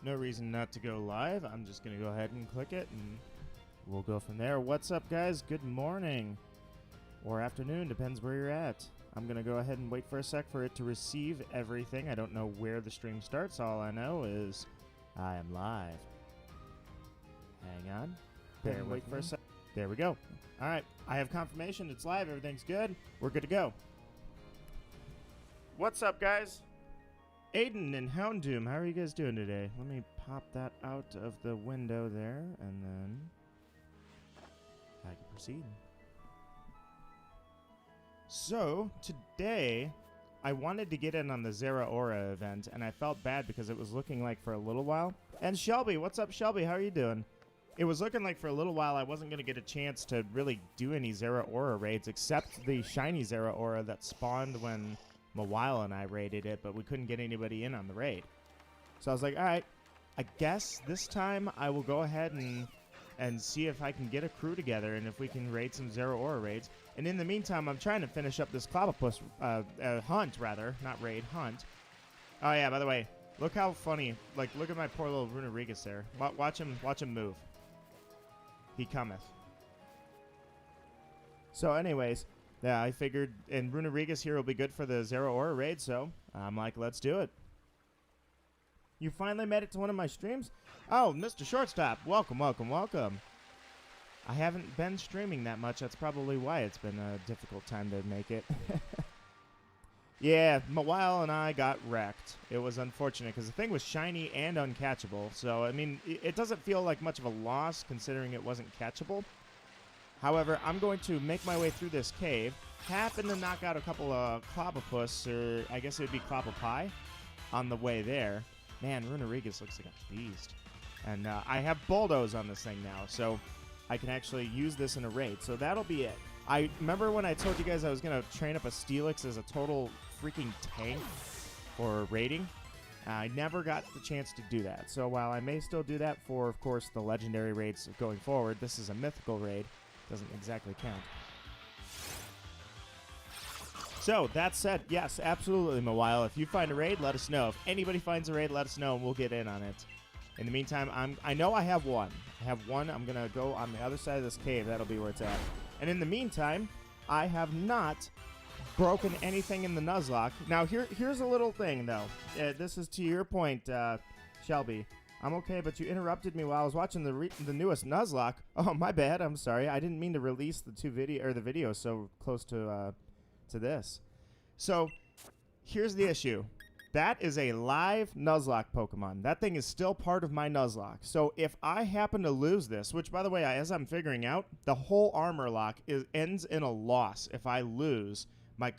no reason not to go live. I'm just going to go ahead and click it, and we'll go from there. What's up, guys? Good morning. Or afternoon, depends where you're at. I'm going to go ahead and wait for a sec for it to receive everything. I don't know where the stream starts. All I know is I am live. Hang on. Wait for a sec. There we go. All right. I have confirmation. It's live. Everything's good. We're good to go. What's up, guys? Aiden and Houndoom, how are you guys doing today? Let me pop that out of the window there, and then I can proceed. So, today, I wanted to get in on the Zeraora event, and I felt bad because it was looking like for a little while. And Shelby, what's up, Shelby? How are you doing? It was looking like for a little while I wasn't going to get a chance to really do any Zeraora raids, except the shiny Zeraora that spawned when Mawile and I raided it, but we couldn't get anybody in on the raid. So I was like, all right, I guess this time I will go ahead and see if I can get a crew together and if we can raid some Zeraora raids. And in the meantime, I'm trying to finish up this Clobbopus hunt, rather. Not raid, hunt. Oh, yeah, by the way, look how funny. Like, look at my poor little Runerigus there. Watch him move. He cometh. So anyways, yeah, I figured, and Runerigus here will be good for the Zeraora raid, so I'm like, let's do it. You finally made it to one of my streams? Oh, Mr. Shortstop, welcome, welcome, welcome. I haven't been streaming that much. That's probably why it's been a difficult time to make it. Yeah, Mawile and I got wrecked. It was unfortunate because the thing was shiny and uncatchable. So, I mean, it doesn't feel like much of a loss considering it wasn't catchable. However, I'm going to make my way through this cave, happen to knock out a couple of Clobbopus, or I guess it would be Clobbopi, on the way there. Man, Runerigus looks like a beast. And I have Bulldoze on this thing now, so I can actually use this in a raid. So that'll be it. I remember when I told you guys I was going to train up a Steelix as a total freaking tank for raiding. I never got the chance to do that. So while I may still do that for, of course, the legendary raids going forward, this is a mythical raid. Doesn't exactly count. So, that said, yes, absolutely, Mawile. If you find a raid, let us know. If anybody finds a raid, let us know, and we'll get in on it. In the meantime, I know I have one. I'm going to go on the other side of this cave. That'll be where it's at. And in the meantime, I have not broken anything in the Nuzlocke. Now, here's a little thing, though. This is to your point, Shelby. I'm okay, but you interrupted me while I was watching the newest Nuzlocke. Oh, my bad. I'm sorry. I didn't mean to release the video so close to this. So, here's the issue. That is a live Nuzlocke Pokemon. That thing is still part of my Nuzlocke. So, if I happen to lose this, which, by the way, as I'm figuring out, the whole armor lock ends in a loss if I lose my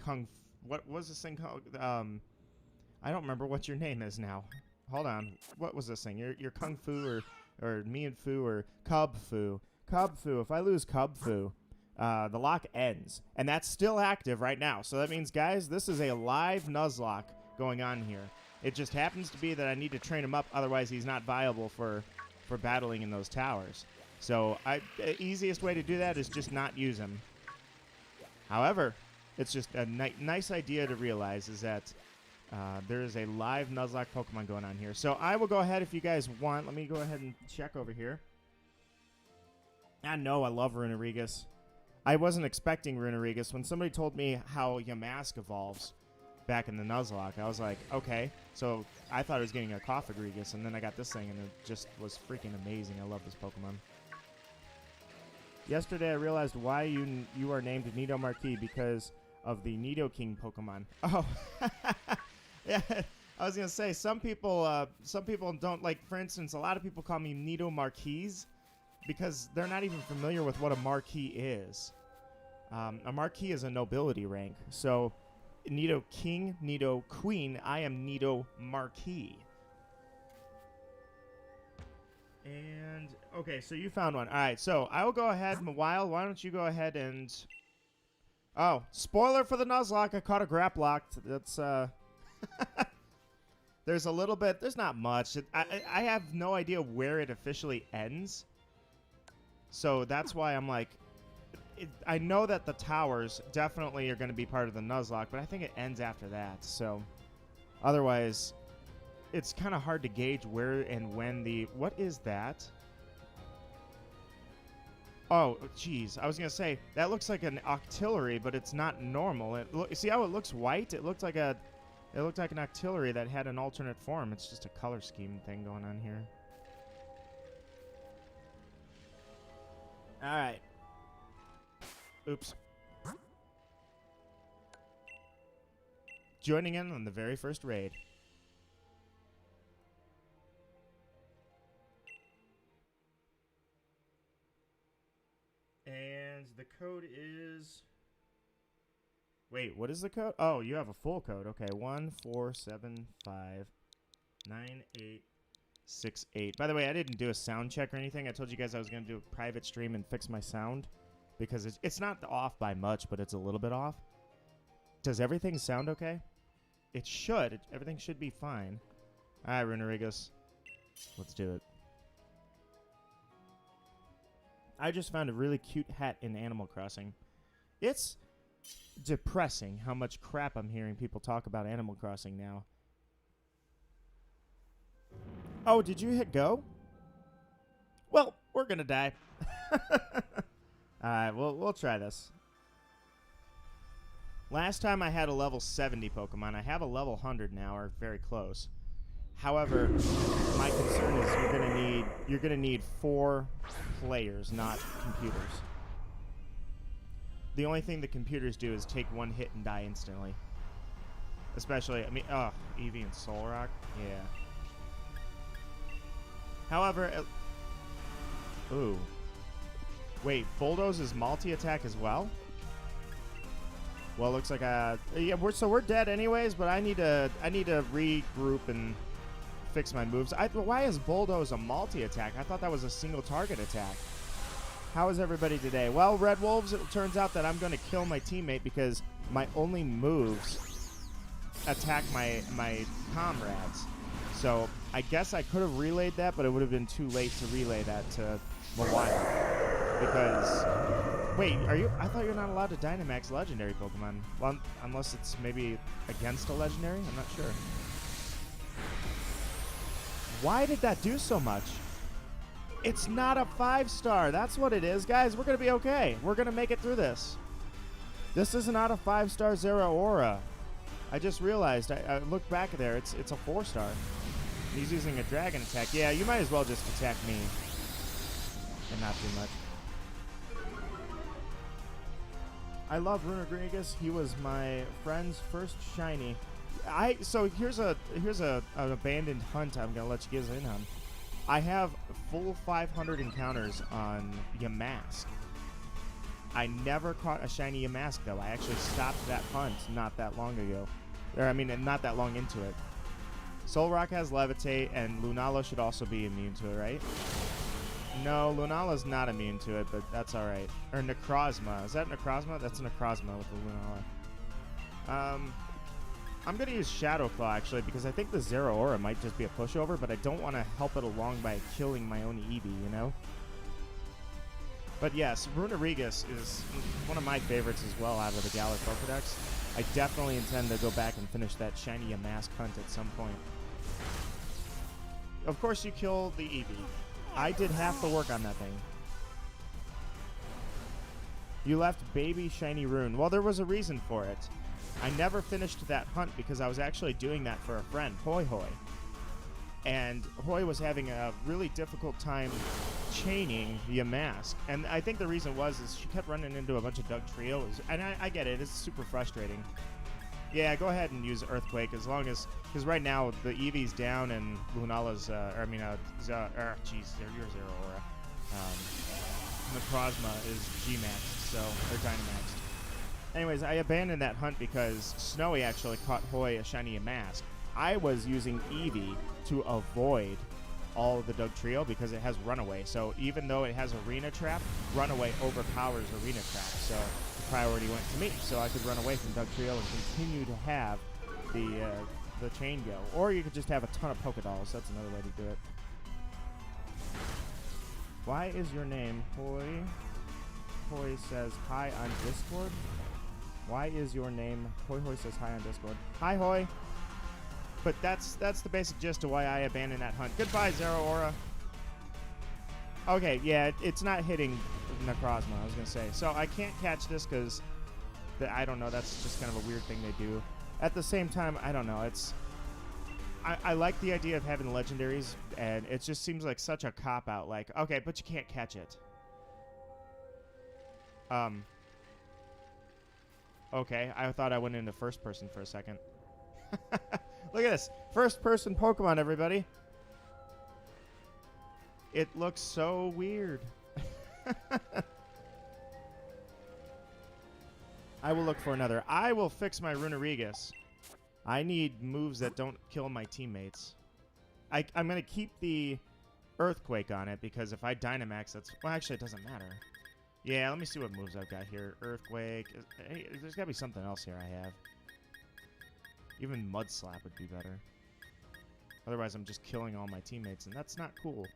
what was this thing called? I don't remember what your name is now. Hold on. What was this thing? Your Kung Fu or Mian Fu or Cub Fu. Cub Fu. If I lose Cub Fu, the lock ends. And that's still active right now. So that means, guys, this is a live Nuzlocke going on here. It just happens to be that I need to train him up. Otherwise, he's not viable for battling in those towers. So the easiest way to do that is just not use him. However, it's just a nice idea to realize is that there is a live Nuzlocke Pokemon going on here. So I will go ahead if you guys want. Let me go ahead and check over here. I know I love Runerigus. I wasn't expecting Runerigus. When somebody told me how Yamask evolves back in the Nuzlocke, I was like, okay. So I thought I was getting a Cofagrigus, and then I got this thing, and it just was freaking amazing. I love this Pokemon. Yesterday I realized why you are named Nido Marquis because of the Nidoking Pokemon. Oh, yeah. I was gonna say some people don't like. For instance, a lot of people call me Nido Marquise because they're not even familiar with what a Marquis is. A Marquis is a nobility rank. So, Nido King, Nido Queen. I am Nido Marquis. And okay, so you found one. All right, so I will go ahead. Mawile, why don't you go ahead and? Oh, spoiler for the Nuzlocke. I caught a Graplock. That's There's a little bit. There's not much. I have no idea where it officially ends. So that's why I'm like, I know that the towers definitely are going to be part of the Nuzlocke, but I think it ends after that. So otherwise, it's kind of hard to gauge where and when the... What is that? Oh, geez. I was going to say, that looks like an octillery, but it's not normal. See how it looks white? It looked like an octillery that had an alternate form. It's just a color scheme thing going on here. All right. Oops. Joining in on the very first raid. And the code is... Wait, what is the code? Oh, you have a full code. Okay, 147598868. By the way, I didn't do a sound check or anything. I told you guys I was going to do a private stream and fix my sound. Because it's not off by much, but it's a little bit off. Does everything sound okay? It should. Everything should be fine. All right, Runarigus. Let's do it. I just found a really cute hat in Animal Crossing. It's depressing how much crap I'm hearing people talk about Animal Crossing now. Oh, did you hit go? Well, we're gonna die. Alright, we'll try this. Last time I had a level 70 Pokemon. I have a level 100 now, or very close. However, my concern is you're gonna need 4 players, not computers. The only thing the computers do is take one hit and die instantly. Especially, I mean, Eevee and Solrock, yeah. However, ooh, wait, Bulldoze is multi-attack as well. Well, looks like yeah, we're dead anyways. But I need to regroup and fix my moves. Why is Bulldoze a multi-attack? I thought that was a single target attack. How is everybody today? Well, Red Wolves, it turns out that I'm going to kill my teammate because my only moves attack my comrades. So I guess I could have relayed that, but it would have been too late to relay that to Mawile. Because, wait, I thought you're not allowed to Dynamax legendary Pokemon. Well, unless it's maybe against a legendary? I'm not sure. Why did that do so much? It's not a 5-star. That's what it is. Guys, we're going to be okay. We're going to make it through this. This is not a 5-star Zeraora. I just realized. I looked back there. It's a 4-star. He's using a dragon attack. Yeah, you might as well just attack me. And not too much. I love Runarigus. He was my friend's first shiny. So here's an abandoned hunt I'm gonna let you guys in on. I have full 500 encounters on Yamask. I never caught a shiny Yamask though. I actually stopped that hunt not that long ago. Or I mean, not that long into it. Solrock has Levitate, and Lunala should also be immune to it, right? No, Lunala's not immune to it, but that's all right. Or Necrozma. Is that Necrozma? That's Necrozma with the Lunala. I'm going to use Shadow Claw, actually, because I think the Zeraora might just be a pushover, but I don't want to help it along by killing my own Eevee, you know? But yes, Runarigus is one of my favorites as well out of the Galar Pokedex. I definitely intend to go back and finish that shiny Yamask hunt at some point. Of course, you kill the Eevee. I did half the work on that thing. You left baby shiny rune. Well, there was a reason for it. I never finished that hunt because I was actually doing that for a friend, Hoi Hoi. And Hoi was having a really difficult time chaining Yamask. And I think the reason is she kept running into a bunch of Dugtrio. And I get it. It's super frustrating. Yeah, go ahead and use Earthquake as long as... Because right now, the Eevee's down and Lunala's... you're Zeraora. Necrozma is G-Maxed, so... Or Dynamaxed. Anyways, I abandoned that hunt because Snowy actually caught Hoi a shiny Yamask. I was using Eevee to avoid all of the Dugtrio because it has Runaway. So even though it has Arena Trap, Runaway overpowers Arena Trap. So the priority went to me, so I could run away from Dugtrio and continue to have the chain go. Or you could just have a ton of Pokédolls. That's another way to do it. Why is your name Hoi? Hoi says hi on Discord. Why is your name Hoi Hoi says hi on Discord? Hi Hoi. But that's the basic gist of why I abandoned that hunt. Goodbye, Zeraora. Okay, yeah, it's not hitting Necrozma, I was going to say. So I can't catch this because, I don't know, that's just kind of a weird thing they do. At the same time, I don't know, it's... I like the idea of having legendaries, and it just seems like such a cop-out. Like, okay, but you can't catch it. Okay, I thought I went into first person for a second. Look at this. First person Pokemon, everybody. It looks so weird. I will look for another. I will fix my Runerigus. I need moves that don't kill my teammates. I'm going to keep the Earthquake on it because if I Dynamax, that's... Well, actually, it doesn't matter. Yeah, let me see what moves I've got here. Earthquake. Hey, there's got to be something else here I have. Even Mud Slap would be better. Otherwise, I'm just killing all my teammates, and that's not cool.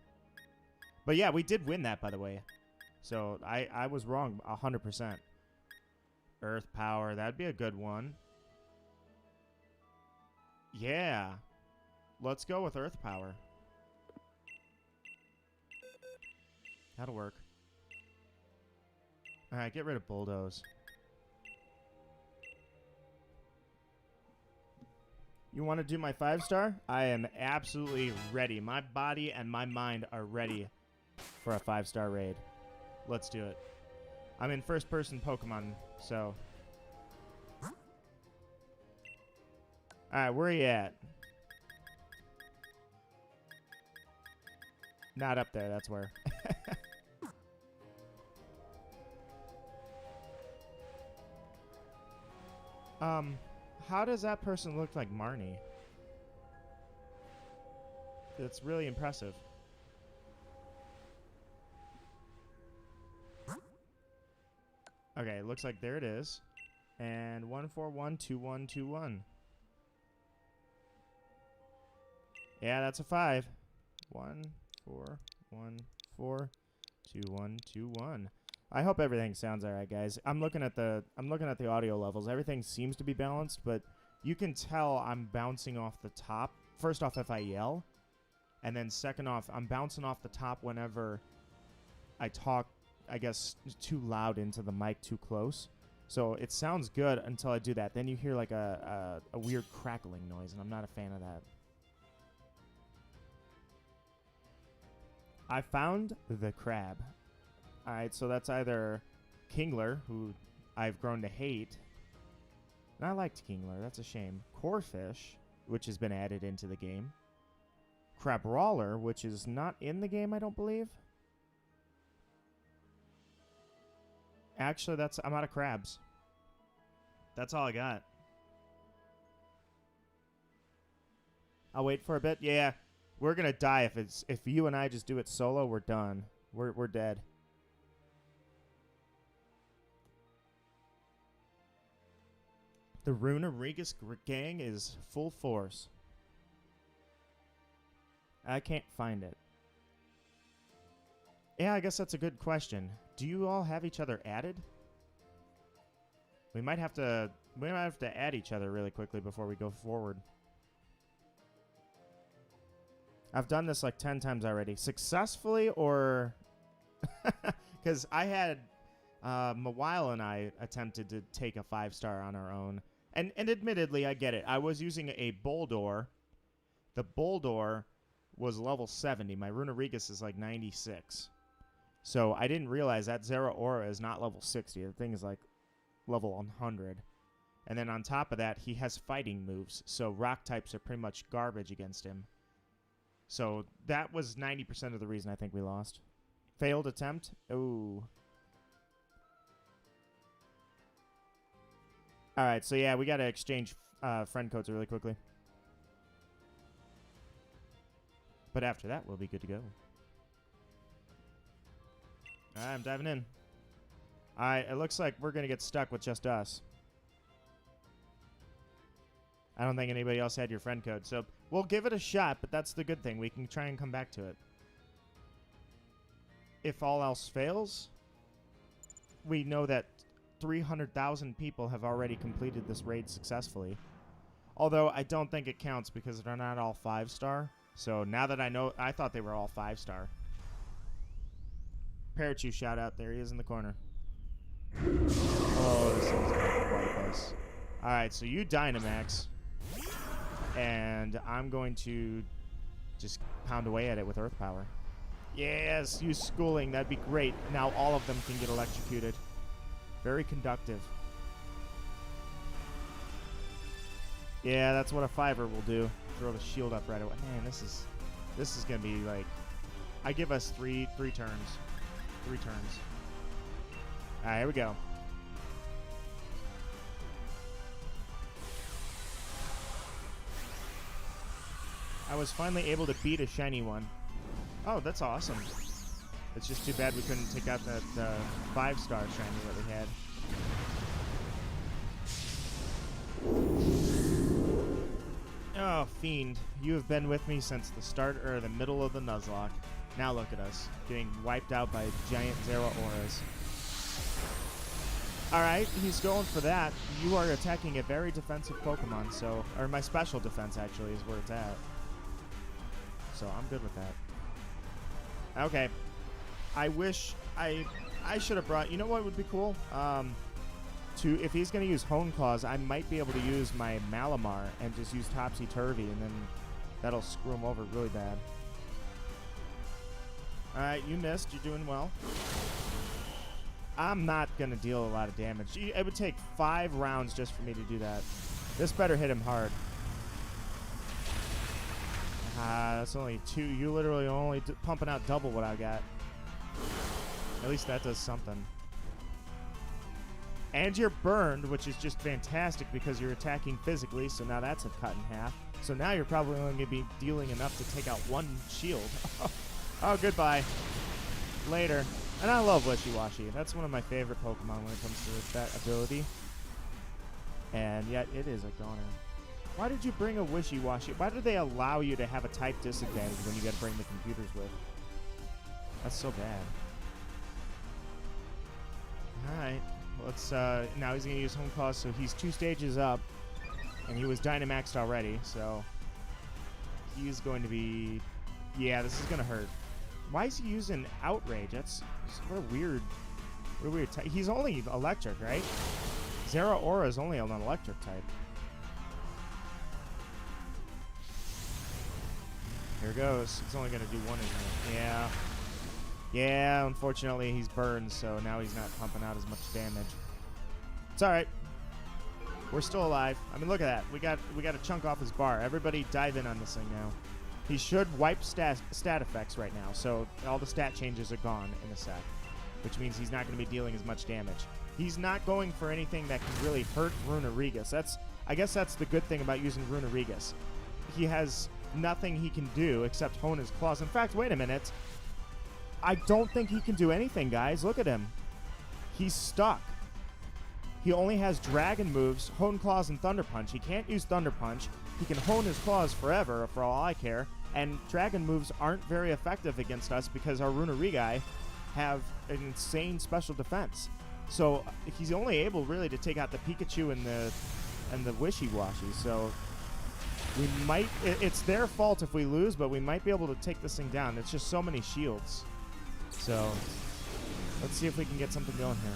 But yeah, we did win that, by the way. So I was wrong 100%. Earth Power, that'd be a good one. Yeah. Let's go with Earth Power. That'll work. Alright, get rid of Bulldoze. You want to do my 5-star? I am absolutely ready. My body and my mind are ready for a 5-star raid. Let's do it. I'm in first-person Pokemon, so... Alright, where are you at? Not up there, that's where. How does that person look like Marnie? It's really impressive. Okay, looks like there it is. And 1412121. Yeah, that's a 5. 1414121. I hope everything sounds alright, guys. I'm looking at the audio levels. Everything seems to be balanced, but you can tell I'm bouncing off the top. First off, if I yell, and then second off, I'm bouncing off the top whenever I talk, I guess, too loud into the mic, too close. So it sounds good until I do that. Then you hear like a weird crackling noise, and I'm not a fan of that. I found the crab. Alright, so that's either Kingler, who I've grown to hate. And I liked Kingler, that's a shame. Corphish, which has been added into the game. Crabrawler, which is not in the game, I don't believe. Actually, I'm out of crabs. That's all I got. I'll wait for a bit. Yeah, we're gonna die if you and I just do it solo. We're done. We're dead. The Runerigus gang is full force. I can't find it. Yeah, I guess that's a good question. Do you all have each other added? We might have to add each other really quickly before we go forward. I've done this like 10 times already. Successfully or... Because I had... Mawile and I attempted to take a 5-star on our own. And admittedly, I get it. I was using a Boldore. The Boldore was level 70. My Runerigus is like 96. So I didn't realize that Zeraora is not level 60. The thing is like level 100. And then on top of that, he has fighting moves. So rock types are pretty much garbage against him. So that was 90% of the reason I think we lost. Failed attempt? Ooh. Alright, so yeah, we gotta exchange friend codes really quickly. But after that, we'll be good to go. Alright, I'm diving in. Alright, it looks like we're gonna get stuck with just us. I don't think anybody else had your friend code, so we'll give it a shot, but that's the good thing. We can try and come back to it. If all else fails, we know that 300,000 people have already completed this raid successfully. Although I don't think it counts because they're not all 5-star. So now that I know, I thought they were all 5-star. Parachu shout out. There he is in the corner. Oh, this thing's gonna wipe us. Alright, so you Dynamax. And I'm going to just pound away at it with Earth Power. Yes, use Schooling. That'd be great. Now all of them can get electrocuted. Very conductive. Yeah, that's what a 5er will do. Throw the shield up right away. Man, this is gonna be like, I give us three turns. 3 turns. All right, here we go. I was finally able to beat a shiny one. Oh, that's awesome. It's just too bad we couldn't take out that 5-star shiny that we had. Oh, Fiend, you have been with me since the start or the middle of the Nuzlocke. Now look at us, getting wiped out by giant Zeraoras. Alright, he's going for that. You are attacking a very defensive Pokemon, so... Or my special defense, actually, is where it's at. So I'm good with that. Okay. I wish I should have brought... You know what would be cool? If he's going to use Hone Claws, I might be able to use my Malamar and just use Topsy-Turvy, and then that'll screw him over really bad. Alright, you missed. You're doing well. I'm not going to deal a lot of damage. It would take 5 rounds just for me to do that. This better hit him hard. That's only 2. You literally only pumping out double what I got. At least that does something. And you're burned, which is just fantastic because you're attacking physically, so now that's a cut in half. So now you're probably only going to be dealing enough to take out 1 shield. Oh, goodbye. Later. And I love Wishy-Washy. That's one of my favorite Pokemon when it comes to that ability. And yet, it is a goner. Why did you bring a Wishy-Washy? Why did they allow you to have a type disadvantage when you got to bring the computers with? That's so bad. Alright. Let's, now he's going to use Home Claws, so he's 2 stages up. And he was Dynamaxed already, so... He's going to be... Yeah, this is going to hurt. Why is he using Outrage? That's what a weird he's only electric, right? Zeraora is only an electric type. Here goes. It's only going to do 1, isn't it? Yeah. Yeah, unfortunately he's burned, so now he's not pumping out as much damage. It's alright. We're still alive. I mean, look at that. We got a chunk off his bar. Everybody dive in on this thing now. He should wipe stat effects right now, so all the stat changes are gone in a sec, which means he's not going to be dealing as much damage. He's not going for anything that can really hurt Runerigus. I guess that's the good thing about using Runerigus. He has nothing he can do except hone his claws. In fact, wait a minute. I don't think he can do anything, guys. Look at him. He's stuck. He only has dragon moves, Hone Claws, and Thunder Punch. He can't use Thunder Punch. He can hone his claws forever, for all I care. And dragon moves aren't very effective against us because our Runerigai have an insane special defense. So he's only able really to take out the Pikachu and the Wishy-Washy. So we might... It's their fault if we lose, but we might be able to take this thing down. It's just so many shields. So let's see if we can get something going here.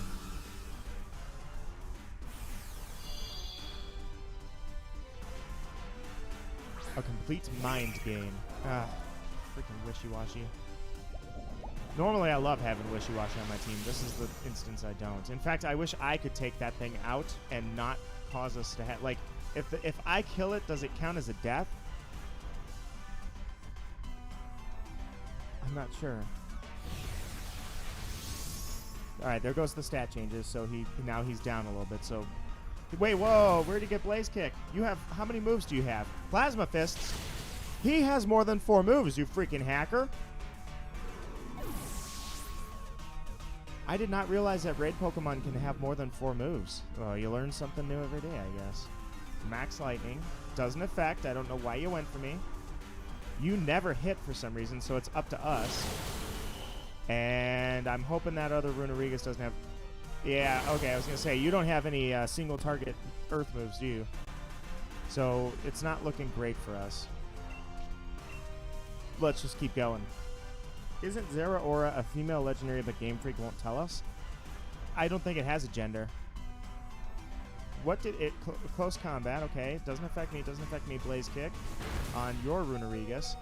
A complete mind game. Ah, freaking Wishy-Washy. Normally I love having Wishy-Washy on my team. This is the instance I don't. In fact, I wish I could take that thing out and not cause us to have... Like, if I kill it, does it count as a death? I'm not sure. Alright, there goes the stat changes, so now he's down a little bit, so... Wait, whoa, where'd he get Blaze Kick? You have... How many moves do you have? Plasma Fists? He has more than 4 moves, you freaking hacker. I did not realize that raid Pokemon can have more than 4 moves. Well, you learn something new every day, I guess. Max Lightning. Doesn't affect. I don't know why you went for me. You never hit for some reason, so it's up to us. And I'm hoping that other Runerigus doesn't have... Yeah, okay, I was going to say, you don't have any single target Earth moves, do you? So it's not looking great for us. Let's just keep going. Isn't Zeraora a female legendary but Game Freak won't tell us? I don't think it has a gender. What did it... close combat, okay. Doesn't affect me, doesn't affect me. Blaze Kick on your Runerigus.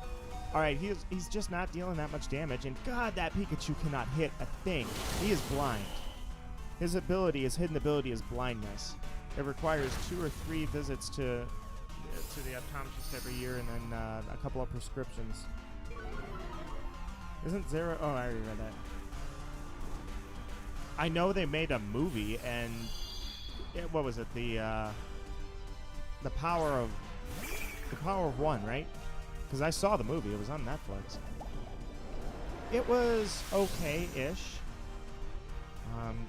Alright, he's just not dealing that much damage. And God, that Pikachu cannot hit a thing. He is blind. His ability, his hidden ability is blindness. It requires 2 or 3 visits to the optometrist every year and then a couple of prescriptions. Isn't Zero... Oh, I already read that. I know they made a movie and... what was it? The Power of One, right? Because I saw the movie. It was on Netflix. It was okay-ish.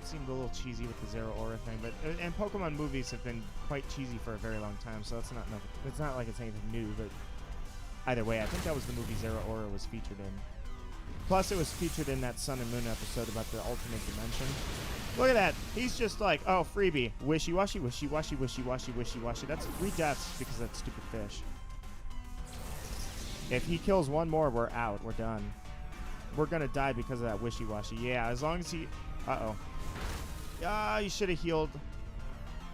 Seemed a little cheesy with the Zeraora thing, but and Pokemon movies have been quite cheesy for a very long time, so it's not like it's anything new. But either way, I think that was the movie Zeraora was featured in. Plus, it was featured in that Sun and Moon episode about the alternate dimension. Look at that. He's just like, oh, freebie. Wishy-washy, wishy-washy, wishy-washy, wishy-washy. That's 3 deaths because of that stupid fish. If he kills one more, we're out. We're done. We're going to die because of that wishy-washy. Yeah, as long as he... Uh-oh. Ah, you should have healed.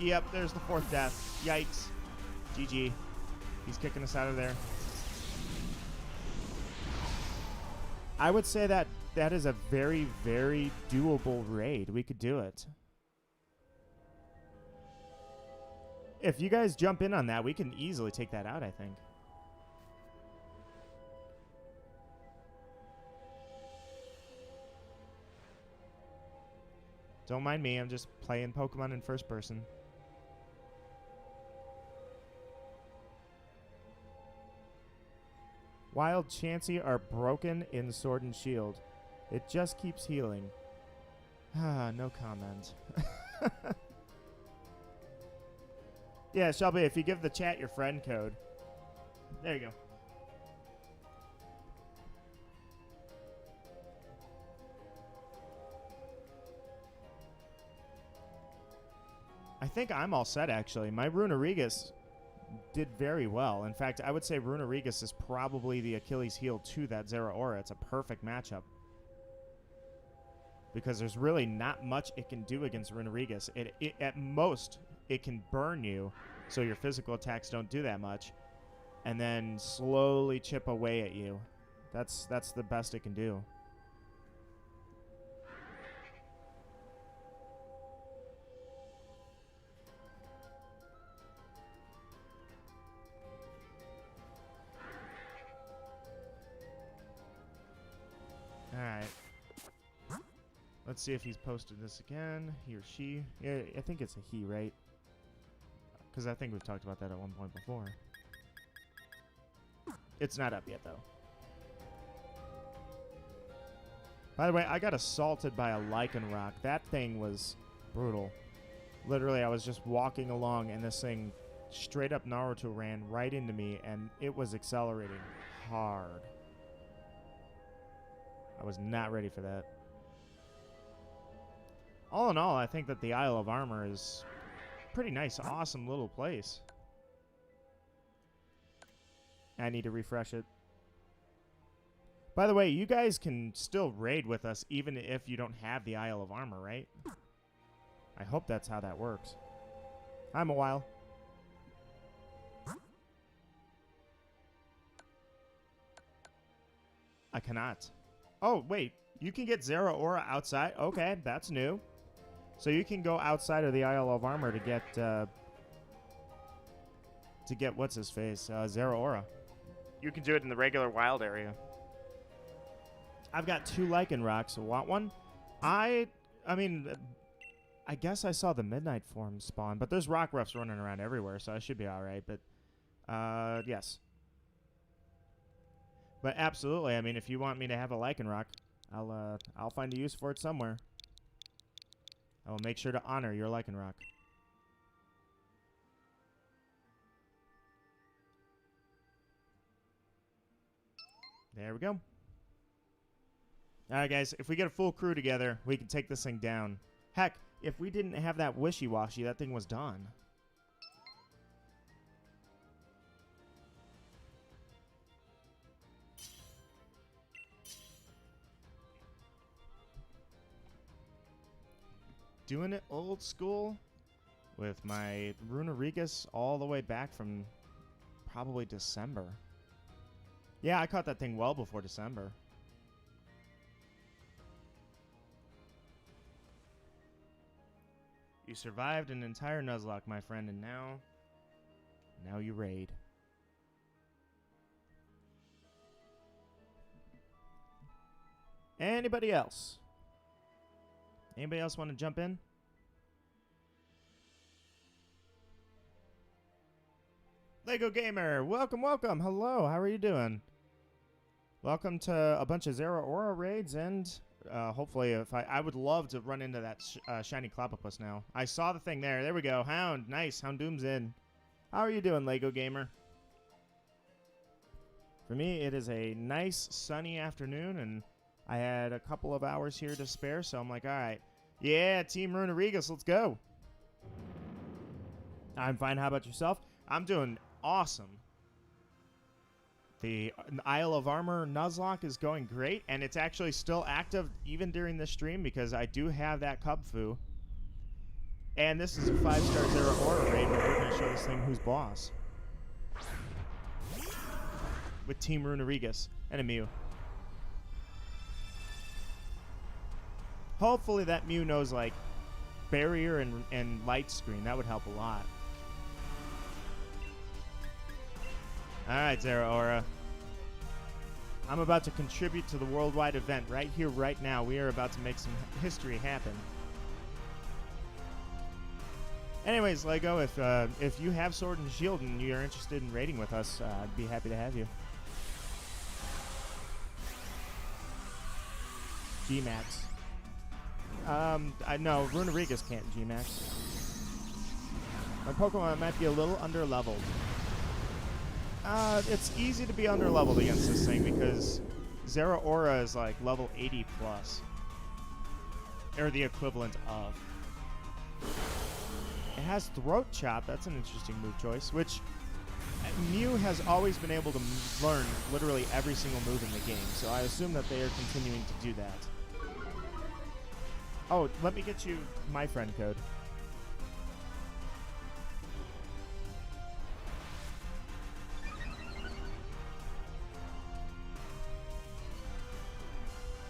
Yep, there's the 4th death. Yikes. GG. He's kicking us out of there. I would say that that is a very, very doable raid. We could do it. If you guys jump in on that, we can easily take that out, I think. Don't mind me, I'm just playing Pokemon in first person. Wild Chansey are broken in Sword and Shield. It just keeps healing. Ah, no comment. Yeah, Shelby, if you give the chat your friend code. There you go. I think I'm all set, actually. My Runerigus did very well. In fact, I would say Runerigus is probably the Achilles heel to that Zeraora. It's a perfect matchup. Because there's really not much it can do against Runerigus. At most, it can burn you, so your physical attacks don't do that much. And then slowly chip away at you. That's the best it can do. Alright. Let's see if he's posted this again. He or she. Yeah, I think it's a he, right? Because I think we've talked about that at one point before. It's not up yet, though. By the way, I got assaulted by a Lycanroc. That thing was brutal. Literally, I was just walking along, and this thing straight up Naruto ran right into me, and it was accelerating hard. I was not ready for that. All in all, I think that the Isle of Armor is a pretty nice, awesome little place. I need to refresh it. By the way, you guys can still raid with us even if you don't have the Isle of Armor, right? I hope that's how that works. I'm a while. I cannot. Oh, wait. You can get Zeraora outside? Okay, that's new. So you can go outside of the Isle of Armor to get what's his face, Zeraora. You can do it in the regular wild area. I've got 2 Lycanrocs. Want one? I mean, I guess I saw the Midnight form spawn, but there's Rockruffs running around everywhere, so I should be all right. But yes. But absolutely, I mean, if you want me to have a Lycanroc, I'll find a use for it somewhere. I will make sure to honor your Lycanroc. There we go. Alright, guys, if we get a full crew together, we can take this thing down. Heck, if we didn't have that wishy-washy, that thing was done. doing it old school with my Runerigus all the way back from probably December. Yeah, I caught that thing well before December. You survived an entire Nuzlocke, my friend, and now you raid. Anybody else? Anybody else want to jump in? Lego Gamer, welcome, welcome. Hello, how are you doing? Welcome to a bunch of Zeraora raids, and hopefully, if I would love to run into that Shiny Clobbopus now. I saw the thing there. There we go. Hound, nice. Houndoom's in. How are you doing, Lego Gamer? For me, it is a nice sunny afternoon, and I had a couple of hours here to spare, so I'm like, all right, yeah, Team Runerigus, let's go. I'm fine. How about yourself? I'm doing awesome. The Isle of Armor Nuzlocke is going great, and it's actually still active even during this stream because I do have that Cub Foo. And this is a 5-star Zeraora raid, but we're going to show this thing who's boss. With Team Runerigus and a Mew. Hopefully that Mew knows, like, barrier and light screen. That would help a lot. Alright, Zeraora. I'm about to contribute to the worldwide event right here, right now. We are about to make some history happen. Anyways, Lego, if you have Sword and Shield and you're interested in raiding with us, I'd be happy to have you. G-Max. I know, Runerigus can't G-Max. My Pokemon might be a little under-leveled. It's easy to be underleveled against this thing because Zeraora is like level 80 plus. Or the equivalent of. It has Throat Chop, that's an interesting move choice, which Mew has always been able to learn literally every single move in the game, so I assume that they are continuing to do that. Oh, let me get you my friend code.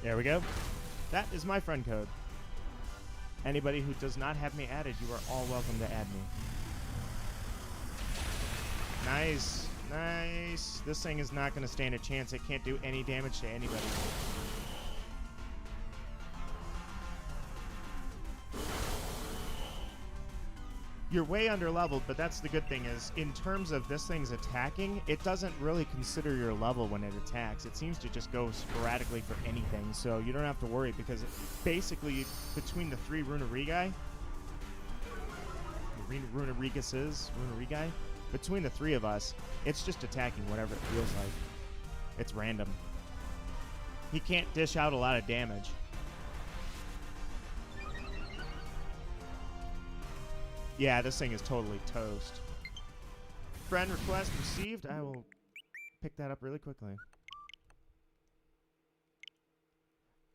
There we go. That is my friend code. Anybody who does not have me added, you are all welcome to add me. Nice. Nice. This thing is not going to stand a chance. It can't do any damage to anybody. You're way underleveled, but that's the good thing is, in terms of this thing's attacking, it doesn't really consider your level when it attacks. It seems to just go sporadically for anything, so you don't have to worry, because basically, between the three Runerigus, between the three of us, it's just attacking whatever it feels like. It's random. He can't dish out a lot of damage. Yeah, this thing is totally toast. Friend request received. I will pick that up really quickly.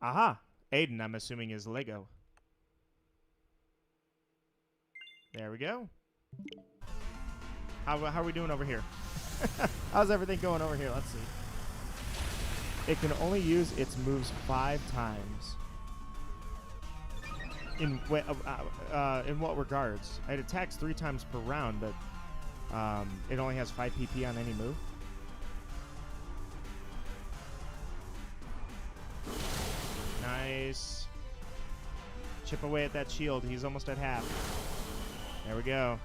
Aha! Aiden, I'm assuming, is Lego. There we go. How are we doing over here? How's everything going over here? Let's see. It can only use its moves 5 times. In what regards? It attacks 3 times per round, but it only has 5 PP on any move. Nice. Chip away at that shield. He's almost at half. There we go.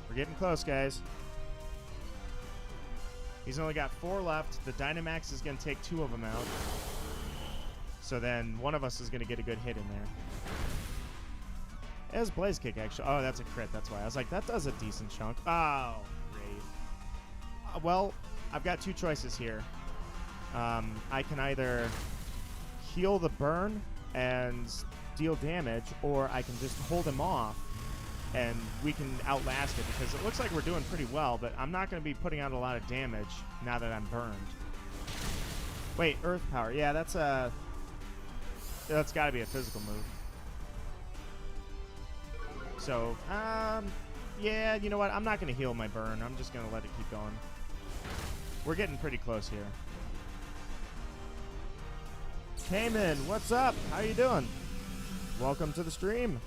We're getting close, guys. He's only got 4 left. The Dynamax is going to take 2 of them out. So then one of us is going to get a good hit in there. It has Blaze Kick, actually. Oh, that's a crit. That's why. I was like, that does a decent chunk. Oh, great. Well, I've got 2 choices here. I can either heal the burn and deal damage, or I can just hold him off and we can outlast it, because it looks like we're doing pretty well, but I'm not going to be putting out a lot of damage now that I'm burned. Wait, Earth Power. Yeah, that's got to be a physical move. So, yeah, you know what? I'm not going to heal my burn. I'm just going to let it keep going. We're getting pretty close here. Cayman, what's up? How you doing? Welcome to the stream.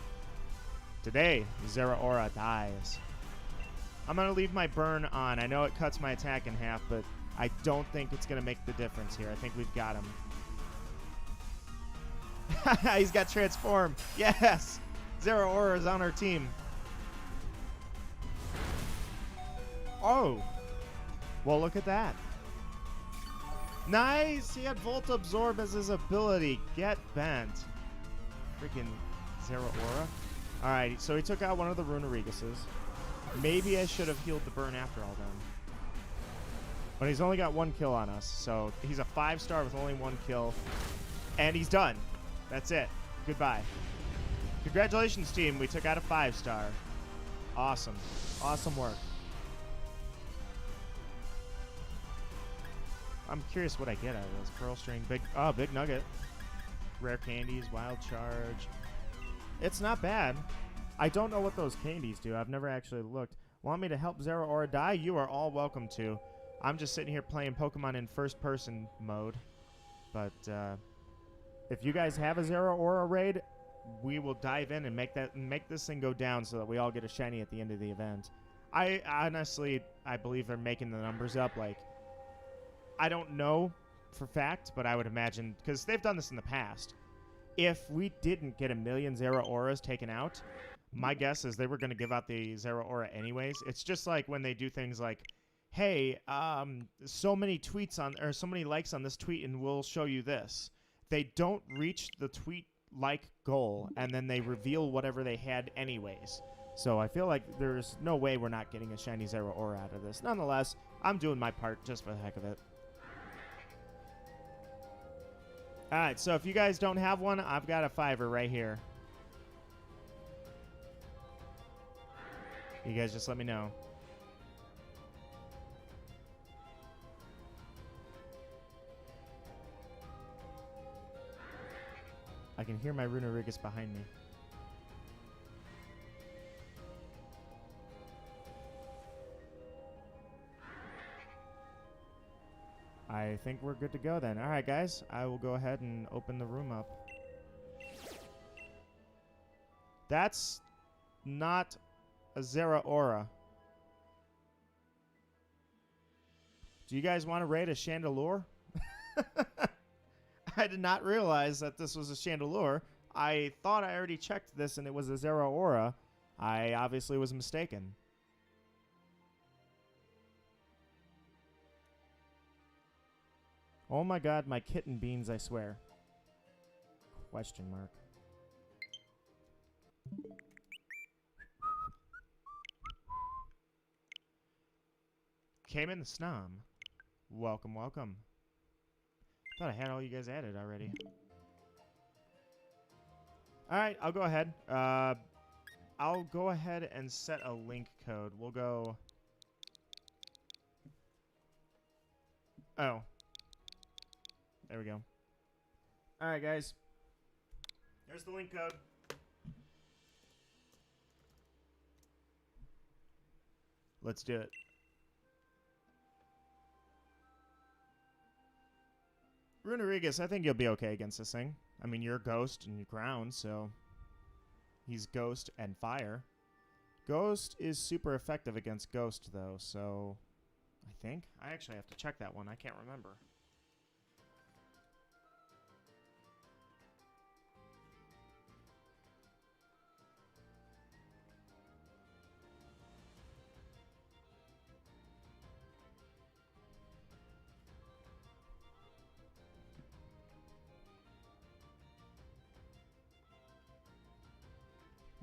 Today, Zeraora dies. I'm going to leave my burn on. I know it cuts my attack in half, but I don't think it's going to make the difference here. I think we've got him. He's got transform. Yes! Zeraora is on our team. Oh. Well, look at that. Nice! He had Volt Absorb as his ability. Get bent. Freaking Zeraora. Alright, so he took out one of the Runerigases. Maybe I should have healed the burn after all then. But he's only got 1 kill on us, so he's a 5-star with only 1 kill. And he's done. That's it. Goodbye. Congratulations, team. We took out a 5-star. Awesome. Awesome work. I'm curious what I get out of this. Pearl String, big nugget. Rare candies, wild charge. It's not bad. I don't know what those candies do. I've never actually looked. Want me to help Zeraora die? You are all welcome to. I'm just sitting here playing Pokemon in first-person mode. But if you guys have a Zeraora raid, we will dive in and make this thing go down so that we all get a shiny at the end of the event. I honestly believe they're making the numbers up. Like, I don't know for fact, but I would imagine, because they've done this in the past. If we didn't get 1 million Zeraoras taken out, my guess is they were going to give out the Zeraora anyways. It's just like when they do things like, hey, so many tweets on, or so many likes on this tweet and we'll show you this. They don't reach the tweet like goal, and then they reveal whatever they had anyways. So I feel like there's no way we're not getting a shiny Zeraora out of this. Nonetheless, I'm doing my part just for the heck of it. Alright, so if you guys don't have one, I've got a 5er right here. You guys just let me know. I can hear my Runerigus behind me. I think we're good to go then. All right, guys. I will go ahead and open the room up. That's not a Zeraora. Do you guys want to raid a Chandelure? I did not realize that this was a Chandelure. I thought I already checked this and it was a Zeraora. I obviously was mistaken. Oh my god, my kitten beans, I swear. Question mark. Came in the snom. Welcome, welcome. Thought I had all you guys added already. Alright, I'll go ahead. I'll go ahead and set a link code. We'll go... Oh. There we go. Alright, guys. There's the link code. Let's do it. Runerigus, I think you'll be okay against this thing. I mean, you're Ghost and you're Ground, so... He's Ghost and Fire. Ghost is super effective against Ghost, though, so... I think? I actually have to check that one. I can't remember.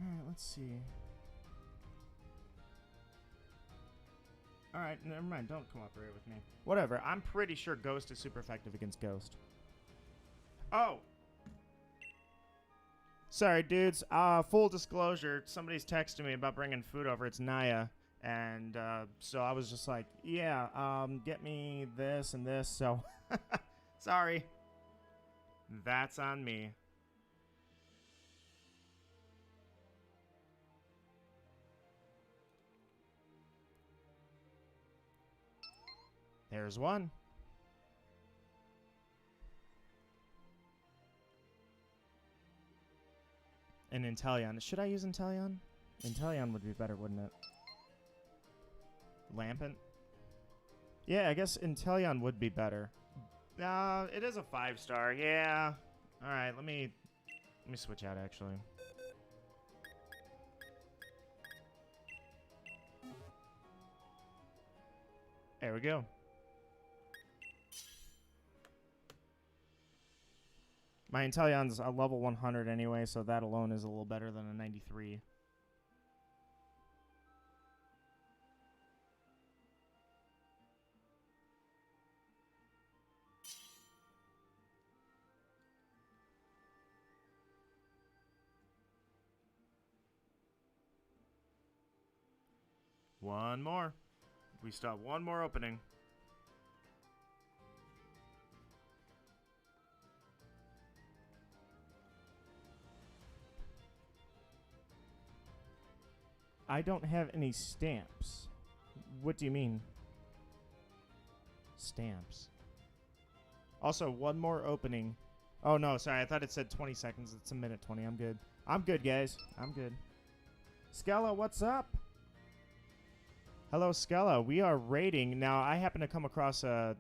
Alright, let's see. Alright, never mind. Don't cooperate with me. Whatever. I'm pretty sure Ghost is super effective against Ghost. Oh! Sorry, dudes. Full disclosure, somebody's texting me about bringing food over. It's Naya. And so I was just like, yeah, get me this and this. So Sorry. That's on me. There's one. An Inteleon. Should I use Inteleon? Inteleon would be better, wouldn't it? Lampent? Yeah, I guess Inteleon would be better. It is a 5-star. Yeah. All right, let me switch out actually. There we go. My Inteleon's a level 100 anyway, so that alone is a little better than a 93. One more. We still have one more opening. I don't have any stamps. What do you mean? Stamps. Also, one more opening. Oh, no, sorry. I thought it said 20 seconds. It's a minute 20. I'm good. I'm good, guys. I'm good. Skella, what's up? Hello, Skella. We are raiding. Now, I happen to come across a...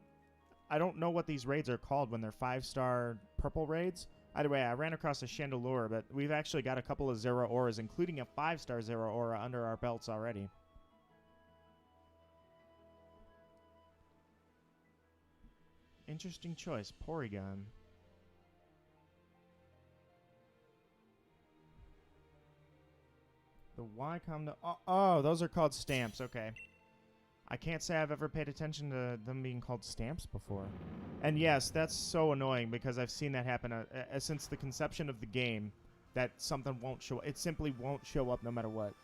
I don't know what these raids are called when they're 5-star purple raids. Either way, I ran across a Chandelure, but we've actually got a couple of Zeraoras, including a 5-star Zeraora under our belts already. Interesting choice. Porygon. The Wycombe... Oh, those are called stamps. Okay. I can't say I've ever paid attention to them being called stamps before. And yes, that's so annoying because I've seen that happen since the conception of the game, that something won't show up. It simply won't show up no matter what.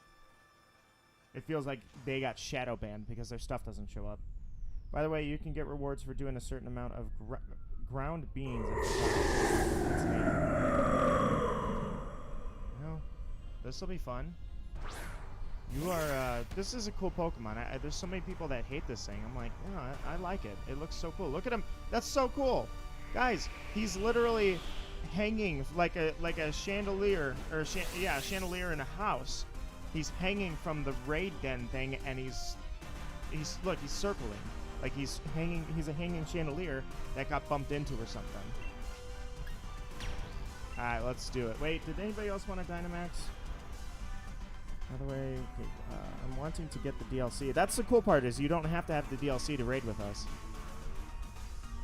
It feels like they got shadow banned because their stuff doesn't show up. By the way, you can get rewards for doing a certain amount of ground beans. That's neat. Well, this will be fun. You are, this is a cool Pokemon. There's so many people that hate this thing. I'm like, yeah, I like it. It looks so cool. Look at him. That's so cool. Guys, he's literally hanging like a chandelier, or a chandelier in a house. He's hanging from the raid den thing, and he's circling. Like he's a hanging chandelier that got bumped into or something. All right, let's do it. Wait, did anybody else want a Dynamax? By the way, okay, I'm wanting to get the DLC. That's the cool part, is you don't have to have the DLC to raid with us.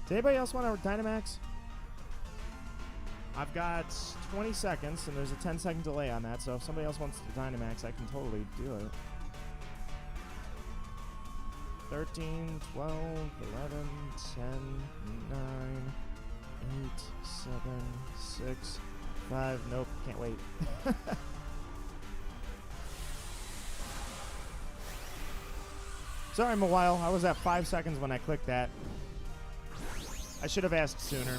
Does anybody else want a Dynamax? I've got 20 seconds, and there's a 10-second delay on that, so if somebody else wants the Dynamax, I can totally do it. 13, 12, 11, 10, 9, 8, 7, 6, 5. Nope, can't wait. Sorry, I'm a while. I was at 5 seconds when I clicked that. I should have asked sooner.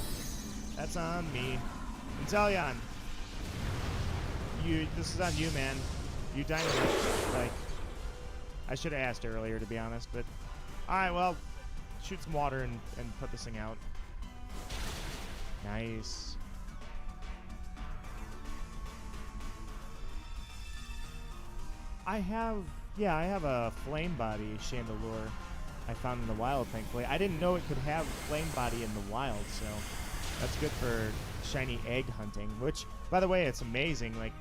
That's on me. Inteleon, this is on you, man. You Dynamax. Like, I should have asked earlier, to be honest. But all right, well, shoot some water and put this thing out. Nice. I have a Flame Body Chandelure I found in the wild, thankfully. I didn't know it could have Flame Body in the wild, so that's good for shiny egg hunting, which, by the way, it's amazing. Like,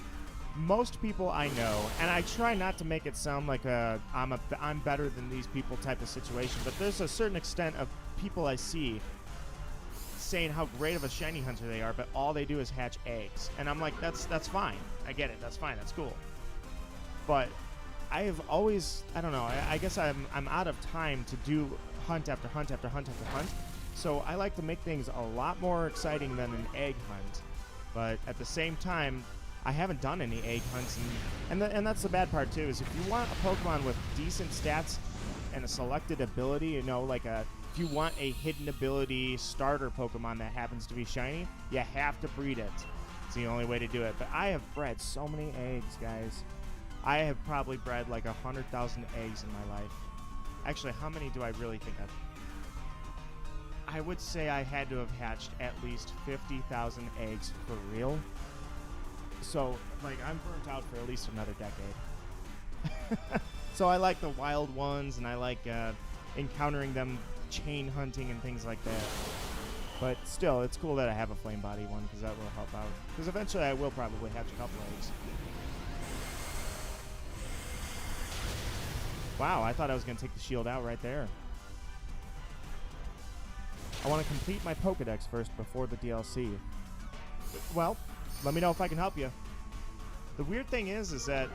most people I know, and I try not to make it sound like I'm better than these people type of situation, but there's a certain extent of people I see saying how great of a shiny hunter they are, but all they do is hatch eggs. And I'm like, that's fine. I get it. That's fine. That's cool. But I have always, I don't know, I guess I'm out of time to do hunt after hunt after hunt after hunt. So I like to make things a lot more exciting than an egg hunt. But at the same time, I haven't done any egg hunts, and that's the bad part too, is if you want a Pokemon with decent stats and a selected ability, you know, like a if you want a hidden ability starter Pokemon that happens to be shiny, you have to breed it. It's the only way to do it. But I have bred so many eggs, guys. I have probably bred like 100,000 eggs in my life. Actually, how many do I really think I've... I would say I had to have hatched at least 50,000 eggs for real. So, like, I'm burnt out for at least another decade. So I like the wild ones, and I like encountering them, chain hunting and things like that. But still, it's cool that I have a flame body one, because that will help out. Because eventually I will probably hatch a couple eggs. Wow, I thought I was going to take the shield out right there. I want to complete my Pokedex first before the DLC. Well, let me know if I can help you. The weird thing is that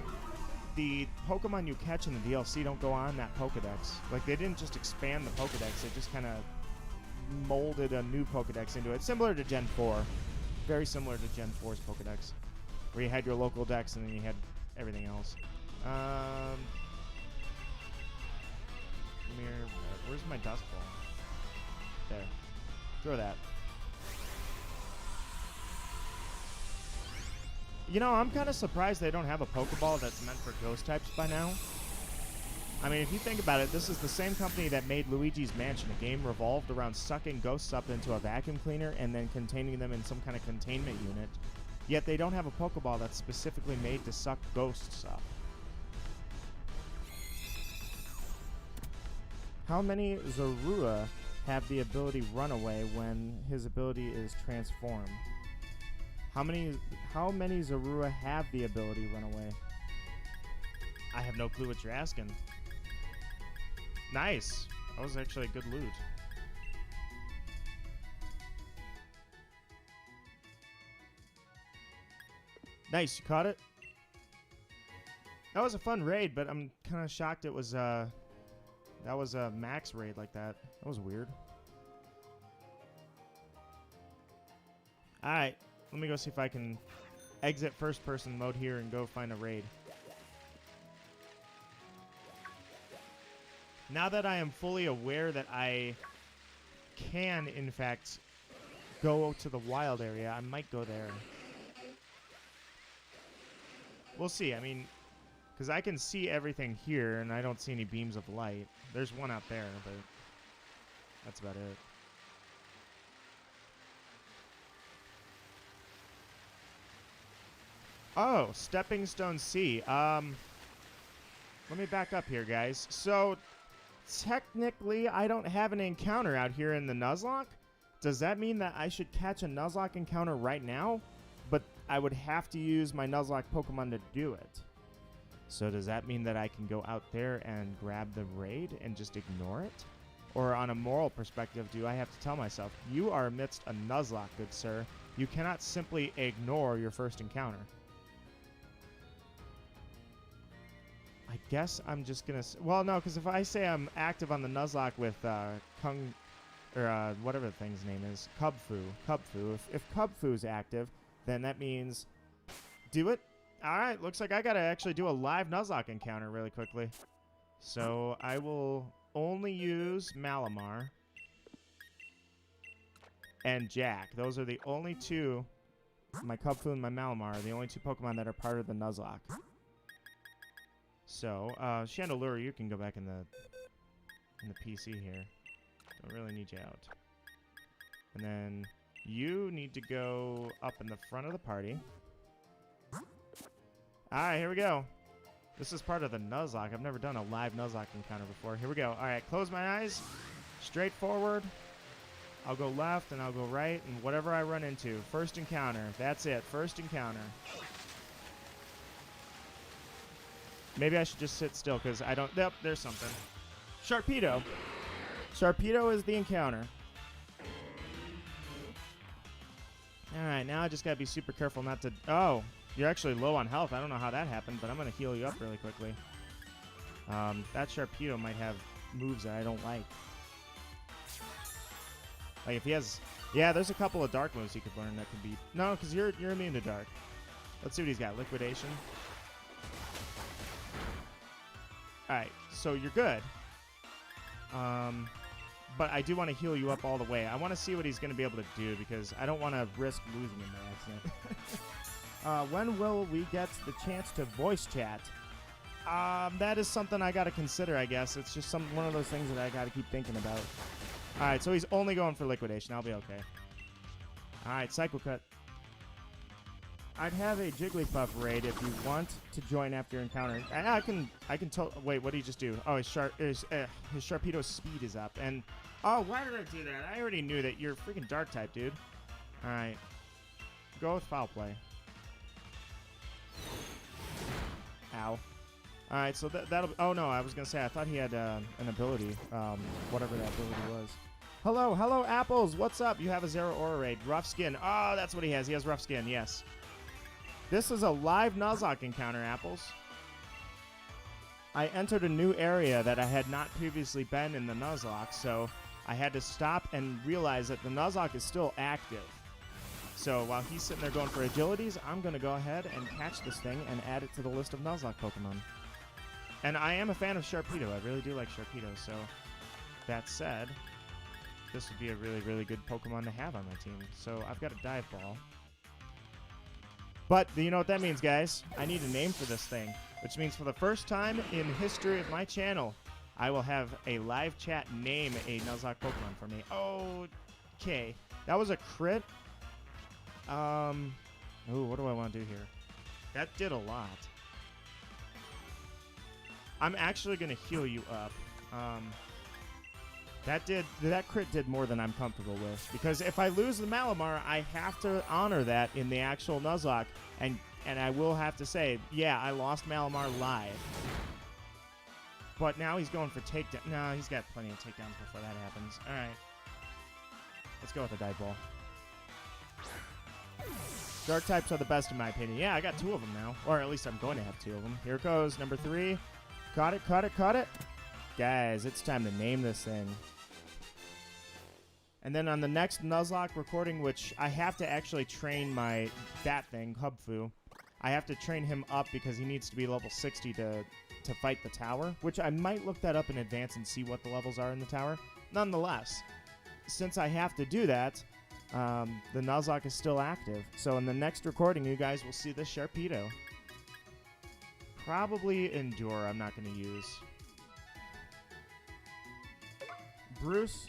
the Pokemon you catch in the DLC don't go on that Pokedex. Like, they didn't just expand the Pokedex, they just kind of molded a new Pokedex into it. Similar to Gen 4. Very similar to Gen 4's Pokedex. Where you had your local dex and then you had everything else. Where's my dust ball? There. Throw that. You know, I'm kind of surprised they don't have a Pokeball that's meant for ghost types by now. I mean, if you think about it, this is the same company that made Luigi's Mansion, a game revolved around sucking ghosts up into a vacuum cleaner and then containing them in some kind of containment unit. Yet they don't have a Pokeball that's specifically made to suck ghosts up. How many Zeraora have the ability Runaway when his ability is transformed? How many Zeraora have the ability Runaway? I have no clue what you're asking. Nice. That was actually a good loot. Nice, you caught it? That was a fun raid, but I'm kind of shocked it was that was a max raid like that. That was weird. Alright, let me go see if I can exit first person mode here and go find a raid. Now that I am fully aware that I can, in fact, go to the wild area, I might go there. We'll see. I mean, because I can see everything here, and I don't see any beams of light. There's one out there, but that's about it. Oh, Stepping Stone Sea. Let me back up here, guys. So, technically, I don't have an encounter out here in the Nuzlocke. Does that mean that I should catch a Nuzlocke encounter right now? But I would have to use my Nuzlocke Pokemon to do it. So does that mean that I can go out there and grab the raid and just ignore it? Or on a moral perspective, do I have to tell myself, you are amidst a Nuzlocke, good sir. You cannot simply ignore your first encounter. I guess I'm just going to... Well, no, because if I say I'm active on the Nuzlocke with whatever the thing's name is, Cubfu. If Cubfu's active, then that means do it. All right, looks like I got to actually do a live Nuzlocke encounter really quickly. So I will only use Malamar and Jack. Those are the only two, my Cubfu and my Malamar, are the only two Pokemon that are part of the Nuzlocke. So, Chandelure, you can go back in the PC here. Don't really need you out. And then you need to go up in the front of the party. Alright, here we go. This is part of the Nuzlocke. I've never done a live Nuzlocke encounter before. Here we go. Alright, close my eyes. Straight forward. I'll go left and I'll go right and whatever I run into. First encounter. That's it. First encounter. Maybe I should just sit still because I don't... Yep, there's something. Sharpedo. Sharpedo is the encounter. Alright, now I just gotta be super careful not to... Oh, you're actually low on health. I don't know how that happened, but I'm gonna heal you up really quickly. That Sharpedo might have moves that I don't like. Like if he has... Yeah, there's a couple of dark moves he could learn that could be... No, because you're immune to dark. Let's see what he's got. Liquidation. Alright, so you're good. but I do want to heal you up all the way. I want to see what he's going to be able to do because I don't want to risk losing him by accident. When will we get the chance to voice chat? That is something I got to consider, I guess. It's just one of those things that I got to keep thinking about. All right, so he's only going for liquidation. I'll be okay. All right, Cycle Cut. I'd have a Jigglypuff raid if you want to join after your encounter. I can wait, what did he just do? Oh, his Sharpedo's speed is up. And, oh, why did I do that? I already knew that. You're freaking dark type, dude. All right. Go with Foul Play. Ow. All right, so that'll... Oh, no, I was going to say, I thought he had an ability, whatever that ability was. Hello, Apples. What's up? You have a Zeraora raid. Rough Skin. Oh, that's what he has. He has Rough Skin, yes. This is a live Nuzlocke encounter, Apples. I entered a new area that I had not previously been in the Nuzlocke, so I had to stop and realize that the Nuzlocke is still active. So while he's sitting there going for agilities, I'm going to go ahead and catch this thing and add it to the list of Nuzlocke Pokemon. And I am a fan of Sharpedo. I really do like Sharpedo, so that said, this would be a really, really good Pokemon to have on my team. So I've got a Dive Ball. But you know what that means, guys? I need a name for this thing, which means for the first time in the history of my channel, I will have a live chat name a Nuzlocke Pokemon for me. Okay. That was a crit. Ooh, what do I want to do here? That did a lot. I'm actually going to heal you up. That crit did more than I'm comfortable with. Because if I lose the Malamar, I have to honor that in the actual Nuzlocke. And I will have to say, yeah, I lost Malamar live. But now he's going for takedown. No, he's got plenty of takedowns before that happens. All right. Let's go with the Dive Ball. Dark types are the best in my opinion. Yeah, I got 2 of them now. Or at least I'm going to have 2 of them. Here goes number 3. Caught it. Guys, it's time to name this thing. And then on the next Nuzlocke recording, which I have to actually train that thing, Hubfu. I have to train him up because he needs to be level 60 to fight the tower, which I might look that up in advance and see what the levels are in the tower. Nonetheless, since I have to do that, the Nuzlocke is still active. So in the next recording, you guys will see the Sharpedo. Probably Endure I'm not going to use. Bruce,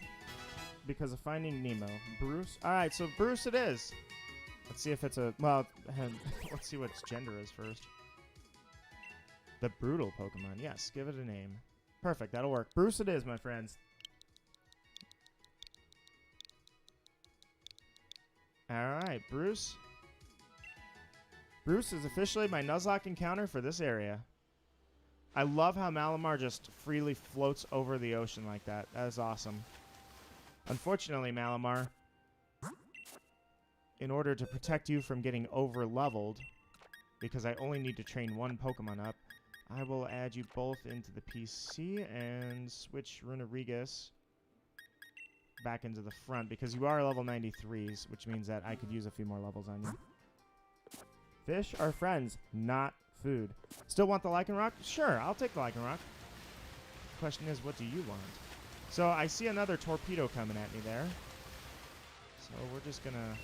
because of Finding Nemo. Bruce? Alright, so Bruce it is. Let's see if it's a... Well, let's see what its gender is first. The Brutal Pokemon. Yes, give it a name. Perfect, that'll work. Bruce it is, my friends. Alright, Bruce. Bruce is officially my Nuzlocke encounter for this area. I love how Malamar just freely floats over the ocean like that. That is awesome. Unfortunately, Malamar, in order to protect you from getting over-leveled, because I only need to train 1 Pokemon up, I will add you both into the PC and switch Runerigus back into the front, because you are level 93s, which means that I could use a few more levels on you. Fish are friends, not food. Still want the Lycanroc? Sure, I'll take the Lycanroc. Question is, what do you want? So I see another Torpedo coming at me there. So we're just gonna...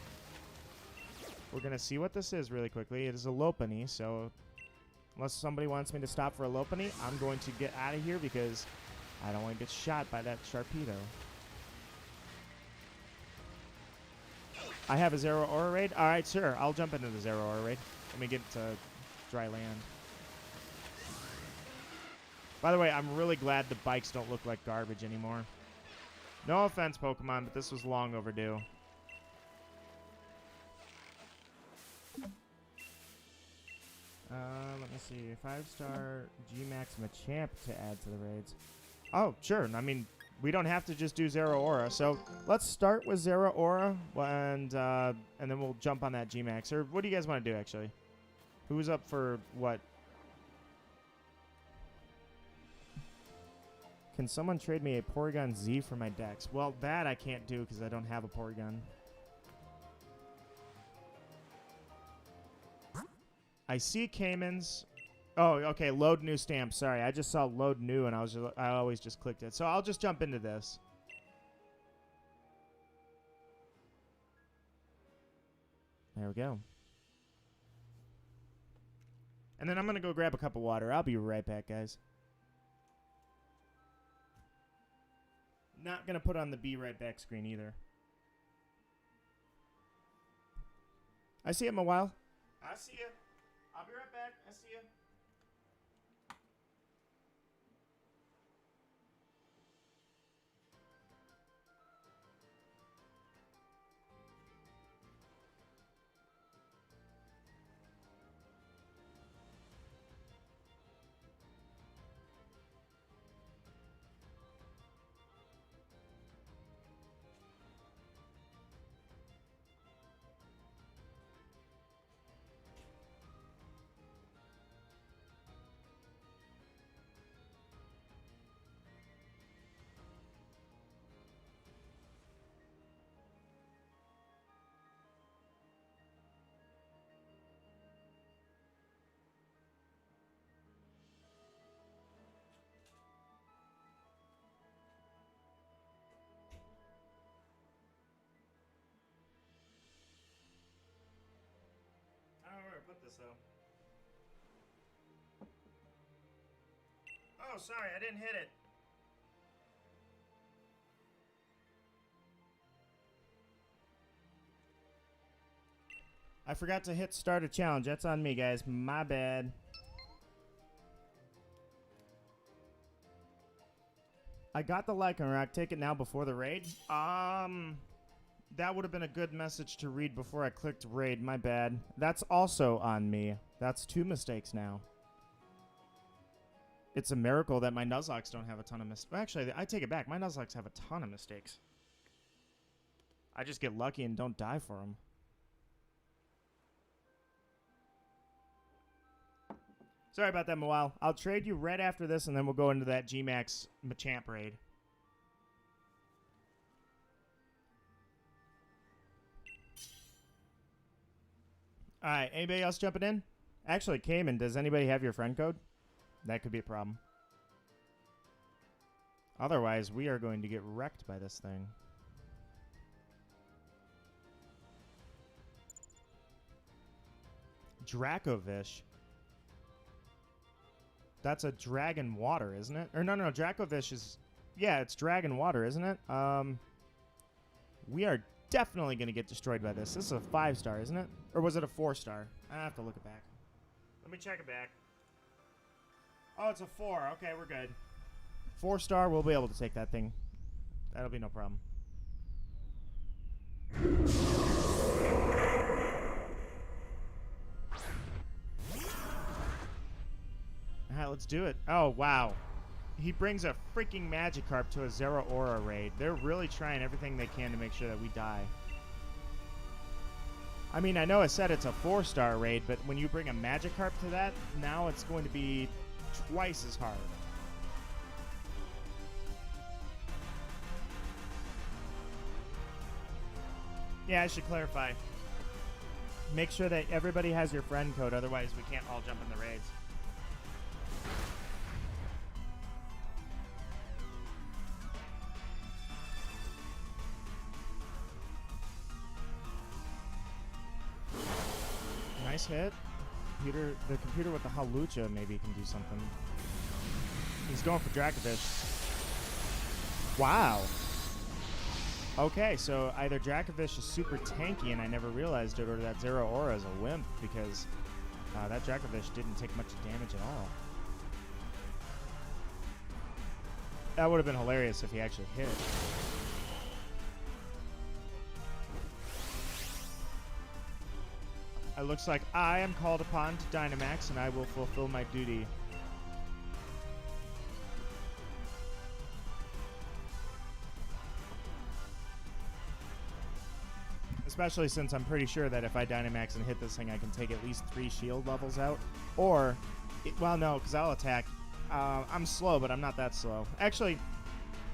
We're gonna see what this is really quickly. It is a Lopunny, so... Unless somebody wants me to stop for a Lopunny, I'm going to get out of here because I don't want to get shot by that Sharpedo. I have a Zeraora raid? Alright, sure. I'll jump into the Zeraora raid. Let me get to dry land. By the way, I'm really glad the bikes don't look like garbage anymore. No offense, Pokemon, but this was long overdue. Let me see. 5-star G-Max Machamp to add to the raids. Oh, sure. I mean, we don't have to just do Zeraora. So let's start with Zeraora, and then we'll jump on that G-Max. Or what do you guys want to do, actually? Who's up for what? Can someone trade me a Porygon Z for my Dex? Well, that I can't do because I don't have a Porygon. I see Caymans. Oh, okay. Load new stamp. Sorry, I just saw load new, and I always just clicked it. So I'll just jump into this. There we go. And then I'm going to go grab a cup of water. I'll be right back, guys. Not going to put on the be right back screen either. I see you in a while. I see you. I'll be right back. I see you. I don't know where to put this, though. Oh, sorry, I didn't hit it. I forgot to hit start a challenge. That's on me, guys. My bad. I got the Lycan Rock. Take it now before the raid. That would have been a good message to read before I clicked raid. My bad. That's also on me. That's 2 mistakes now. It's a miracle that my Nuzlocke don't have a ton of mistakes. Actually, I take it back. My Nuzlocke have a ton of mistakes. I just get lucky and don't die for them. Sorry about that, Mawal. I'll trade you right after this, and then we'll go into that G-Max Machamp raid. All right, anybody else jumping in? Actually, Cayman, does anybody have your friend code? That could be a problem. Otherwise, we are going to get wrecked by this thing. Dracovish. That's a dragon water, isn't it? Or no, Dracovish is... Yeah, it's dragon water, isn't it? We are definitely going to get destroyed by this. This is a 5-star, isn't it? Or was it a 4-star? I have to look it back. Let me check it back. Oh, it's a 4. Okay, we're good. 4-star, we'll be able to take that thing. That'll be no problem. Alright, let's do it. Oh, wow. He brings a freaking Magikarp to a Zeraora raid. They're really trying everything they can to make sure that we die. I mean, I know I said it's a 4-star raid, but when you bring a Magikarp to that, now it's going to be twice as hard. Yeah, I should clarify. Make sure that everybody has your friend code, otherwise we can't all jump in the raids. Nice hit. The computer with the Halucha maybe can do something. He's going for Dracovish. Wow. Okay, so either Dracovish is super tanky and I never realized it, or that Zeraora is a wimp, because that Dracovish didn't take much damage at all. That would have been hilarious if he actually hit. It looks like I am called upon to Dynamax, and I will fulfill my duty. Especially since I'm pretty sure that if I Dynamax and hit this thing, I can take at least 3 shield levels out. Or, well, no, because I'll attack. I'm slow, but I'm not that slow. Actually,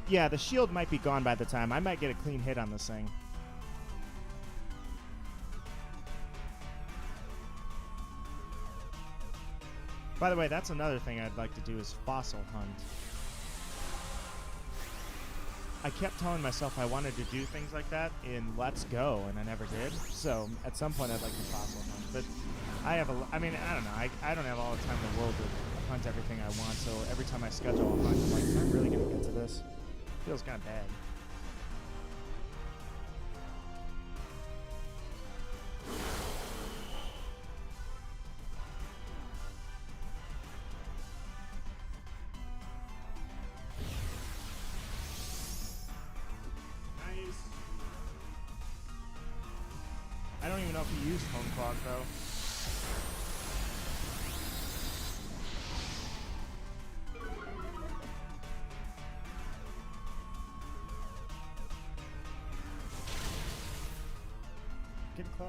yeah, the shield might be gone by the time. I might get a clean hit on this thing. By the way, that's another thing I'd like to do is fossil hunt. I kept telling myself I wanted to do things like that in Let's Go, and I never did. So at some point I'd like to fossil hunt. But I have I mean, I don't know. I don't have all the time in the world to hunt everything I want. So every time I schedule a hunt, I'm like, am I really going to get to this? Feels kind of bad. I don't even know if he used Hone Clog, though. Get close.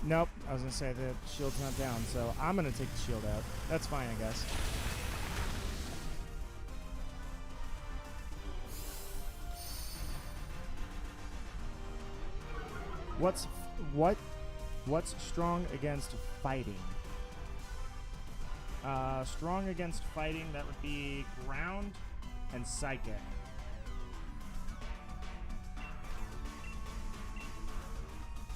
Nope, I was going to say the shield's not down, so I'm going to take the shield out. That's fine, I guess. What's strong against fighting? Strong against fighting, that would be ground and psychic.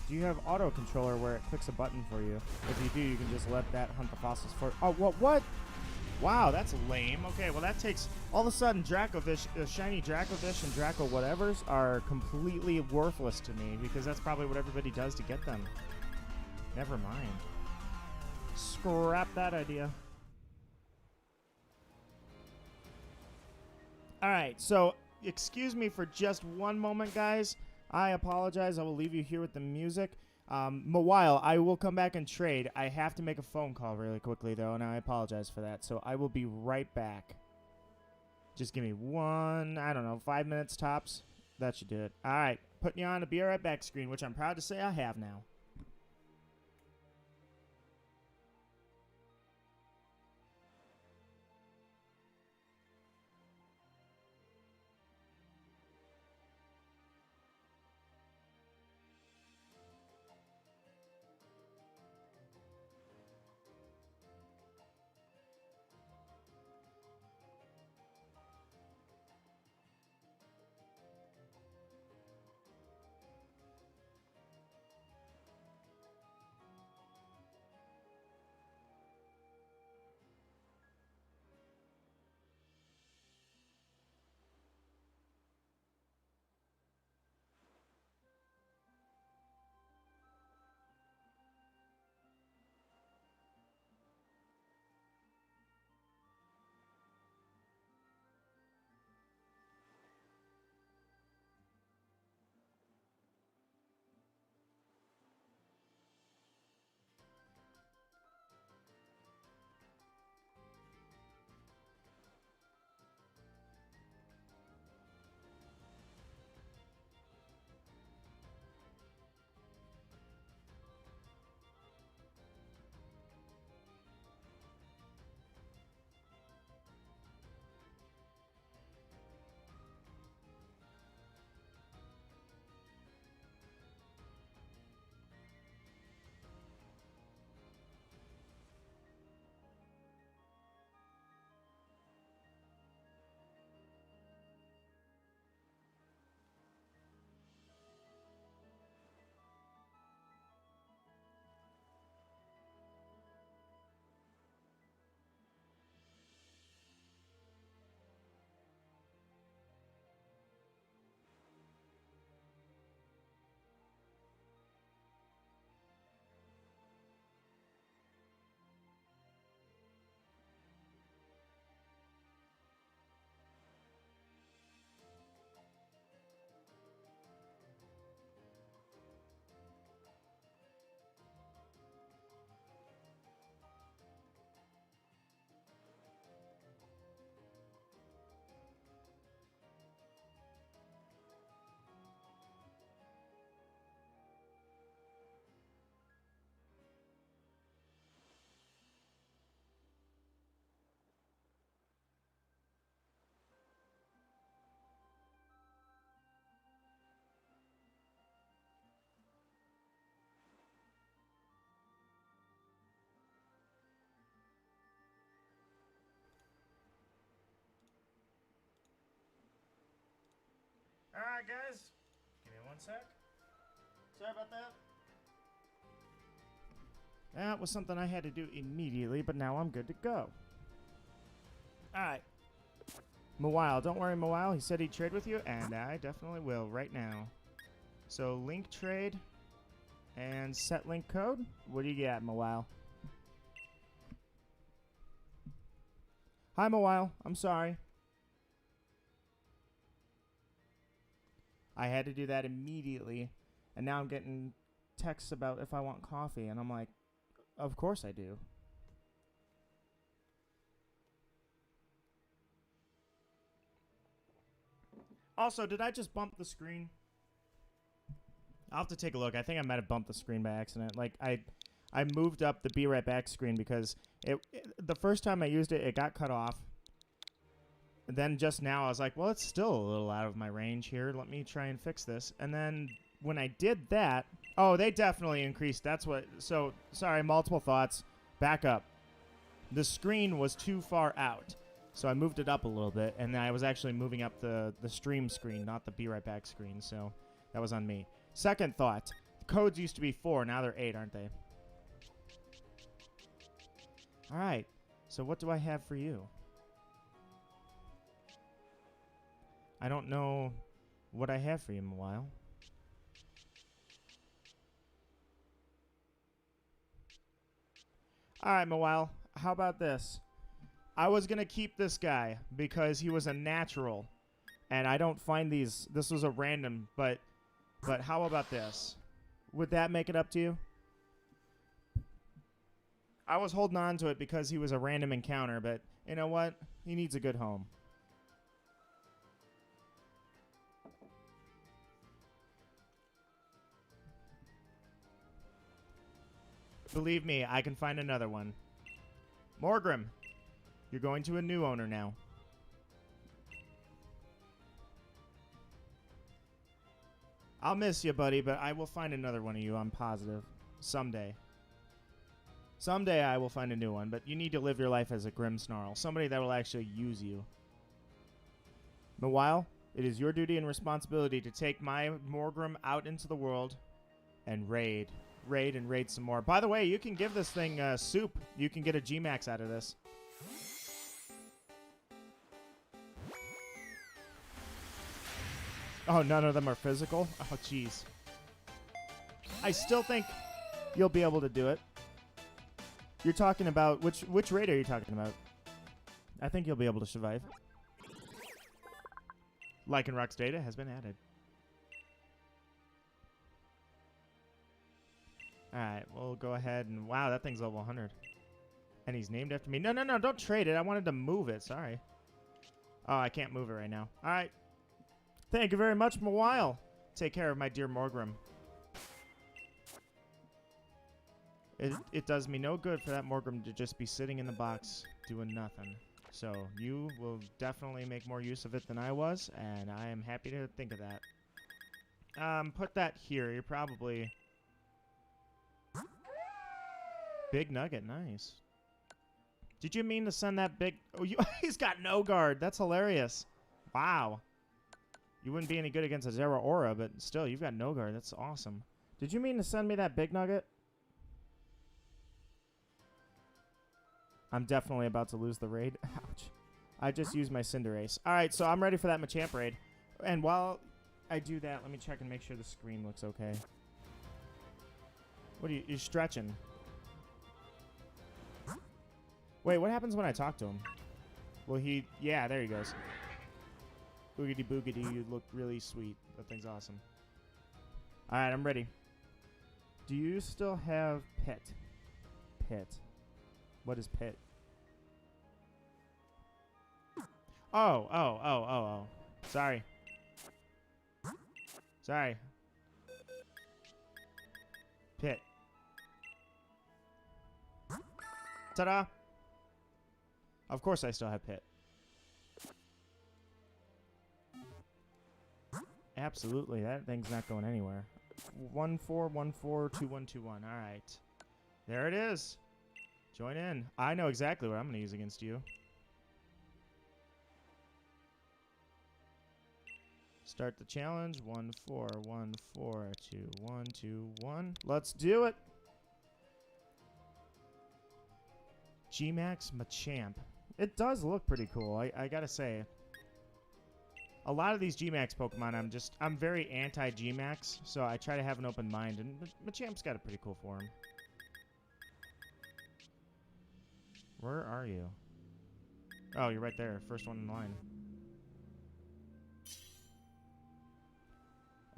Do you have auto controller where it clicks a button for you? If you do, you can just let that hunt the fossils for. Oh, what? Wow, that's lame. Okay, well that takes all of a sudden Dracovish, shiny Dracovish and Draco whatevers are completely worthless to me because that's probably what everybody does to get them. Never mind. Scrap that idea. All right, so excuse me for just one moment, guys. I apologize. I will leave you here with the music. While I will come back and trade. I have to make a phone call really quickly, though, and I apologize for that. So I will be right back. Just give me 5 minutes tops. That should do it. All right, putting you on a Be Right Back screen, which I'm proud to say I have now. Alright, guys. Give me 1 sec. Sorry about that. That was something I had to do immediately, but now I'm good to go. Alright. Mawile, don't worry, Mawile. He said he'd trade with you, and I definitely will right now. So, link trade and set link code. What do you got, Mawile? Hi, Mawile. I'm sorry. I had to do that immediately, and now I'm getting texts about if I want coffee, and I'm like, of course I do. Also, did I just bump the screen? I'll have to take a look. I think I might have bumped the screen by accident. Like, I moved up the Be Right Back screen because the first time I used it, it got cut off. And then just now, I was like, well, it's still a little out of my range here. Let me try and fix this. And then when I did that... Oh, they definitely increased. That's what... So, sorry, multiple thoughts. Back up. The screen was too far out. So I moved it up a little bit, and I was actually moving up the stream screen, not the Be Right Back screen. So that was on me. Second thought. The codes used to be 4. Now they're 8, aren't they? All right. So what do I have for you? I don't know what I have for you in a while. All right, Mawile, how about this? I was going to keep this guy because he was a natural, and I don't find these. This was a random, but how about this? Would that make it up to you? I was holding on to it because he was a random encounter, but you know what? He needs a good home. Believe me, I can find another one. Morgrim, you're going to a new owner now. I'll miss you, buddy, but I will find another one of you, I'm positive. Someday. Someday I will find a new one, but you need to live your life as a Grimmsnarl. Somebody that will actually use you. Mawile, it is your duty and responsibility to take my Morgrim out into the world and raid. Raid some more. By the way, you can give this thing soup. You can get a G-Max out of this. Oh, none of them are physical? Oh, jeez. I still think you'll be able to do it. You're talking about... Which raid are you talking about? I think you'll be able to survive. Lycanroc's data has been added. Alright, we'll go ahead and... Wow, that thing's level 100. And he's named after me. No, don't trade it. I wanted to move it. Sorry. Oh, I can't move it right now. Alright. Thank you very much, Mawile. Take care of my dear Morgrim. It does me no good for that Morgrim to just be sitting in the box doing nothing. So, you will definitely make more use of it than I was, and I am happy to think of that. Put that here. You're probably... Big Nugget, nice. Did you mean to send that big... Oh, he's got no guard. That's hilarious. Wow. You wouldn't be any good against a Zeraora, but still, you've got no guard. That's awesome. Did you mean to send me that Big Nugget? I'm definitely about to lose the raid. Ouch. I just used my Cinderace. All right, so I'm ready for that Machamp raid. And while I do that, let me check and make sure the screen looks okay. What are you're stretching? Wait, what happens when I talk to him? Well, yeah, there he goes. Boogity boogity, you look really sweet. That thing's awesome. All right, I'm ready. Do you still have Pit? Pit. What is Pit? Oh. Sorry. Sorry. Pit. Ta-da! Of course I still have Pit. Absolutely, that thing's not going anywhere. 14142121. All right. There it is. Join in. I know exactly what I'm going to use against you. Start the challenge. 1 4 1 4 2 1 2 1. Let's do it. G-Max Machamp. It does look pretty cool. I gotta say. A lot of these G-Max Pokemon, I'm very anti-G-Max, so I try to have an open mind, and Machamp's got a pretty cool form. Where are you? Oh, you're right there. First one in line.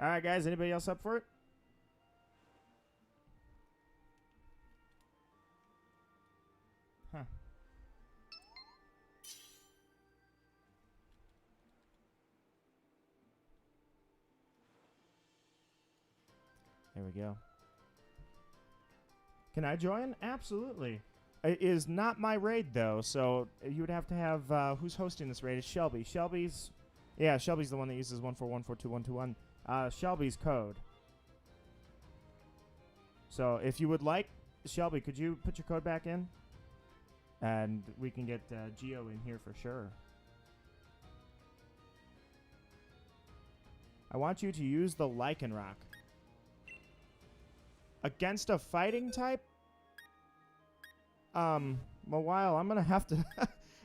Alright, guys. Anybody else up for it? Huh. There we go. Can I join? Absolutely. It is not my raid, though, so you would have to have... who's hosting this raid? It's Shelby. Shelby's the one that uses 141422121. Shelby's code. So if you would like, Shelby, could you put your code back in? And we can get Geo in here for sure. I want you to use the Lycanroc. Against a fighting type? While I'm gonna have to...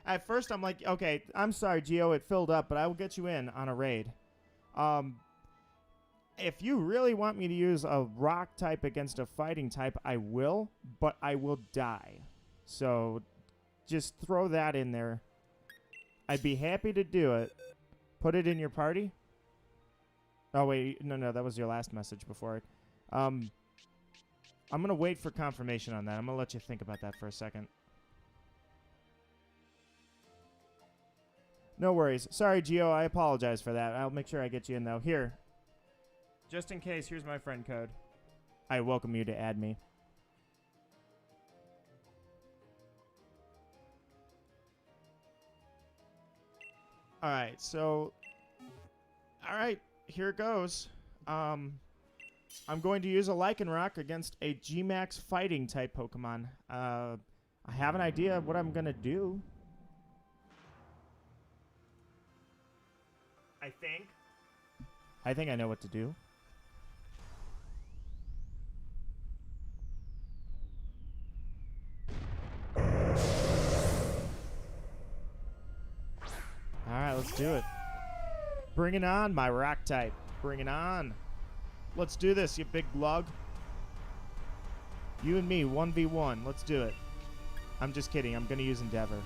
At first, I'm like, okay, I'm sorry, Geo, it filled up, but I will get you in on a raid. If you really want me to use a rock type against a fighting type, I will, but I will die. So, just throw that in there. I'd be happy to do it. Put it in your party. Oh, wait, no, that was your last message before. I'm going to wait for confirmation on that. I'm going to let you think about that for a second. No worries. Sorry, Gio. I apologize for that. I'll make sure I get you in, though. Here. Just in case, here's my friend code. I welcome you to add me. All right, so... All right, here it goes. I'm going to use a Lycanroc against a G-Max fighting type Pokemon. I have an idea of what I'm going to do. I think I know what to do. Alright, let's do it. Bring it on, my rock type. Bring it on. Let's do this, you big lug. You and me, 1v1. Let's do it. I'm just kidding. I'm going to use Endeavor.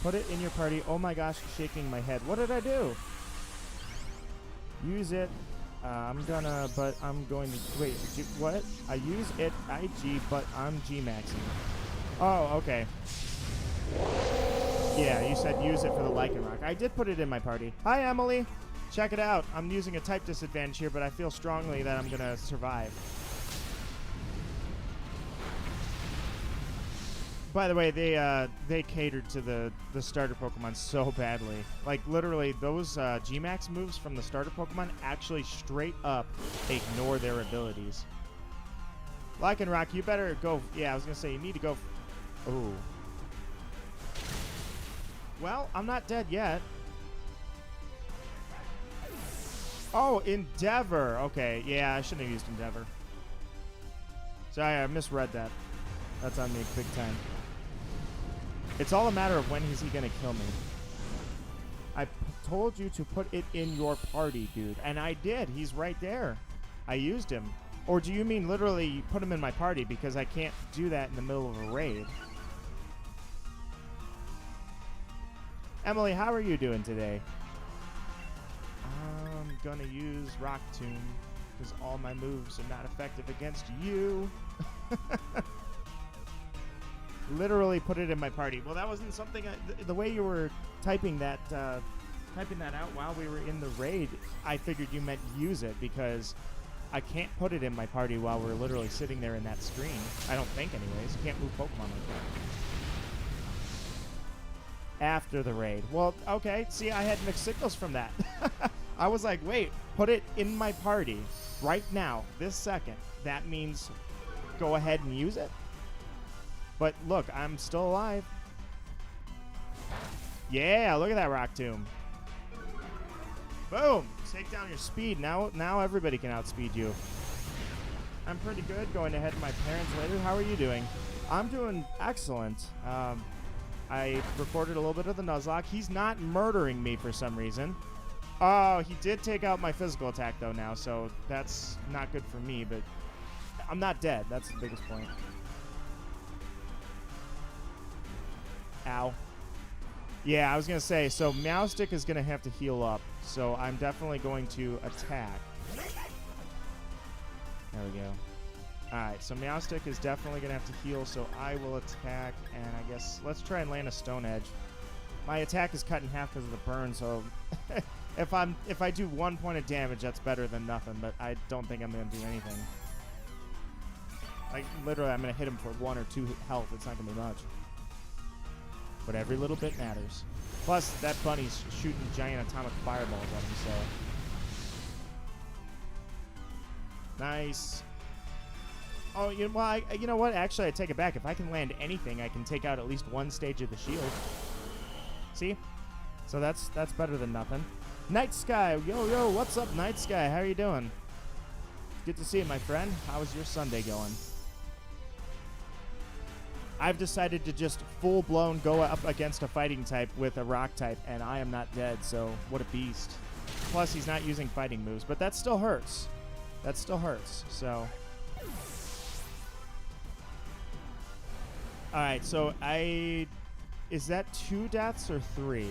Put it in your party. Oh my gosh, shaking my head. What did I do? Use it. I'm going to... Wait, what? I use it IG, but I'm G-maxing. Oh, okay. Yeah, you said use it for the Lycanroc. I did put it in my party. Hi, Emily. Check it out. I'm using a type disadvantage here, but I feel strongly that I'm going to survive. By the way, they catered to the starter Pokemon so badly. Like, literally, those G-Max moves from the starter Pokemon actually straight up ignore their abilities. Lycanroc, you better go... Yeah, I was going to say, you need to go... Ooh. Well, I'm not dead yet. Oh, Endeavor. Okay, yeah, I shouldn't have used Endeavor. Sorry, I misread that. That's on me big time. It's all a matter of when is he going to kill me. I told you to put it in your party, dude. And I did. He's right there. I used him. Or do you mean literally put him in my party because I can't do that in the middle of a raid? Emily, how are you doing today? I'm going to use Rock Tomb because all my moves are not effective against you. Literally put it in my party. Well, that wasn't something... the way you were typing that out while we were in the raid, I figured you meant use it because I can't put it in my party while we're literally sitting there in that screen. I don't think, anyways. You can't move Pokemon like that. After the raid. Well, okay. See, I had mixed signals from that. I was like, wait, put it in my party right now, this second. That means go ahead and use it? But look, I'm still alive. Yeah, look at that rock tomb. Boom! Take down your speed. Now everybody can outspeed you. I'm pretty good. Going ahead of my parents later. How are you doing? I'm doing excellent. I recorded a little bit of the Nuzlocke. He's not murdering me for some reason. Oh, he did take out my physical attack, though, now, so that's not good for me, but I'm not dead. That's the biggest point. Ow. Yeah, I was going to say, so Meowstick is going to have to heal up, so I'm definitely going to attack. There we go. Alright, so Meowstick is definitely going to have to heal, so I will attack, and I guess let's try and land a Stone Edge. My attack is cut in half because of the burn, so if I do 1 point of damage, that's better than nothing, but I don't think I'm going to do anything. Like, literally, I'm going to hit him for 1 or 2 health. It's not going to be much. But every little bit matters. Plus, that bunny's shooting giant atomic fireballs at him, so... Nice. Oh, you know what? Actually, I take it back. If I can land anything, I can take out at least 1 stage of the shield. See? So that's better than nothing. Night Sky, yo, what's up, Night Sky? How are you doing? Good to see you, my friend. How's your Sunday going? I've decided to just full-blown go up against a fighting type with a rock type, and I am not dead, so what a beast. Plus, he's not using fighting moves, but that still hurts. That still hurts, so... Alright, so is that 2 deaths or 3?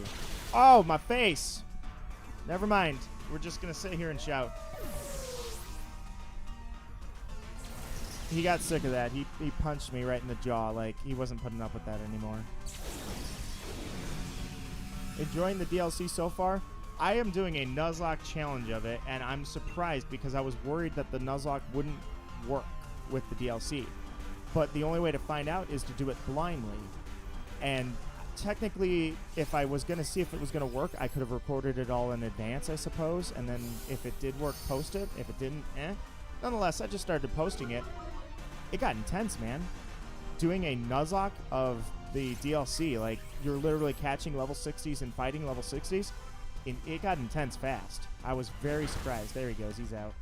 Oh, my face! Never mind. We're just gonna sit here and shout. He got sick of that. He punched me right in the jaw. Like, he wasn't putting up with that anymore. Enjoying the DLC so far? I am doing a Nuzlocke challenge of it, and I'm surprised because I was worried that the Nuzlocke wouldn't work with the DLC. But the only way to find out is to do it blindly. And technically, if I was going to see if it was going to work, I could have recorded it all in advance, I suppose. And then if it did work, post it. If it didn't, Nonetheless, I just started posting it. It got intense, man. Doing a Nuzlocke of the DLC, like, you're literally catching level 60s and fighting level 60s. It got intense fast. I was very surprised. There he goes. He's out.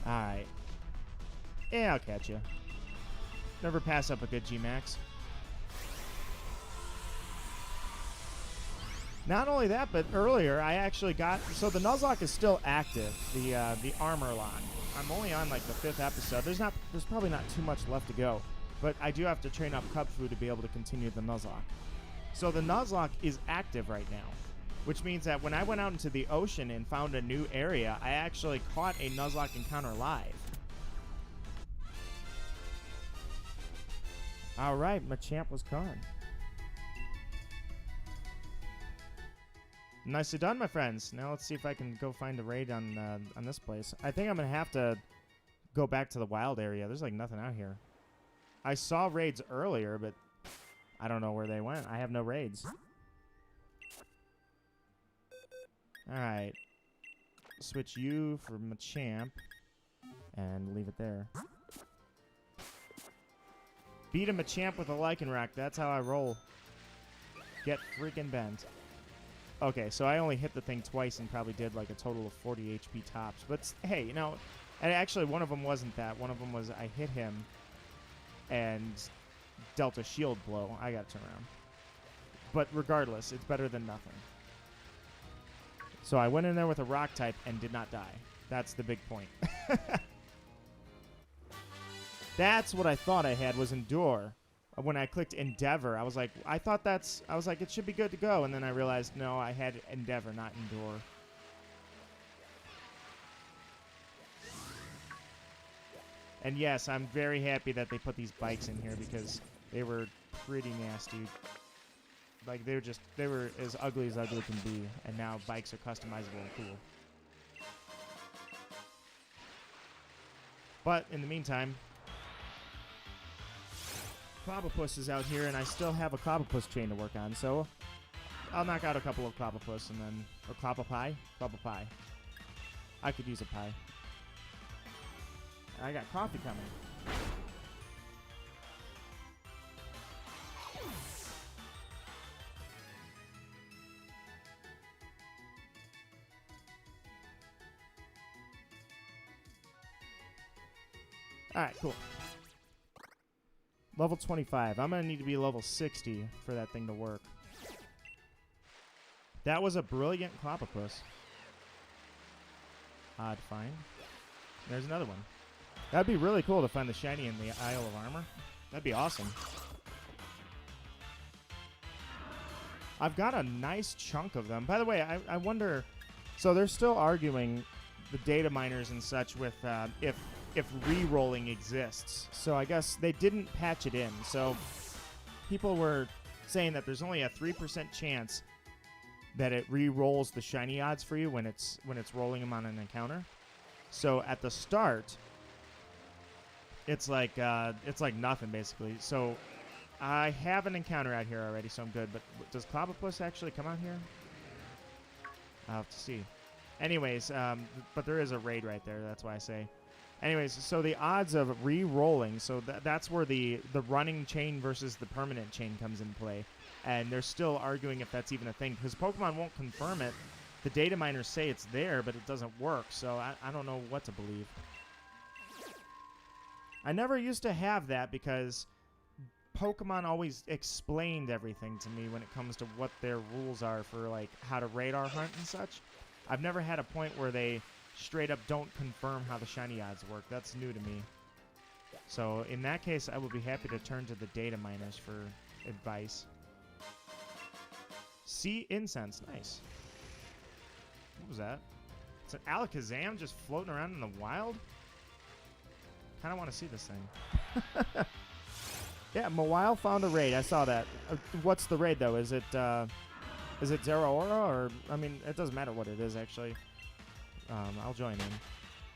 Alright. Yeah, I'll catch you. Never pass up a good G-Max. Not only that, but earlier I actually got... So the Nuzlocke is still active, the armor lock. I'm only on like the 5th episode. There's probably not too much left to go. But I do have to train up Cubfu to be able to continue the Nuzlocke. So the Nuzlocke is active right now, which means that when I went out into the ocean and found a new area, I actually caught a Nuzlocke encounter live. All right, Machamp was caught. Nicely done, my friends. Now let's see if I can go find a raid on this place. I think I'm going to have to go back to the wild area. There's like nothing out here. I saw raids earlier, but I don't know where they went. I have no raids. Alright. Switch you for Machamp. And leave it there. Beat a Machamp with a Lycanroc. That's how I roll. Get freaking bent. Okay, so I only hit the thing twice and probably did like a total of 40 HP tops. But hey, you know, and actually one of them wasn't that. One of them was I hit him and dealt a shield blow. I got to turn around. But regardless, it's better than nothing. So I went in there with a rock type and did not die. That's the big point. That's what I thought I had was Endure. When I clicked Endeavor, I was like, it should be good to go. And then I realized, no, I had Endeavor, not Endure. And yes, I'm very happy that they put these bikes in here because they were pretty nasty. Like, they were as ugly can be. And now bikes are customizable and cool. But in the meantime, Clobbopus is out here, and I still have a Clobbopus chain to work on, so I'll knock out a couple of Clobbopus and then... Or Clobbopi? Clobbopi. I could use a pie. I got coffee coming. All right, cool. Level 25. I'm going to need to be level 60 for that thing to work. That was a brilliant Clobbopus. Odd find. There's another one. That'd be really cool to find the shiny in the Isle of Armor. That'd be awesome. I've got a nice chunk of them. By the way, I wonder... So they're still arguing, the data miners and such, with if re-rolling exists. So I guess they didn't patch it in. So people were saying that there's only a 3% chance that it re-rolls the shiny odds for you when it's rolling them on an encounter. So at the start, it's like nothing basically. So I have an encounter out here already, so I'm good. But does Clobbopus actually come out here? I'll have to see. Anyways, but there is a raid right there. That's why I say. Anyways, so the odds of re-rolling, so that's where the running chain versus the permanent chain comes in play. And they're still arguing if that's even a thing, because Pokemon won't confirm it. The data miners say it's there, but it doesn't work, so I don't know what to believe. I never used to have that because Pokemon always explained everything to me when it comes to what their rules are for like how to radar hunt and such. I've never had a point where they straight up don't confirm how the shiny odds work. That's new to me. So in that case, I would be happy to turn to the data miners for advice. Sea incense, nice. What was that? It's an Alakazam just floating around in the wild? Kind of want to see this thing. Yeah, Mawile found a raid. I saw that. What's the raid, though? Is it Zeraora? Or, I mean, it doesn't matter what it is, actually. I'll join in.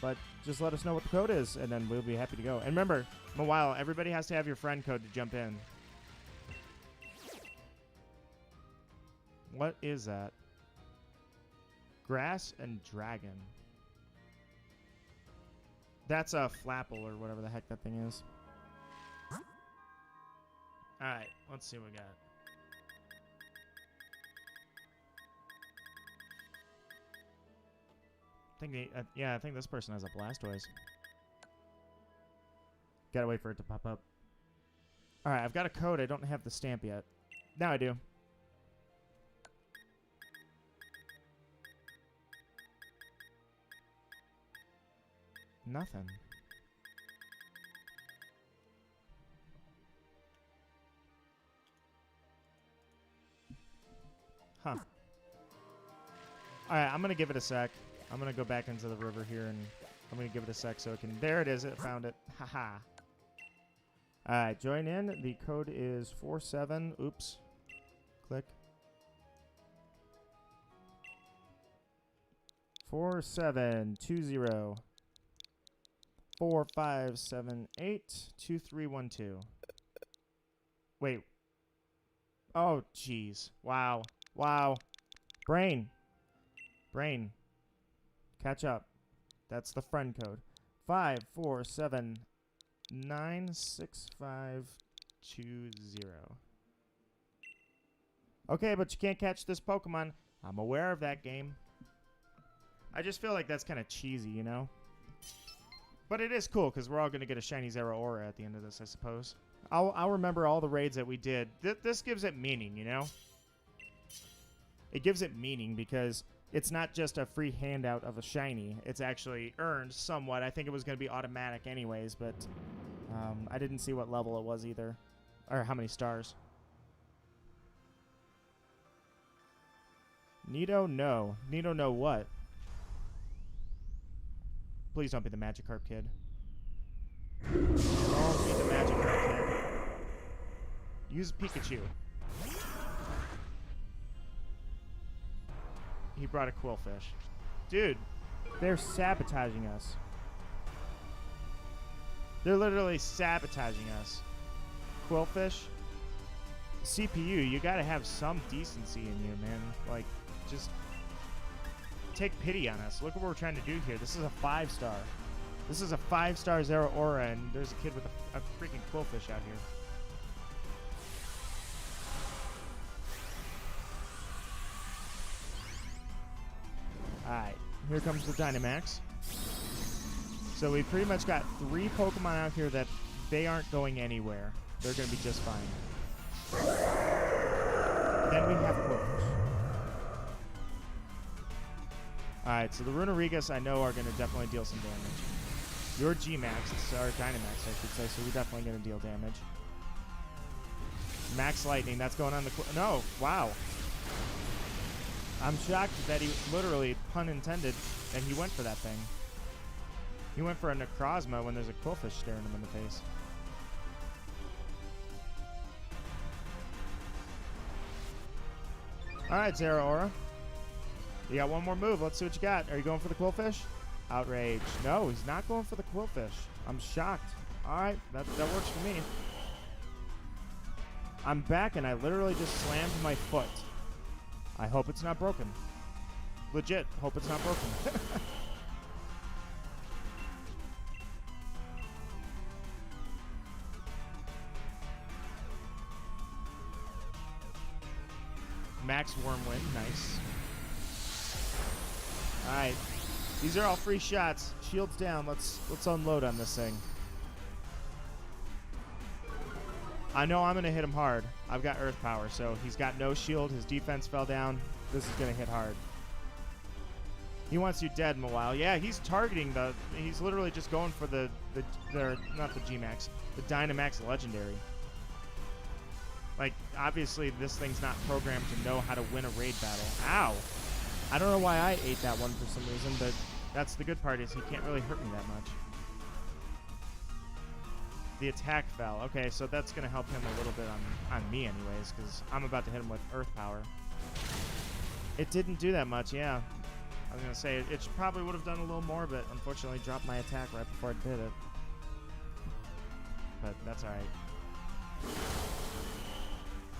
But just let us know what the code is, and then we'll be happy to go. And remember, Mawile, everybody has to have your friend code to jump in. What is that? Grass and Dragon. That's a Flapple or whatever the heck that thing is. Alright, let's see what we got. I think this person has a Blastoise. Gotta wait for it to pop up. Alright, I've got a code. I don't have the stamp yet. Now I do. Nothing. Huh. Alright, I'm going to give it a sec. I'm going to go back into the river here, and I'm going to give it a sec so it can... There it is. It found it. Haha. Alright, join in. The code is 47... Oops. Click. 4720 4578 2312. Wait. Oh, jeez. Wow. Wow. Brain. Catch up. That's the friend code. 5479650. Okay, but you can't catch this Pokemon. I'm aware of that game. I just feel like that's kind of cheesy, you know? But it is cool, because we're all going to get a shiny Zeraora at the end of this, I suppose. I'll remember all the raids that we did. This gives it meaning, you know? It gives it meaning because it's not just a free handout of a shiny. It's actually earned somewhat. I think it was going to be automatic anyways, but I didn't see what level it was either. Or how many stars. Nito, no. Nito, no what? Please don't be the Magikarp kid. Don't be the Magikarp kid. Use Pikachu. He brought a Quillfish. Dude, they're sabotaging us. They're literally sabotaging us. Quillfish? CPU, you gotta have some decency in you, man. Like, just... take pity on us. Look what we're trying to do here. This is a 5-star. This is a 5-star Zeraora, and there's a kid with a freaking Quillfish out here. Alright, here comes the Dynamax. So we pretty much got 3 Pokemon out here that they aren't going anywhere. They're going to be just fine. Then we have Courteous. Alright, so the Runerigas I know are going to definitely deal some damage. Your G-Max, or Dynamax I should say, so we're definitely going to deal damage. Max Lightning, that's going on the... No, wow. I'm shocked that he literally, pun intended, that he went for that thing. He went for a Necrozma when there's a Qwilfish staring him in the face. Alright, Zeraora. You got one more move. Let's see what you got. Are you going for the Qwilfish? Outrage. No, he's not going for the Qwilfish. I'm shocked. Alright, that works for me. I'm back and I literally just slammed my foot. I hope it's not broken. Legit, hope it's not broken. Max Wormwind, nice. Alright. These are all free shots. Shields down. Let's unload on this thing. I know I'm going to hit him hard. I've got Earth Power, so he's got no shield. His defense fell down. This is going to hit hard. He wants you dead in a while. Yeah, he's targeting the... He's literally just going for the not the G-Max. The Dynamax Legendary. Like, obviously, this thing's not programmed to know how to win a raid battle. Ow! I don't know why I ate that one for some reason, but that's the good part is he can't really hurt me that much. The attack fell. Okay, so that's going to help him a little bit on me anyways, because I'm about to hit him with Earth Power. It didn't do that much, yeah. I was going to say, it probably would have done a little more, but unfortunately dropped my attack right before I did it. But that's alright.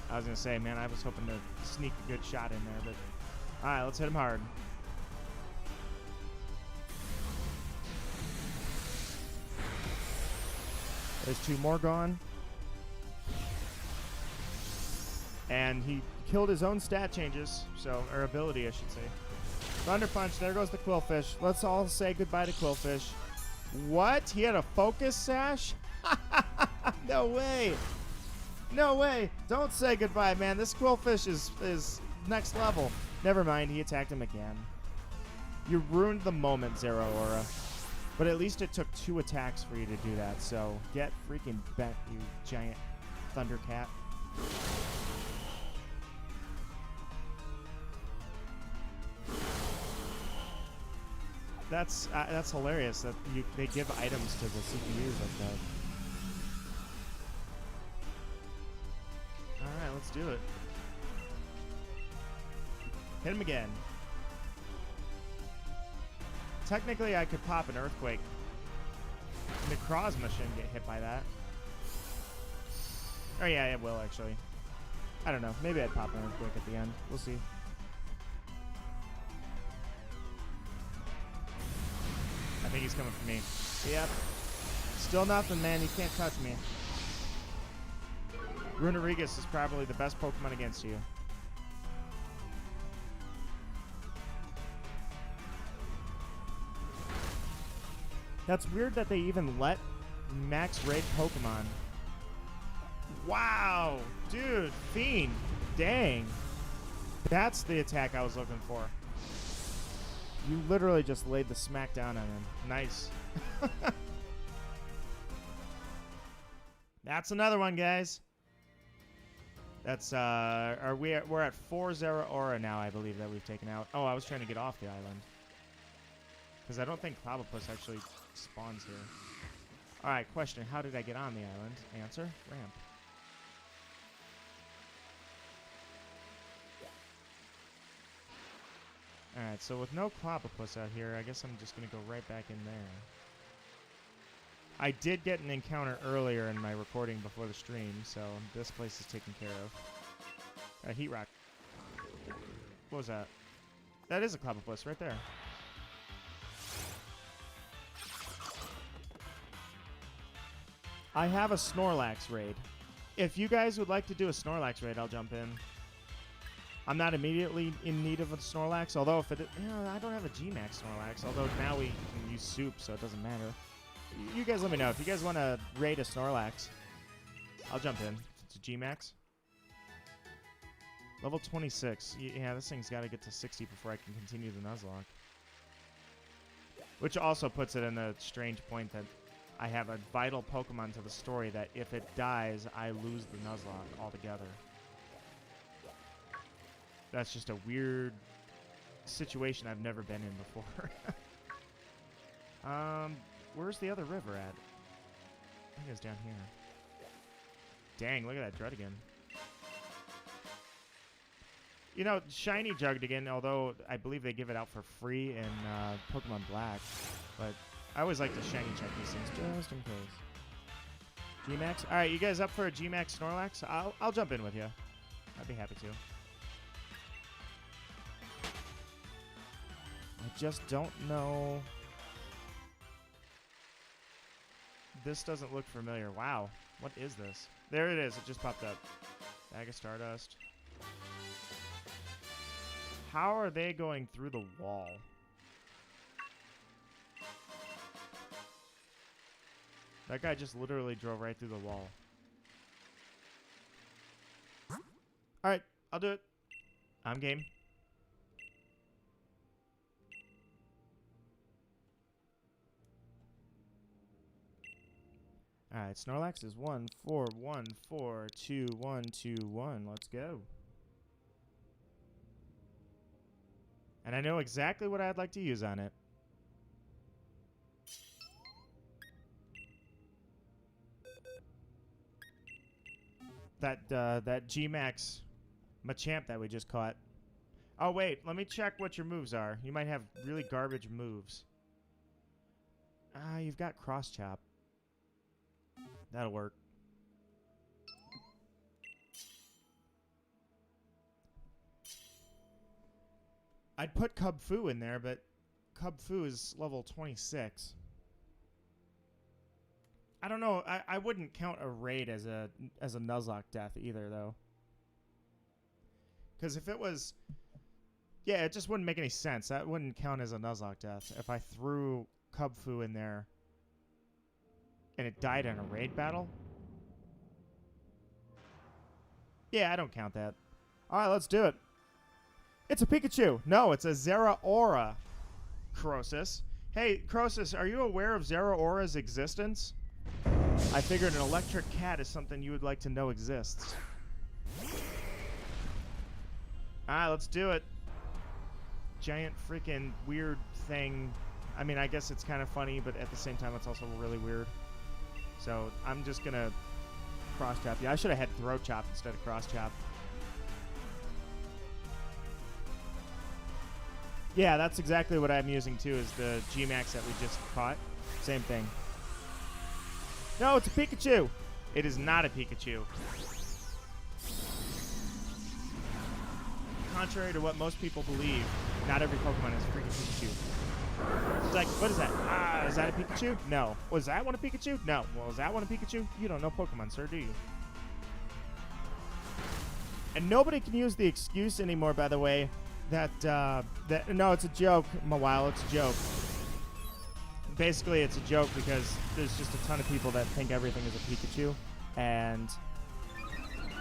I was going to say, man, I was hoping to sneak a good shot in there, but... Alright, let's hit him hard. There's 2 more gone. And he killed his own stat changes, so, or ability, I should say. Thunder Punch, there goes the Qwilfish. Let's all say goodbye to Qwilfish. What? He had a Focus Sash? No way. No way. Don't say goodbye, man. This Qwilfish is next level. Never mind, he attacked him again. You ruined the moment, Zeraora. But at least it took 2 attacks for you to do that, so get freaking bent, you giant Thundercat. That's hilarious that they give items to the CPUs like that. Alright, let's do it. Hit him again. Technically, I could pop an Earthquake. Necrozma shouldn't get hit by that. Oh yeah, it will actually. I don't know. Maybe I'd pop an Earthquake at the end. We'll see. I think he's coming for me. Yep. Still nothing, man. You can't touch me. Runerigas is probably the best Pokemon against you. That's weird that they even let max raid Pokemon. Wow! Dude, Fiend. Dang. That's the attack I was looking for. You literally just laid the smack down on him. Nice. That's another one, guys. That's, we're at 4 Zeraora now, I believe, that we've taken out. Oh, I was trying to get off the island. Because I don't think Clobbopus actually spawns here. Alright, question. How did I get on the island? Answer, ramp. Alright, so with no Clobbopus out here, I guess I'm just going to go right back in there. I did get an encounter earlier in my recording before the stream, so this place is taken care of. Heat Rock. What was that? That is a Clobbopus right there. I have a Snorlax raid. If you guys would like to do a Snorlax raid, I'll jump in. I'm not immediately in need of a Snorlax, although if it... I don't have a G-Max Snorlax, although now we can use Soup, so it doesn't matter. You guys let me know. If you guys want to raid a Snorlax, I'll jump in. It's a G-Max. Level 26. Yeah, this thing's got to get to 60 before I can continue the Nuzlocke. Which also puts it in a strange point that I have a vital Pokemon to the story that if it dies, I lose the Nuzlocke altogether. That's just a weird situation I've never been in before. Where's the other river at? I think it's down here. Dang, look at that Druddigan. You know, Shiny Jugdigan, although I believe they give it out for free in Pokemon Black, but I always like to shiny check these things just in case. G-Max? Alright, you guys up for a G-Max Snorlax? I'll jump in with you. I'd be happy to. I just don't know. This doesn't look familiar. Wow. What is this? There it is. It just popped up. Bag of Stardust. How are they going through the wall? That guy just literally drove right through the wall. Alright, I'll do it. I'm game. Alright, Snorlax is 1, 4, 1, 4, 2, 1, 2, 1. Let's go. And I know exactly what I'd like to use on it. That G-Max Machamp that we just caught. Oh, wait. Let me check what your moves are. You might have really garbage moves. You've got Cross Chop. That'll work. I'd put Cub Fu in there, but Cub Fu is level 26. I don't know. I wouldn't count a raid as a Nuzlocke death either, though. Because if it was... Yeah, it just wouldn't make any sense. That wouldn't count as a Nuzlocke death. If I threw Cub Fu in there and it died in a raid battle? Yeah, I don't count that. Alright, let's do it. It's a Pikachu. No, it's a Zeraora, Croesus. Hey, Croesus, are you aware of Zeraora's existence? I figured an electric cat is something you would like to know exists. Alright, let's do it. Giant freaking weird thing. I mean, I guess it's kind of funny, but at the same time, it's also really weird. So, I'm just going to cross-chop you. I should have had throat chop instead of cross-chop. Yeah, that's exactly what I'm using, too, is the G-Max that we just caught. Same thing. No, it's a Pikachu! It is not a Pikachu. Contrary to what most people believe, not every Pokemon is a freaking Pikachu. It's like, what is that? Is that a Pikachu? No. Was that one a Pikachu? No. Well, is that one a Pikachu? You don't know Pokemon, sir, do you? And nobody can use the excuse anymore, by the way, no, it's a joke, Mawile, it's a joke. Basically, it's a joke because there's just a ton of people that think everything is a Pikachu, and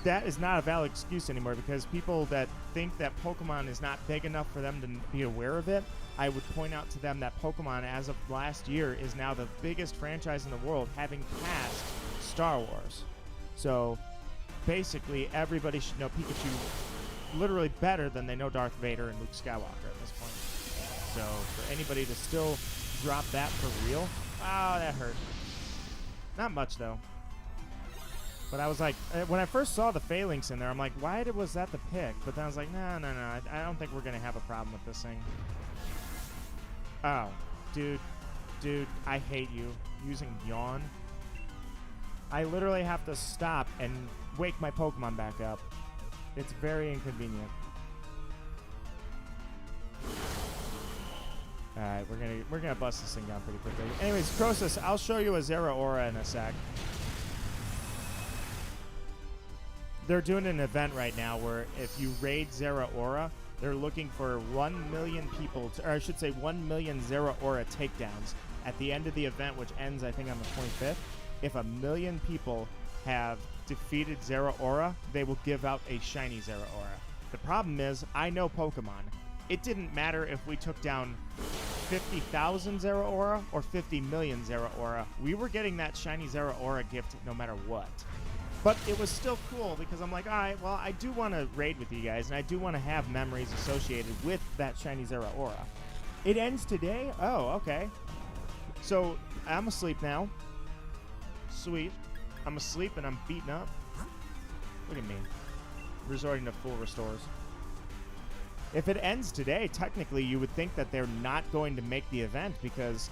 that is not a valid excuse anymore because people that think that Pokemon is not big enough for them to be aware of it, I would point out to them that Pokemon, as of last year, is now the biggest franchise in the world, having passed Star Wars. So, basically, everybody should know Pikachu literally better than they know Darth Vader and Luke Skywalker at this point. So, for anybody to still drop that for real, that hurt. Not much, though. But I was like, when I first saw the Phalanx in there, I'm like, why was that the pick? But then I was like, no, I don't think we're going to have a problem with this thing. Oh, dude, I hate you. Using Yawn. I literally have to stop and wake my Pokemon back up. It's very inconvenient. Alright, we're gonna bust this thing down pretty quickly. Anyways, Croesus, I'll show you a Zeraora in a sec. They're doing an event right now where if you raid Zeraora, they're looking for 1 million people, or I should say 1 million Zeraora takedowns at the end of the event, which ends, I think, on the 25th, if 1 million people have defeated Zeraora, they will give out a shiny Zeraora. The problem is, I know Pokemon. It didn't matter if we took down 50,000 Zeraora or 50 million Zeraora. We were getting that shiny Zeraora gift no matter what. But it was still cool because I'm like, all right, well, I do want to raid with you guys, and I do want to have memories associated with that shiny Zeraora. It ends today? Oh, okay. So I'm asleep now. Sweet. I'm asleep and I'm beaten up. Look at me. Resorting to full restores. If it ends today, technically you would think that they're not going to make the event because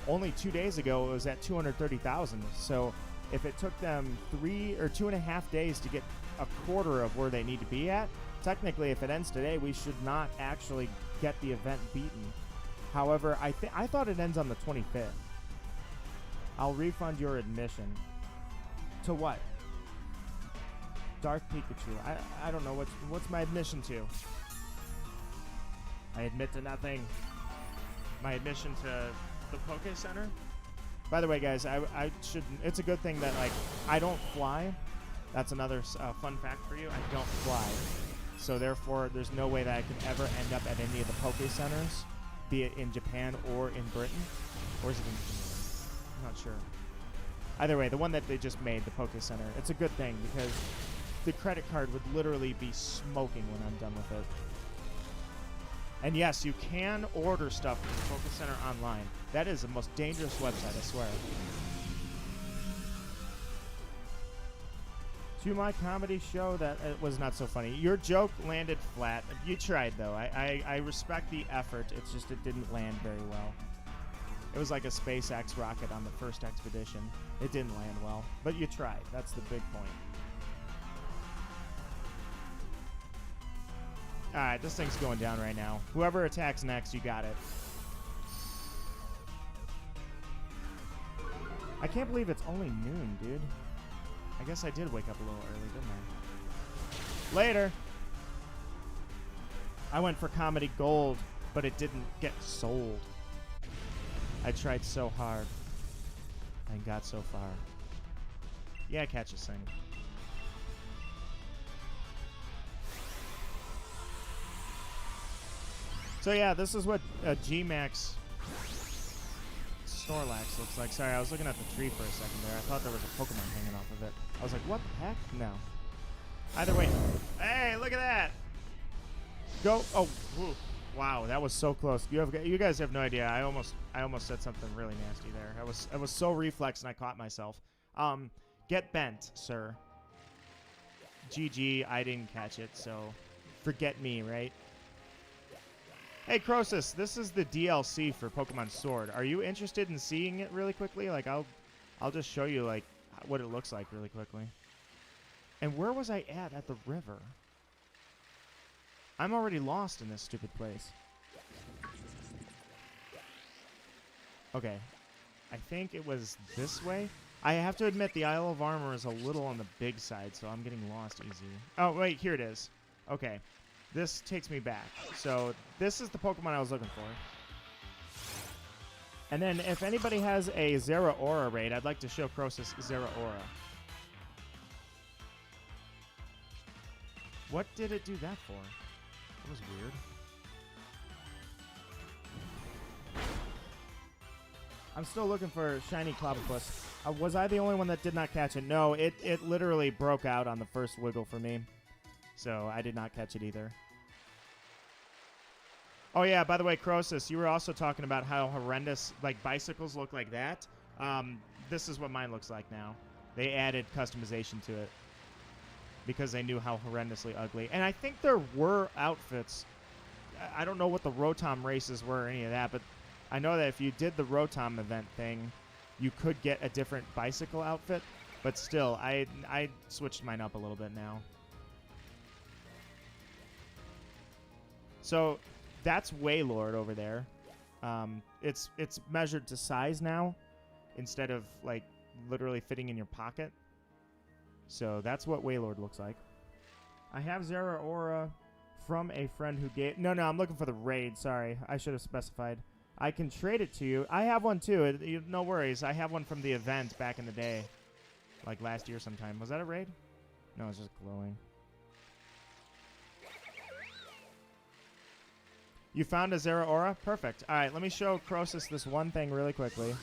only 2 days ago it was at 230,000. So if it took them 3 or 2.5 days to get a quarter of where they need to be at, technically if it ends today, we should not actually get the event beaten. However, I thought it ends on the 25th. I'll refund your admission. To what? Dark Pikachu. I don't know what's my admission to. I admit to nothing. My admission to the Poke Center. By the way, guys, I should. It's a good thing that like I don't fly. That's another fun fact for you. I don't fly, so therefore there's no way that I can ever end up at any of the Poke Centers, be it in Japan or in Britain, or is it in England? I'm not sure. Either way, the one that they just made, the Poke Center, it's a good thing because the credit card would literally be smoking when I'm done with it. And yes, you can order stuff from the Poke Center online. That is the most dangerous website, I swear. To my comedy show, that was not so funny. Your joke landed flat. You tried, though. I respect the effort. It's just it didn't land very well. It was like a SpaceX rocket on the first expedition. It didn't land well, but you tried. That's the big point. All right, this thing's going down right now. Whoever attacks next, you got it. I can't believe it's only noon, dude. I guess I did wake up a little early, didn't I? Later. I went for comedy gold, but it didn't get sold. I tried so hard and got so far. Yeah, catch this thing. So yeah, this is what G-Max Snorlax looks like. Sorry, I was looking at the tree for a second there. I thought there was a Pokemon hanging off of it. I was like, what the heck? No. Either way. Hey, look at that! Go! Oh, whew. Wow, that was so close. You guys have no idea. I almost said something really nasty there. I was so reflex and I caught myself. Get bent, sir. GG, I didn't catch it, so forget me, right? Hey, Croesus, this is the DLC for Pokemon Sword. Are you interested in seeing it really quickly? Like, I'll just show you, like, what it looks like really quickly. And where was I at the river? I'm already lost in this stupid place. Okay. I think it was this way. I have to admit the Isle of Armor is a little on the big side, so I'm getting lost easy. Oh, wait, here it is. Okay. This takes me back. So this is the Pokemon I was looking for. And then if anybody has a Zeraora raid, I'd like to show Croesus Zeraora. What did it do that for? That was weird. I'm still looking for Shiny Clobbopus. Was I the only one that did not catch it? No, it literally broke out on the first wiggle for me. So I did not catch it either. Oh yeah, by the way, Croesus, you were also talking about how horrendous like bicycles look like that. This is what mine looks like now. They added customization to it because they knew how horrendously ugly. And I think there were outfits. I don't know what the Rotom races were or any of that, but I know that if you did the Rotom event thing, you could get a different bicycle outfit. But still, I switched mine up a little bit now. So that's Wailord over there. It's measured to size now instead of like literally fitting in your pocket. So that's what Wailord looks like. I have Zeraora from a friend who gave... No, I'm looking for the raid. Sorry, I should have specified. I can trade it to you. I have one too. No worries. I have one from the event back in the day. Like last year sometime. Was that a raid? No, it's just glowing. You found a Zeraora? Perfect. All right, let me show Croesus this one thing really quickly.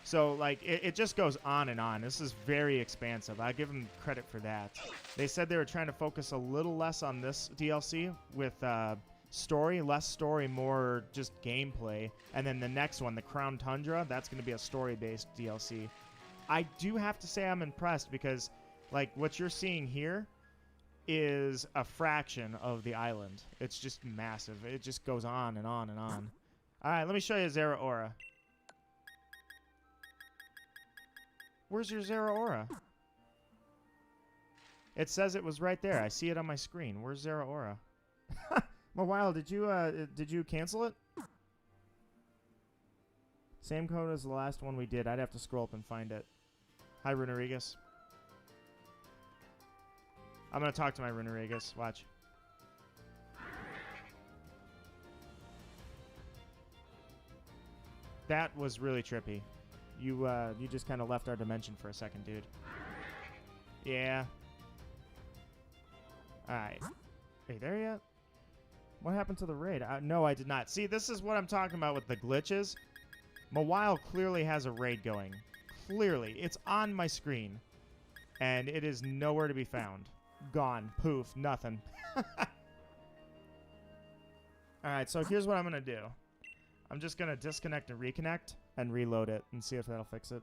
So, like, it just goes on and on. This is very expansive. I give them credit for that. They said they were trying to focus a little less on this DLC with story, less story, more just gameplay. And then the next one, the Crown Tundra, that's going to be a story-based DLC. I do have to say I'm impressed because, like, what you're seeing here is a fraction of the island. It's just massive. It just goes on and on and on. All right, let me show you Zeraora. Where's your Zeraora? It says it was right there. I see it on my screen. Where's Zeraora? Mawile, did you cancel it? Same code as the last one we did. I'd have to scroll up and find it. Hi, Runerigus. I'm going to talk to my Runerigus. Watch. That was really trippy. You just kind of left our dimension for a second, dude. Yeah. Alright. Are you there yet? What happened to the raid? No, I did not. See, this is what I'm talking about with the glitches. Mawile clearly has a raid going. Clearly. It's on my screen. And it is nowhere to be found. Gone. Poof. Nothing. Alright, so here's what I'm going to do. I'm just going to disconnect and reconnect and reload it and see if that'll fix it.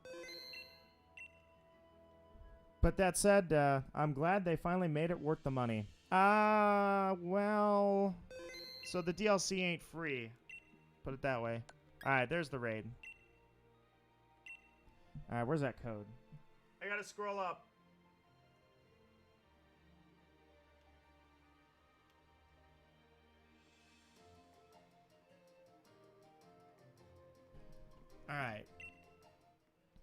But that said, I'm glad they finally made it worth the money. Well... So the DLC ain't free. Put it that way. Alright, there's the raid. Alright, where's that code? I gotta scroll up. Alright.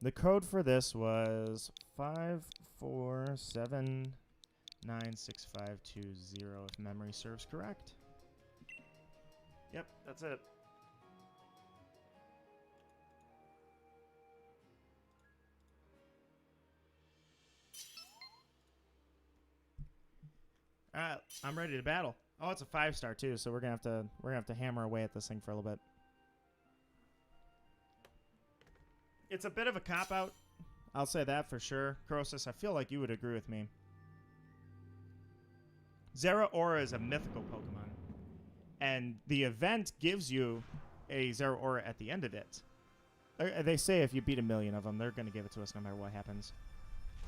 The code for this was 5479652 if memory serves correct. Yep, that's it. Alright, I'm ready to battle. Oh, it's a 5-star too, so we're gonna have to hammer away at this thing for a little bit. It's a bit of a cop-out. I'll say that for sure. Croesus, I feel like you would agree with me. Zeraora is a mythical Pokemon. And the event gives you a Zeraora at the end of it. They say if you beat 1 million of them, they're going to give it to us no matter what happens.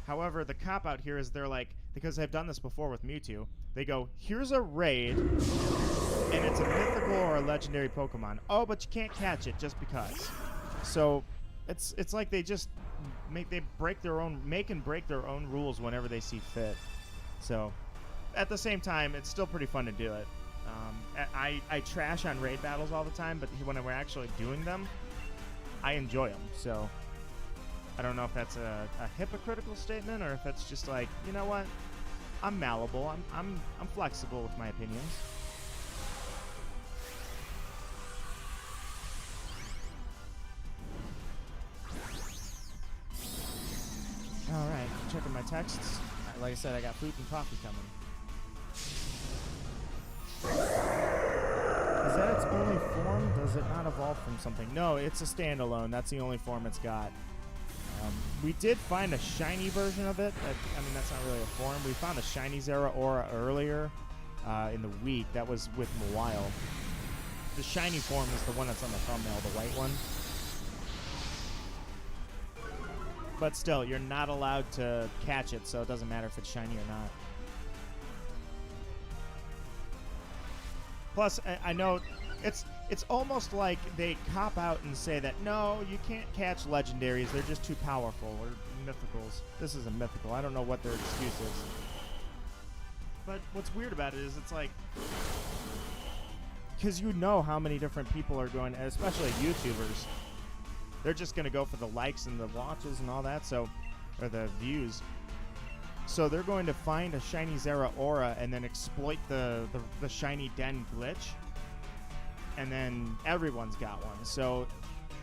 However, the cop-out here is they're like, because they've done this before with Mewtwo, they go, here's a raid, and it's a mythical or a legendary Pokemon. Oh, but you can't catch it just because. So... It's like they just make and break their own rules whenever they see fit. So, at the same time, it's still pretty fun to do it. I trash on raid battles all the time, but when we're actually doing them, I enjoy them. So, I don't know if that's a hypocritical statement or if it's just like, you know what, I'm malleable. I'm flexible with my opinions. Alright, checking my texts. Like I said, I got food and coffee coming. Is that its only form? Does it not evolve from something? No, it's a standalone. That's the only form it's got. We did find a shiny version of it. I mean, that's not really a form. We found a shiny Zeraora earlier in the week. That was with Mawile. The shiny form is the one that's on the thumbnail, the white one. But still, you're not allowed to catch it, so it doesn't matter if it's shiny or not. Plus, I know it's almost like they cop out and say that, no, you can't catch legendaries. They're just too powerful, or mythicals. This is a mythical. I don't know what their excuse is. But what's weird about it is it's like... Because you know how many different people are going, especially YouTubers... They're just going to go for the likes and the watches and all that, so, or the views. So they're going to find a shiny Zeraora and then exploit the shiny den glitch and then everyone's got one. So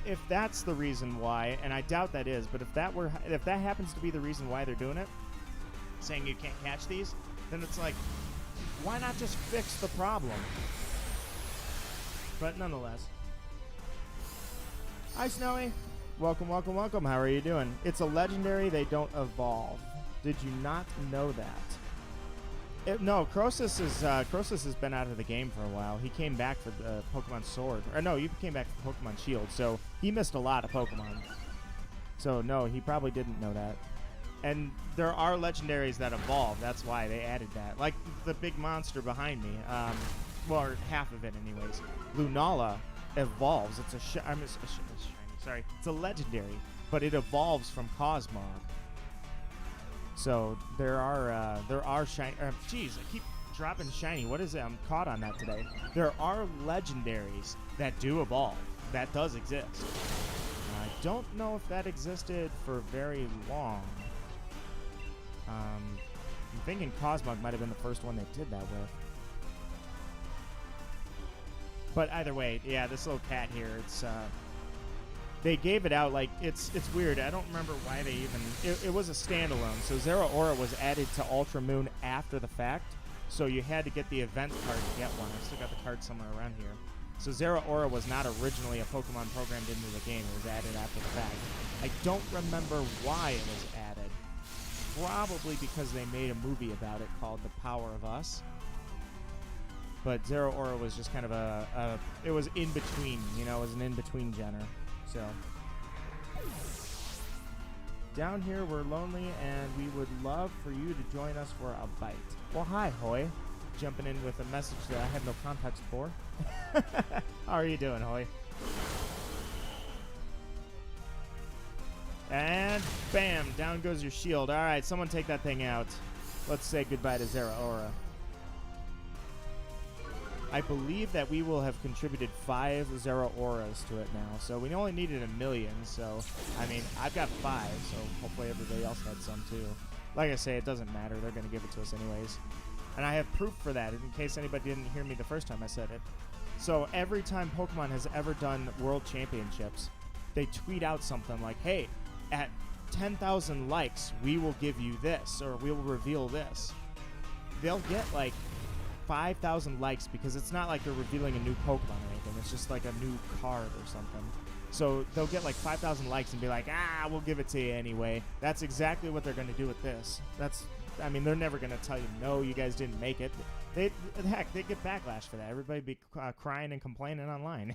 if that's the reason why, and I doubt that is, but if that happens to be the reason why they're doing it, saying you can't catch these, then it's like, why not just fix the problem? But nonetheless. Hi, Snowy. Welcome, welcome, welcome. How are you doing? It's a legendary. They don't evolve. Did you not know that? No, Croesus has been out of the game for a while. He came back for the Pokemon Sword. Or no, you came back for Pokemon Shield. So he missed a lot of Pokemon. So no, he probably didn't know that. And there are legendaries that evolve. That's why they added that. Like the big monster behind me. Well, or half of it anyways. Lunala evolves. It's a shiny. Sorry, it's a legendary, but it evolves from Cosmog. So there are shiny. Jeez, I keep dropping shiny. What is it? I'm caught on that today. There are legendaries that do evolve. That does exist. I don't know if that existed for very long. I'm thinking Cosmog might have been the first one they did that with. But either way, yeah, this little cat here, it's they gave it out like it's weird. I don't remember why they even it was a standalone. So Zeraora was added to Ultra Moon after the fact. So you had to get the event card to get one. I still got the card somewhere around here. So Zeraora was not originally a Pokemon programmed into the game. It was added after the fact. I don't remember why it was added. Probably because they made a movie about it called The Power of Us. But Zeraora was just kind of it was in between, you know, it was an in-between gener. So, down here we're lonely and we would love for you to join us for a bite. Well, hi, Hoy. Jumping in with a message that I have no context for. How are you doing, Hoy? And bam, down goes your shield. All right, someone take that thing out. Let's say goodbye to Zeraora. I believe that we will have contributed 5 Zeraoras to it now. So we only needed 1 million. So, I mean, I've got 5. So hopefully everybody else had some too. Like I say, it doesn't matter. They're going to give it to us anyways. And I have proof for that in case anybody didn't hear me the first time I said it. So every time Pokemon has ever done World Championships, they tweet out something like, hey, at 10,000 likes, we will give you this, or we will reveal this. They'll get like 5,000 likes because it's not like they're revealing a new Pokemon or anything. It's just like a new card or something. So they'll get like 5,000 likes and be like, we'll give it to you anyway. That's exactly what they're going to do with this. I mean, they're never going to tell you, no, you guys didn't make it. Heck, they get backlash for that. Everybody be crying and complaining online.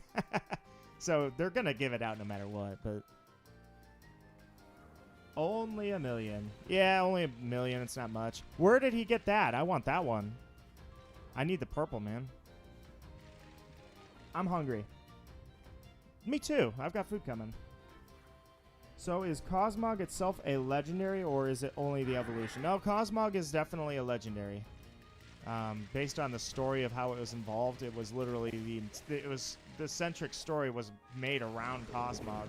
So they're going to give it out no matter what, but only 1 million. Yeah, only 1 million. It's not much. Where did he get that? I want that one. I need the purple, man. I'm hungry. Me too. I've got food coming. So is Cosmog itself a legendary, or is it only the evolution? No, Cosmog is definitely a legendary. Based on the story of how it was involved, it was literally the centric story was made around Cosmog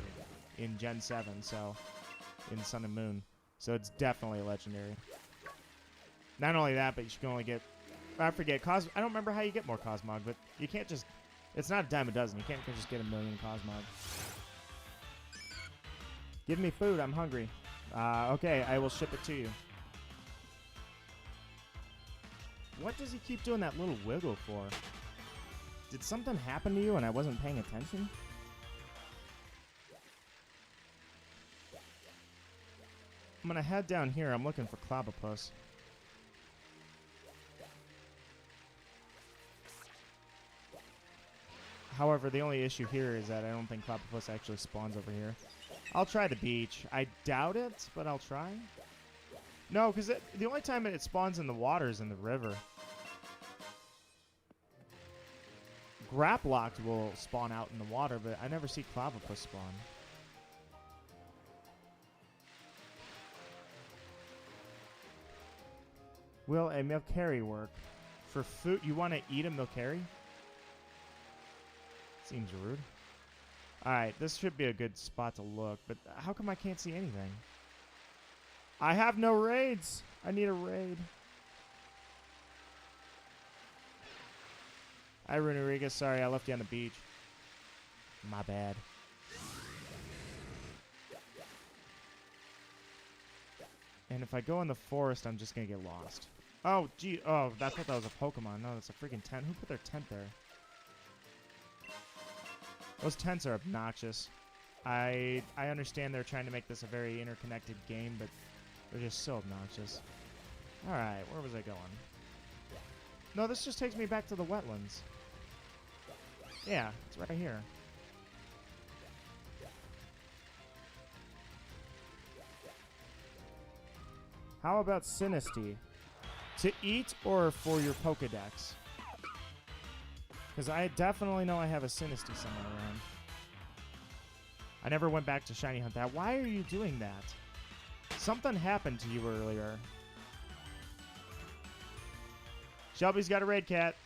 in Gen 7, so in Sun and Moon. So it's definitely a legendary. Not only that, but you can only get, I forget, I don't remember how you get more Cosmog, but you can't just, it's not a dime a dozen. You can't just get 1 million Cosmog. Give me food, I'm hungry. Okay, I will ship it to you. What does he keep doing that little wiggle for? Did something happen to you and I wasn't paying attention? I'm gonna head down here. I'm looking for Clobbopus. However, the only issue here is that I don't think Clobbopus actually spawns over here. I'll try the beach. I doubt it, but I'll try. No, because the only time it spawns in the water is in the river. Graplocked will spawn out in the water, but I never see Clobbopus spawn. Will a Milcery work? For food, you want to eat a Milcery? Seems rude. Alright, this should be a good spot to look, but how come I can't see anything? I have no raids! I need a raid. Hi, Runeriga. Sorry, I left you on the beach. My bad. And if I go in the forest, I'm just going to get lost. Oh, gee. Oh, I thought that was a Pokemon. No, that's a freaking tent. Who put their tent there? Those tents are obnoxious. I understand they're trying to make this a very interconnected game, but they're just so obnoxious. Alright, where was I going? No, this just takes me back to the wetlands. Yeah, it's right here. How about Sinistea? To eat or for your Pokedex? Because I definitely know I have a Sinistea somewhere around. I never went back to Shiny Hunt that. Why are you doing that? Something happened to you earlier. Shelby's got a raid cat.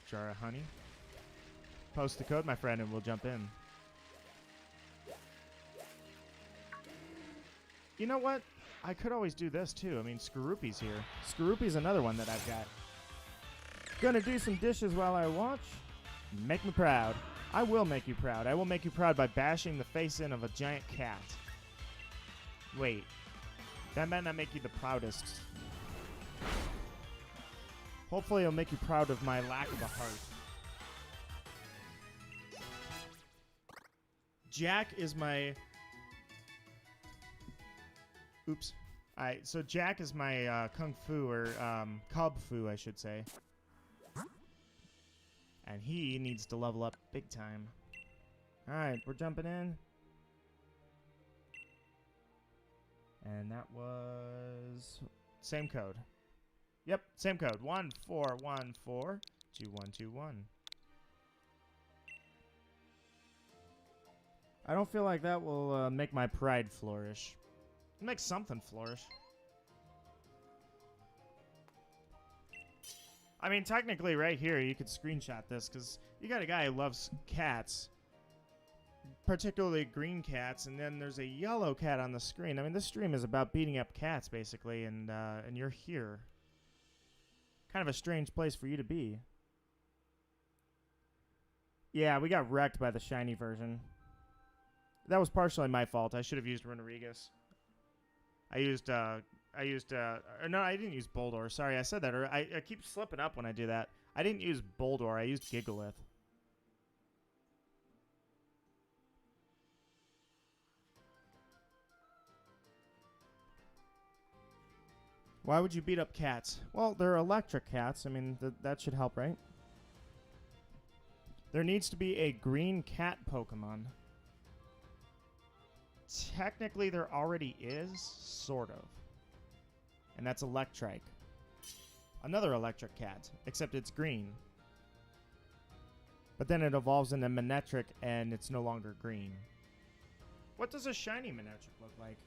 Jar of honey. Post the code, my friend, and we'll jump in. You know what? I could always do this, too. I mean, Skorupi's here. Skorupi's another one that I've got. Gonna do some dishes while I watch. Make me proud. I will make you proud. I will make you proud by bashing the face in of a giant cat. Wait. That might not make you the proudest. Hopefully it'll make you proud of my lack of a heart. Jack is my... Oops. Alright, so Jack is my Kung Fu, or Cub Fu, I should say. And he needs to level up big time. Alright, we're jumping in. And that was... Same code. Yep, same code. 14142121. I don't feel like that will make my pride flourish. It makes something flourish. I mean, technically right here, you could screenshot this, because you got a guy who loves cats. Particularly green cats, and then there's a yellow cat on the screen. I mean, this stream is about beating up cats, basically, and you're here. Kind of a strange place for you to be. Yeah, we got wrecked by the shiny version. That was partially my fault. I should have used Runerigus. No, I didn't use Boldore. Sorry, I said that. Or I keep slipping up when I do that. I didn't use Boldore. I used Gigalith. Why would you beat up cats? Well, they're electric cats. I mean, that should help, right? There needs to be a green cat Pokemon. Technically, there already is, sort of. And that's Electrike. Another electric cat, except it's green. But then it evolves into Manectric, and it's no longer green. What does a shiny Manectric look like?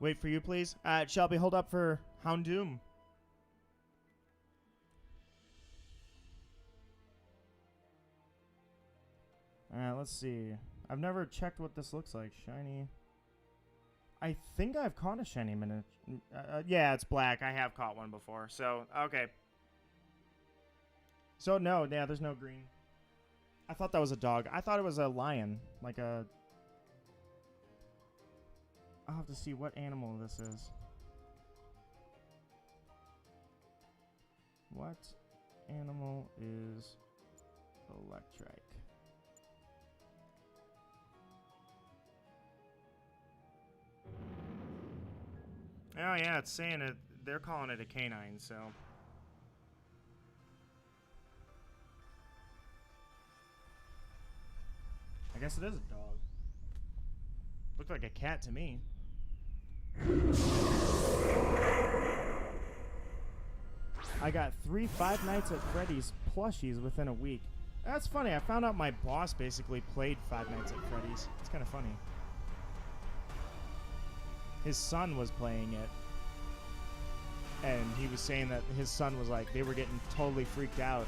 Wait for you, please. Shelby, hold up for Houndoom. Alright, let's see. I've never checked what this looks like. Shiny. I think I've caught a shiny minute. Yeah, it's black. I have caught one before. So, okay. So, no. Yeah, there's no green. I thought that was a dog. I thought it was a lion. Like a... I'll have to see what animal this is. What animal is Electrike? Oh yeah, it's saying it. They're calling it a canine, so. I guess it is a dog. Looked like a cat to me. I got 3 Five Nights at Freddy's plushies within a week. That's funny. I found out my boss basically played Five Nights at Freddy's. It's kind of funny. His son was playing it. And he was saying that his son was like, they were getting totally freaked out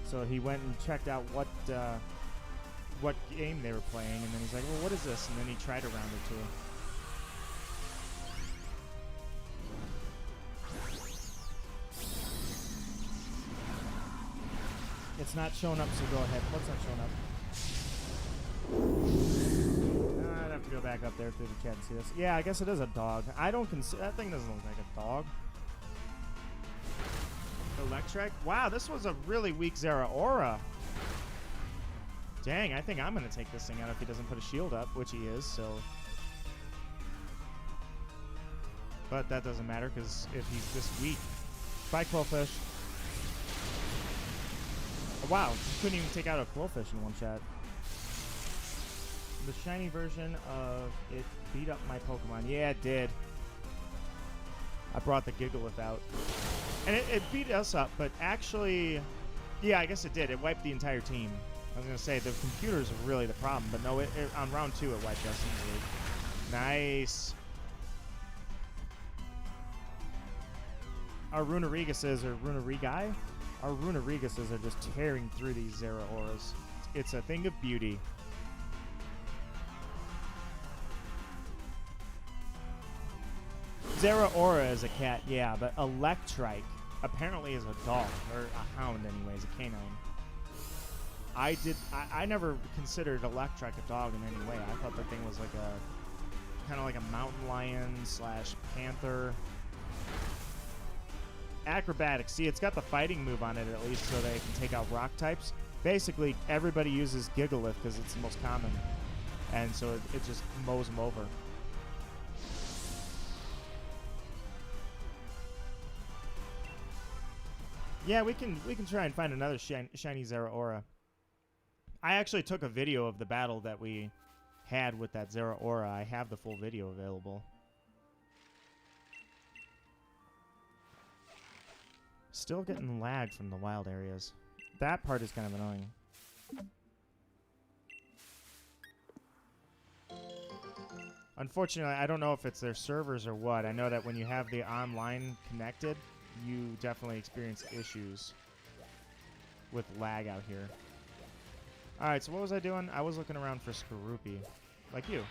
So he went and checked out what game they were playing, and then he's like, well, what is this? And then he tried a round or two. It's not showing up, so go ahead. What's not showing up? I'd have to go back up there through the chat and see this. Yeah, I guess it is a dog. I don't consider... That thing doesn't look like a dog. Electric? Wow, this was a really weak Zeraora. Dang, I think I'm going to take this thing out if he doesn't put a shield up, which he is, so... But that doesn't matter, because if he's this weak... Bye, Quillfish. Wow, you couldn't even take out a Quillfish in one shot. The shiny version of it beat up my Pokemon. Yeah, it did. I brought the Gigalith out. And it beat us up, but actually... Yeah, I guess it did. It wiped the entire team. I was going to say, the computers are really the problem, but no, on round 2 it wiped us easily. Nice. Our Runarigases, or Runarigai? Our Runarigases are just tearing through these Zeraoras. It's a thing of beauty. Zeraora is a cat, yeah, but Electrike apparently is a dog, or a hound anyways, a canine. I never considered Electrike a dog in any way. I thought that thing was like a, kind of like a mountain lion slash panther. Acrobatics. See, it's got the fighting move on it at least, so they can take out rock types. Basically, everybody uses Gigalith because it's the most common, and so it just mows them over. Yeah, we can try and find another shiny Zeraora. I actually took a video of the battle that we had with that Zeraora. I have the full video available. Still getting lag from the wild areas. That part is kind of annoying. Unfortunately, I don't know if it's their servers or what. I know that when you have the online connected, you definitely experience issues with lag out here. Alright, so what was I doing? I was looking around for Skorupi. Like you.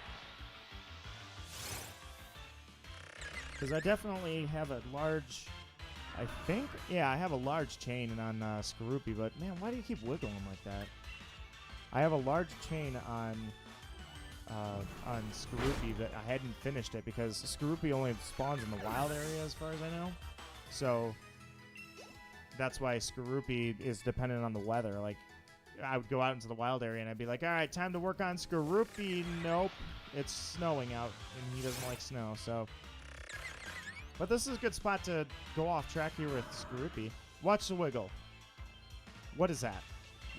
Because I definitely have a large... I think, yeah, I have a large chain on Skorupi, but man, why do you keep wiggling them like that? I have a large chain on Skorupi, but I hadn't finished it because Skorupi only spawns in the wild area as far as I know. So that's why Skorupi is dependent on the weather. Like, I would go out into the wild area and I'd be like, all right, time to work on Skorupi. Nope, it's snowing out and he doesn't like snow, so... But this is a good spot to go off track here with Skorupi. Watch the wiggle. What is that?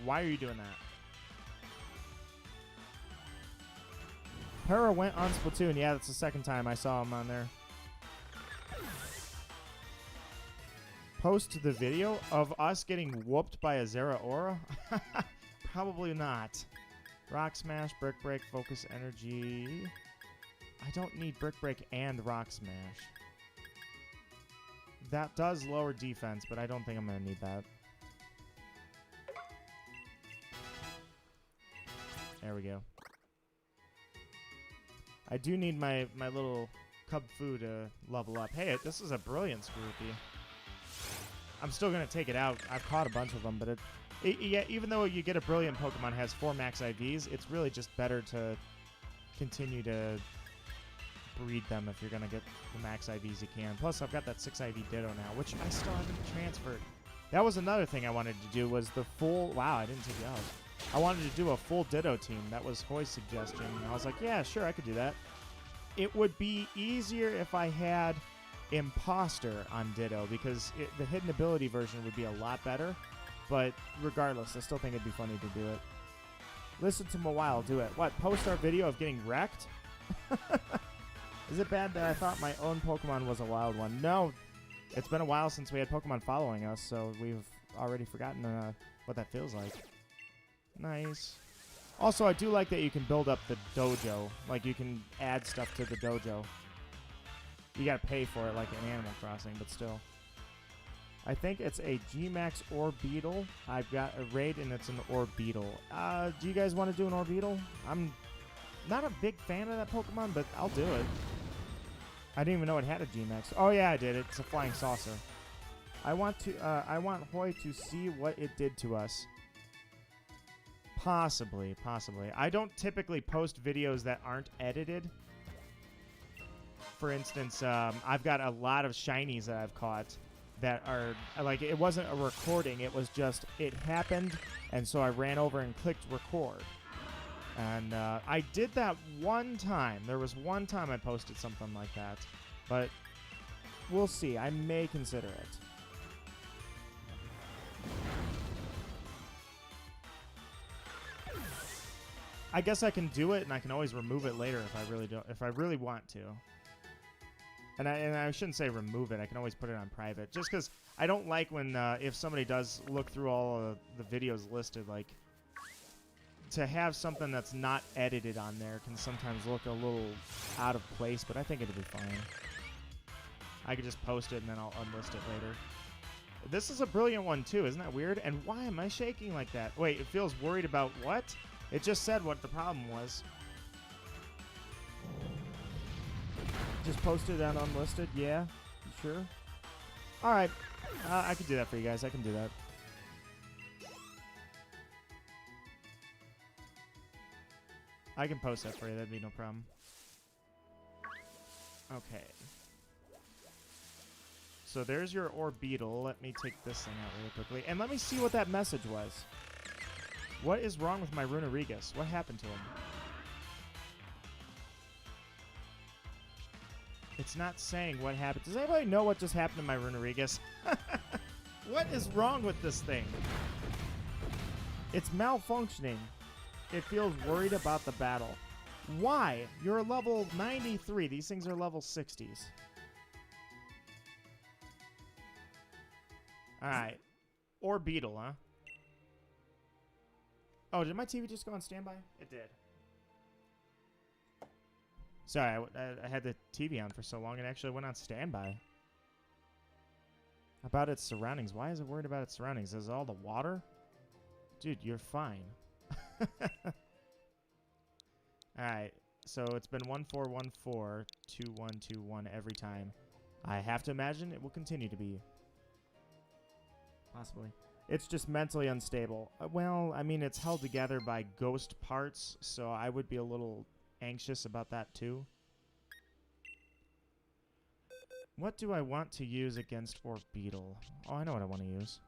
Why are you doing that? Para went on Splatoon. Yeah, that's the second time I saw him on there. Post the video of us getting whooped by a Zeraora? Probably not. Rock Smash, Brick Break, Focus Energy. I don't need Brick Break and Rock Smash. That does lower defense, but I don't think I'm going to need that. There we go. I do need my little Cub Fu to level up. Hey, this is a brilliant Skorupi. I'm still going to take it out. I've caught a bunch of them, but yeah, even though you get a brilliant Pokemon has 4 max IVs, it's really just better to continue to breed them if you're going to get the max IVs you can. Plus, I've got that 6 IV Ditto now, which I still haven't transferred. That was another thing I wanted to do was the full... Wow, I didn't take it out. I wanted to do a full Ditto team. That was Hoy's suggestion. And I was like, yeah, sure, I could do that. It would be easier if I had Imposter on Ditto because the hidden ability version would be a lot better. But regardless, I still think it'd be funny to do it. Listen to Mawile do it. What, post our video of getting wrecked? Is it bad that I thought my own Pokemon was a wild one? No, it's been a while since we had Pokemon following us, so we've already forgotten what that feels like. Nice. Also, I do like that you can build up the dojo. Like, you can add stuff to the dojo. You gotta pay for it like in Animal Crossing, but still. I think it's a G-Max Orbeetle. I've got a raid, and it's an Orbeetle. Do you guys want to do an Orbeetle? I'm not a big fan of that Pokemon, but I'll do it. I didn't even know it had a G-Max. Oh, yeah, I did. It's a flying saucer. I want Hoy to see what it did to us. Possibly. I don't typically post videos that aren't edited. For instance, I've got a lot of shinies that I've caught that are, like, it wasn't a recording. It was just, it happened, and so I ran over and clicked record. And I did that one time. There was one time I posted something like that. But we'll see. I may consider it. I guess I can do it, and I can always remove it later if I really want to. And I shouldn't say remove it. I can always put it on private. Just because I don't like when if somebody does look through all of the videos listed, like, to have something that's not edited on there can sometimes look a little out of place, but I think it'll be fine. I could just post it and then I'll unlist it later. This is a brilliant one too, isn't that weird? And why am I shaking like that? Wait, it feels worried about what? It just said what the problem was. Just posted and unlisted, yeah? You sure? Alright, I can do that for you guys. I can do that. I can post that for you. That'd be no problem. Okay. So there's your Orbeetle. Let me take this thing out really quickly. And let me see what that message was. What is wrong with my Runerigus? What happened to him? It's not saying what happened. Does anybody know what just happened to my Runerigus? What is wrong with this thing? It's malfunctioning. It feels worried about the battle. Why? You're level 93. These things are level 60s. Alright. Orbeetle, huh? Oh, did my TV just go on standby? It did. Sorry, I had the TV on for so long, it actually went on standby. About its surroundings. Why is it worried about its surroundings? Is it all the water? Dude, you're fine. Alright, so it's been 1414, 2121 every time. I have to imagine it will continue to be. Possibly. It's just mentally unstable. Well, I mean, it's held together by ghost parts, so I would be a little anxious about that too. What do I want to use against Orbeetle? Oh, I know what I want to use.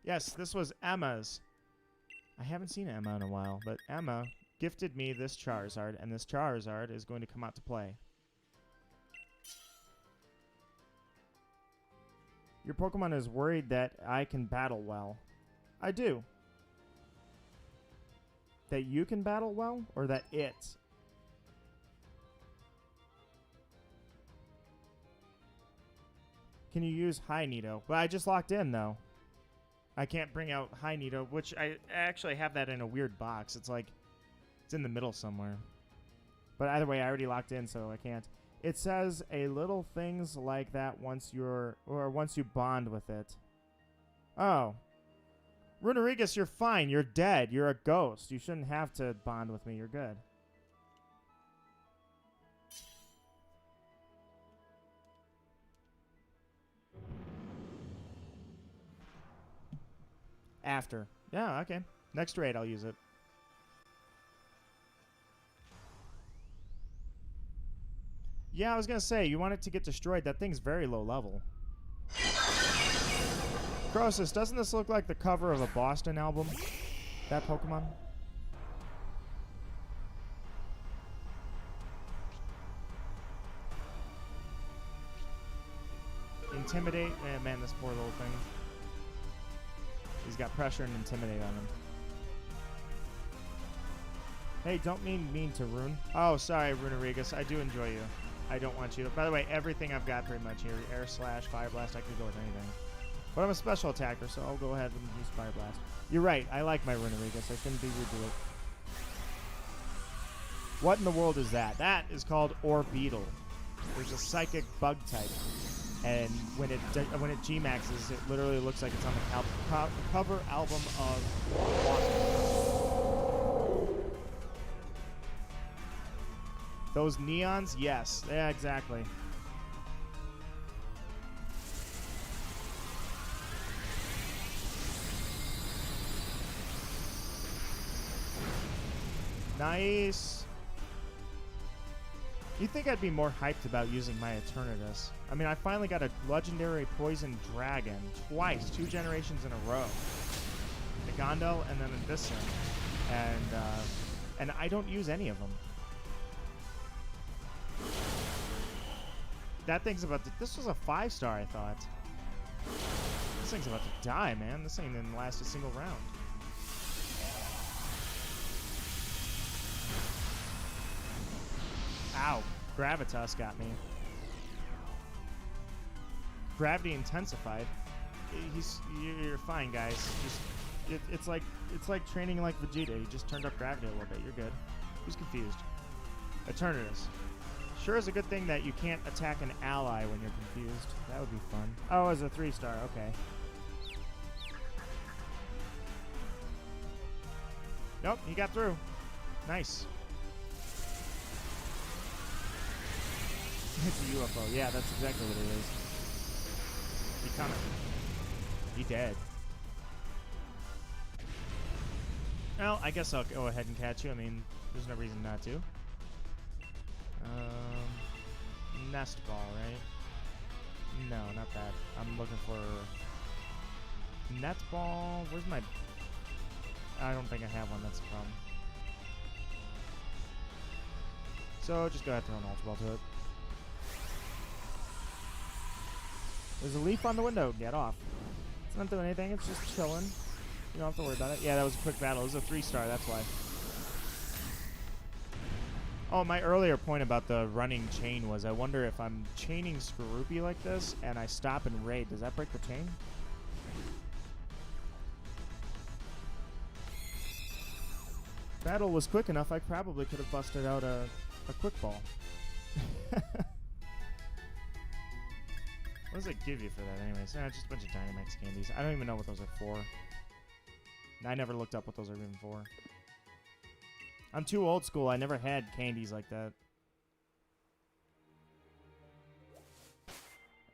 Yes, this was Emma's. I haven't seen Emma in a while, but Emma gifted me this Charizard, and this Charizard is going to come out to play. Your Pokemon is worried that I can battle well. I do. That you can battle well, or that it? Can you use High Nido? Well, I just locked in, though. I can't bring out High Nido, which I actually have that in a weird box. It's like, it's in the middle somewhere. But either way, I already locked in, so I can't. It says a little things like that once you bond with it. Oh. Runerigus, you're fine. You're dead. You're a ghost. You shouldn't have to bond with me. You're good. After. Yeah, okay. Next raid, I'll use it. Yeah, I was going to say, you want it to get destroyed. That thing's very low level. Croesus, doesn't this look like the cover of a Boston album? That Pokemon? Intimidate? Man, this poor little thing. He's got pressure and intimidate on him. Hey, don't mean to Rune. Oh, sorry, Runerigus. I do enjoy you. I don't want you. By the way, everything I've got pretty much here. Air Slash, Fire Blast, I could go with anything. But I'm a special attacker, so I'll go ahead and use Fire Blast. You're right. I like my Runerigus. I shouldn't be rude to it. What in the world is that? That is called Orbeetle. There's a psychic bug type. And when it G-maxes, it literally looks like it's on the cover album of Water. Those neons? Yes. Yeah, exactly. Nice. You'd think I'd be more hyped about using my Eternatus. I mean, I finally got a legendary poison dragon twice, 2 generations in a row. The Gondel and then this one. And I don't use any of them. That thing's about to... This was a 5-star, I thought. This thing's about to die, man. This thing didn't last a single round. Ow. Gravitas got me. Gravity intensified. You're fine, guys. It's like training like Vegeta. You just turned up gravity a little bit. You're good. Who's confused? Eternatus. Sure is a good thing that you can't attack an ally when you're confused. That would be fun. Oh, as a 3-star. Okay. Nope, he got through. Nice. It's a UFO. Yeah, that's exactly what it is. He coming. He dead. Well, I guess I'll go ahead and catch you. I mean, there's no reason not to. Nest ball, right? No, not that. I'm looking for net ball. Where's my... I don't think I have one. That's the problem. So just go ahead and throw an ultra ball to it. There's a leaf on the window. Get off. It's not doing anything. It's just chilling. You don't have to worry about it. Yeah, that was a quick battle. It was a 3-star. That's why. Oh, my earlier point about the running chain was I wonder if I'm chaining Skorupi like this and I stop and raid. Does that break the chain? Battle was quick enough. I probably could have busted out a quick ball. What does it give you for that anyways? Just a bunch of Dynamax candies. I don't even know what those are for. I never looked up what those are even for. I'm too old school. I never had candies like that.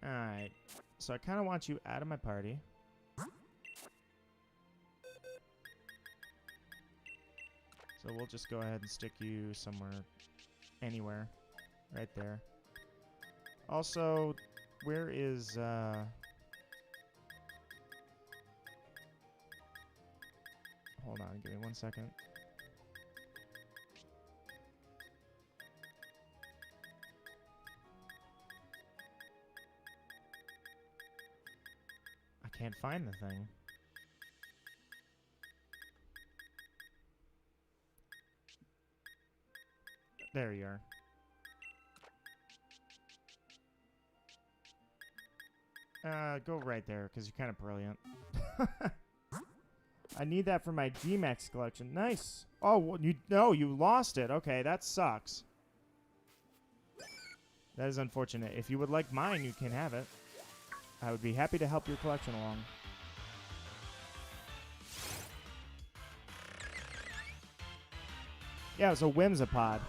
Alright. So I kind of want you out of my party. So we'll just go ahead and stick you somewhere. Anywhere. Right there. Also, where is... Hold on, give me 1 second. I can't find the thing. There you are. Go right there, because you're kind of brilliant. I need that for my G-Max collection. Nice. Oh, well, you lost it. Okay, that sucks. That is unfortunate. If you would like mine, you can have it. I would be happy to help your collection along. Yeah, it was a Whimsipod.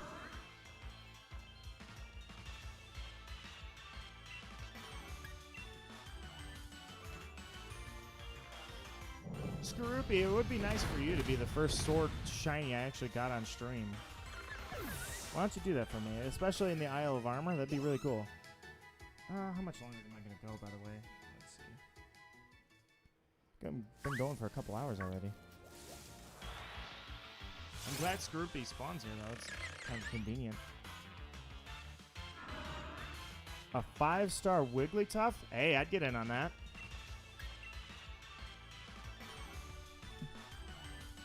Skorupi, it would be nice for you to be the first sword shiny I actually got on stream. Why don't you do that for me? Especially in the Isle of Armor, that'd be really cool. How much longer am I going to go, by the way? Let's see. I've been going for a couple hours already. I'm glad Skorupi spawns here, though. It's kind of convenient. A 5-star Wigglytuff? Hey, I'd get in on that.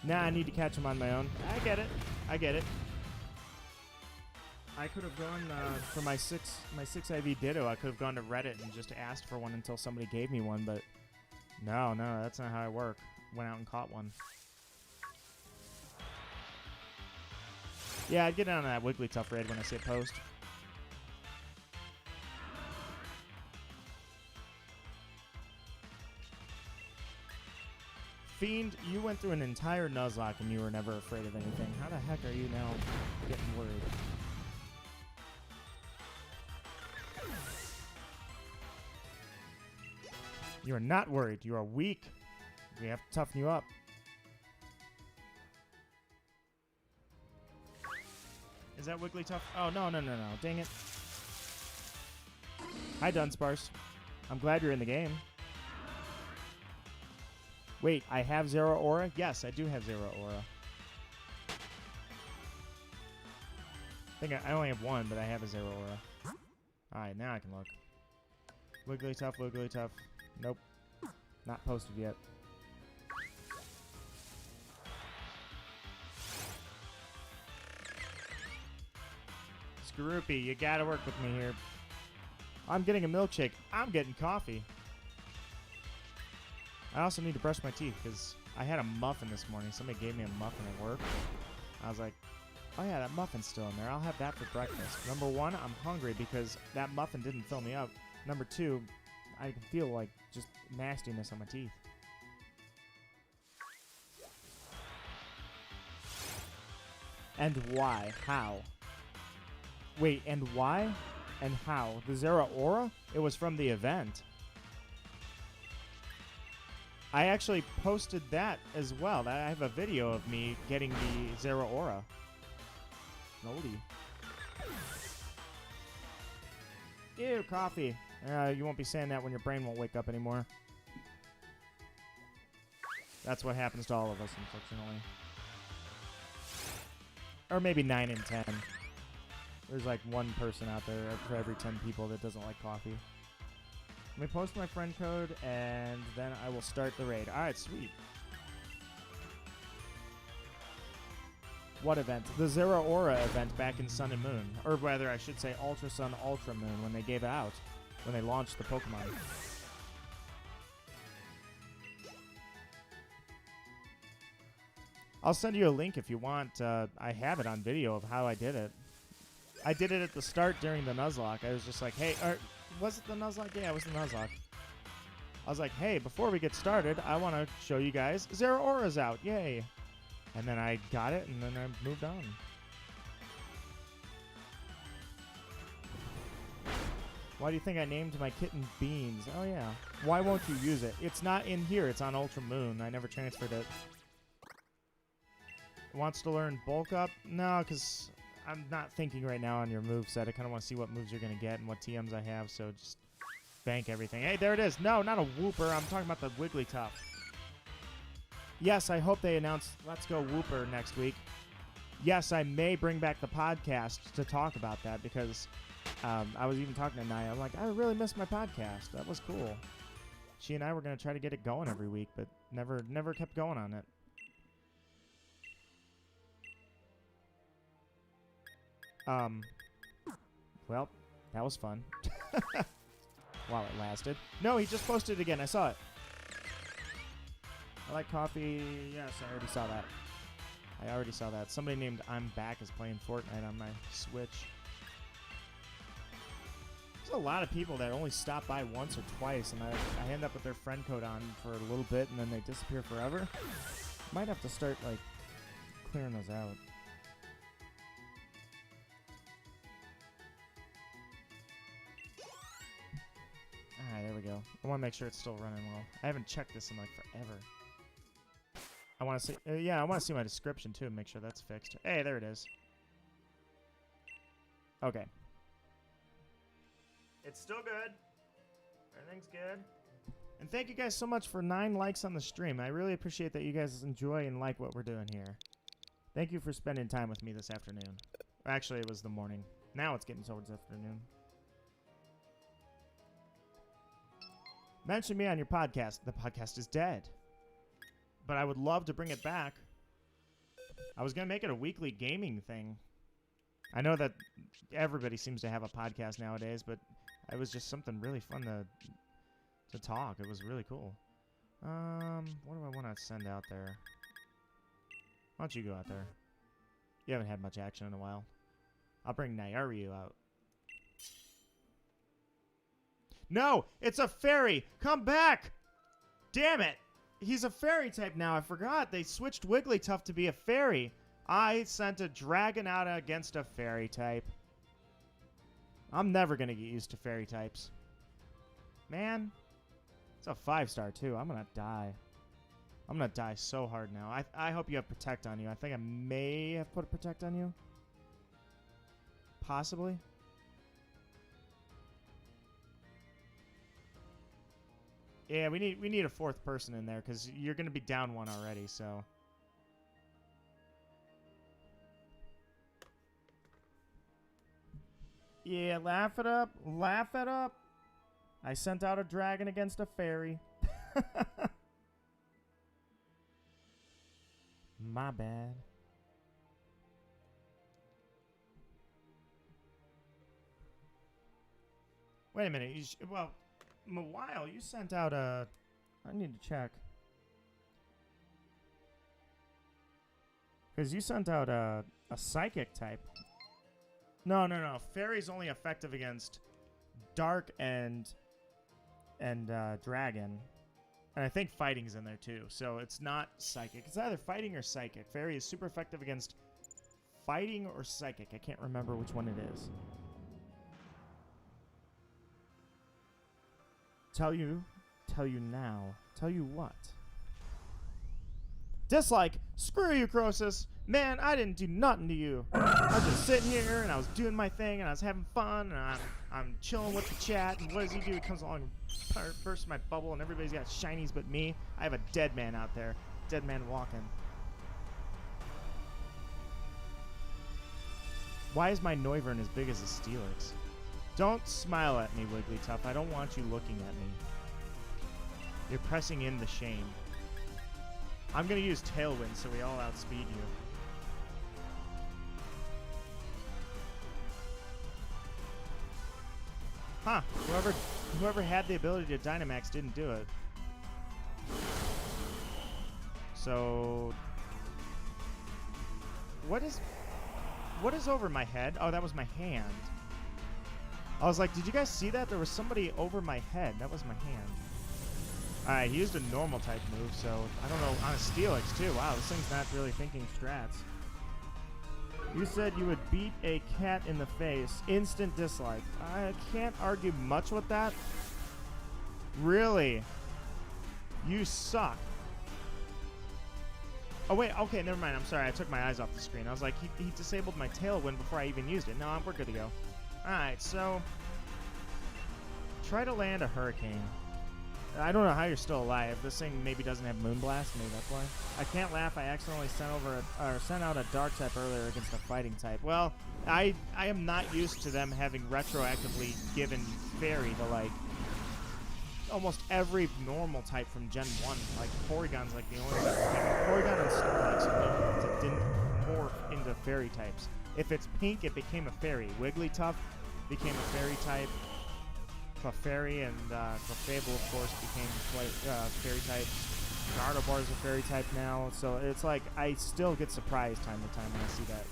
Nah, I need to catch him on my own. I get it. I get it. I could have gone for my 6 IV Ditto. I could have gone to Reddit and just asked for one until somebody gave me one, but no, that's not how I work. Went out and caught one. Yeah, I'd get on that Wigglytuff raid when I see it post. Fiend, you went through an entire Nuzlocke and you were never afraid of anything. How the heck are you now getting worried? You are not worried. You are weak. We have to toughen you up. Is that Wigglytuff? Oh, no. Dang it. Hi, Dunsparce. I'm glad you're in the game. Wait, I have Zeraora? Yes, I do have Zeraora. I think I only have one, but I have a Zeraora. Alright, now I can look. Wigglytuff. Nope. Not posted yet. Scroopy, you gotta work with me here. I'm getting a milkshake. I'm getting coffee. I also need to brush my teeth because I had a muffin this morning. Somebody gave me a muffin at work. I was like, oh yeah, that muffin's still in there. I'll have that for breakfast. Number one, I'm hungry because that muffin didn't fill me up. Number two, I can feel like just nastiness on my teeth. And why? How? Wait, and why? And how? The Zeraora? It was from the event. I actually posted that as well. I have a video of me getting the Zeraora. Noldy. Ew, coffee. You won't be saying that when your brain won't wake up anymore. That's what happens to all of us, unfortunately. Or maybe 9 in 10. There's like one person out there for every 10 people that doesn't like coffee. Let me post my friend code, and then I will start the raid. All right, sweet. What event? The Zeraora event back in Sun and Moon. Or rather, I should say Ultra Sun, Ultra Moon, when they gave it out. When they launched the Pokemon. I'll send you a link if you want. I have it on video of how I did it. I did it at the start during the Nuzlocke. I was just like, hey, was it the Nuzlocke? Yeah, it was the Nuzlocke. I was like, hey, before we get started, I want to show you guys Zeraora's out. Yay. And then I got it, and then I moved on. Why do you think I named my kitten Beans? Oh, yeah. Why won't you use it? It's not in here. It's on Ultra Moon. I never transferred it. Wants to learn Bulk Up? No, because I'm not thinking right now on your moveset. I kind of want to see what moves you're going to get and what TMs I have, so just bank everything. Hey, there it is. No, not a Wooper. I'm talking about the Wigglytuff. Yes, I hope they announce Let's Go Wooper next week. Yes, I may bring back the podcast to talk about that because I was even talking to Naya. I'm like, I really missed my podcast. That was cool. She and I were going to try to get it going every week, but never kept going on it. Well, that was fun. While it lasted. No, he just posted it again. I saw it. I like coffee. Yes, I already saw that. Somebody named I'm Back is playing Fortnite on my Switch. There's a lot of people that only stop by once or twice, and I end up with their friend code on for a little bit, and then they disappear forever. Might have to start, like, clearing those out. Alright, there we go. I want to make sure it's still running well. I haven't checked this in, like, forever. I want to see... yeah, I want to see my description, too, and make sure that's fixed. Hey, there it is. Okay. It's still good. Everything's good. And thank you guys so much for 9 likes on the stream. I really appreciate that you guys enjoy and like what we're doing here. Thank you for spending time with me this afternoon. Actually, it was the morning. Now it's getting towards afternoon. Mention me on your podcast. The podcast is dead. But I would love to bring it back. I was going to make it a weekly gaming thing. I know that everybody seems to have a podcast nowadays, but it was just something really fun to talk. It was really cool. What do I want to send out there? Why don't you go out there? You haven't had much action in a while. I'll bring Nayaryu out. No! It's a fairy! Come back! Damn it! He's a fairy type now. I forgot. They switched Wigglytuff to be a fairy. I sent a dragon out against a fairy type. I'm never going to get used to fairy types. Man. It's a 5-star, too. I'm going to die. I'm going to die so hard now. I hope you have Protect on you. I think I may have put a Protect on you. Possibly. Yeah, we need a 4th person in there because you're going to be down 1 already, so. Yeah, laugh it up. Laugh it up. I sent out a dragon against a fairy. My bad. Wait a minute. Well, Mawile, you sent out a... I need to check. Because you sent out a psychic type. No. Fairy's only effective against dark and dragon. And I think fighting's in there too. So it's not psychic. It's either fighting or psychic. Fairy is super effective against fighting or psychic. I can't remember which one it is. Tell you now. Tell you what? Dislike. Screw you, Croesus. Man, I didn't do nothing to you. I was just sitting here and I was doing my thing and I was having fun and I'm chilling with the chat. And what does he do? He comes along and bursts my bubble and everybody's got shinies but me. I have a dead man out there. Dead man walking. Why is my Noivern as big as a Steelix? Don't smile at me, Wigglytuff. I don't want you looking at me. You're pressing in the shame. I'm going to use Tailwind so we all outspeed you. Huh. Whoever had the ability to Dynamax didn't do it. So... What is over my head? Oh, that was my hand. I was like, did you guys see that? There was somebody over my head. That was my hand. Alright, he used a normal type move, so I don't know. On a Steelix, too. Wow, this thing's not really thinking strats. You said you would beat a cat in the face. Instant dislike. I can't argue much with that. Really? You suck. Oh, wait. Okay, never mind. I'm sorry. I took my eyes off the screen. I was like, he disabled my Tailwind before I even used it. No, we're good to go. Alright, so... Try to land a Hurricane. I don't know how you're still alive. This thing maybe doesn't have Moonblast. Maybe that's why. I can't laugh. I accidentally sent out a Dark type earlier against a Fighting type. Well, I am not used to them having retroactively given Fairy to, like, almost every normal type from Gen 1. Like, Porygon's, like, the only type. Porygon and Snorlax are the only ones that didn't morph into Fairy types. If it's pink, it became a Fairy. Wigglytuff became a Fairy type. Clefairy and Clefable, of course, became Fairy type. Gardevoir's a Fairy type now. So it's like I still get surprised time to time when I see that.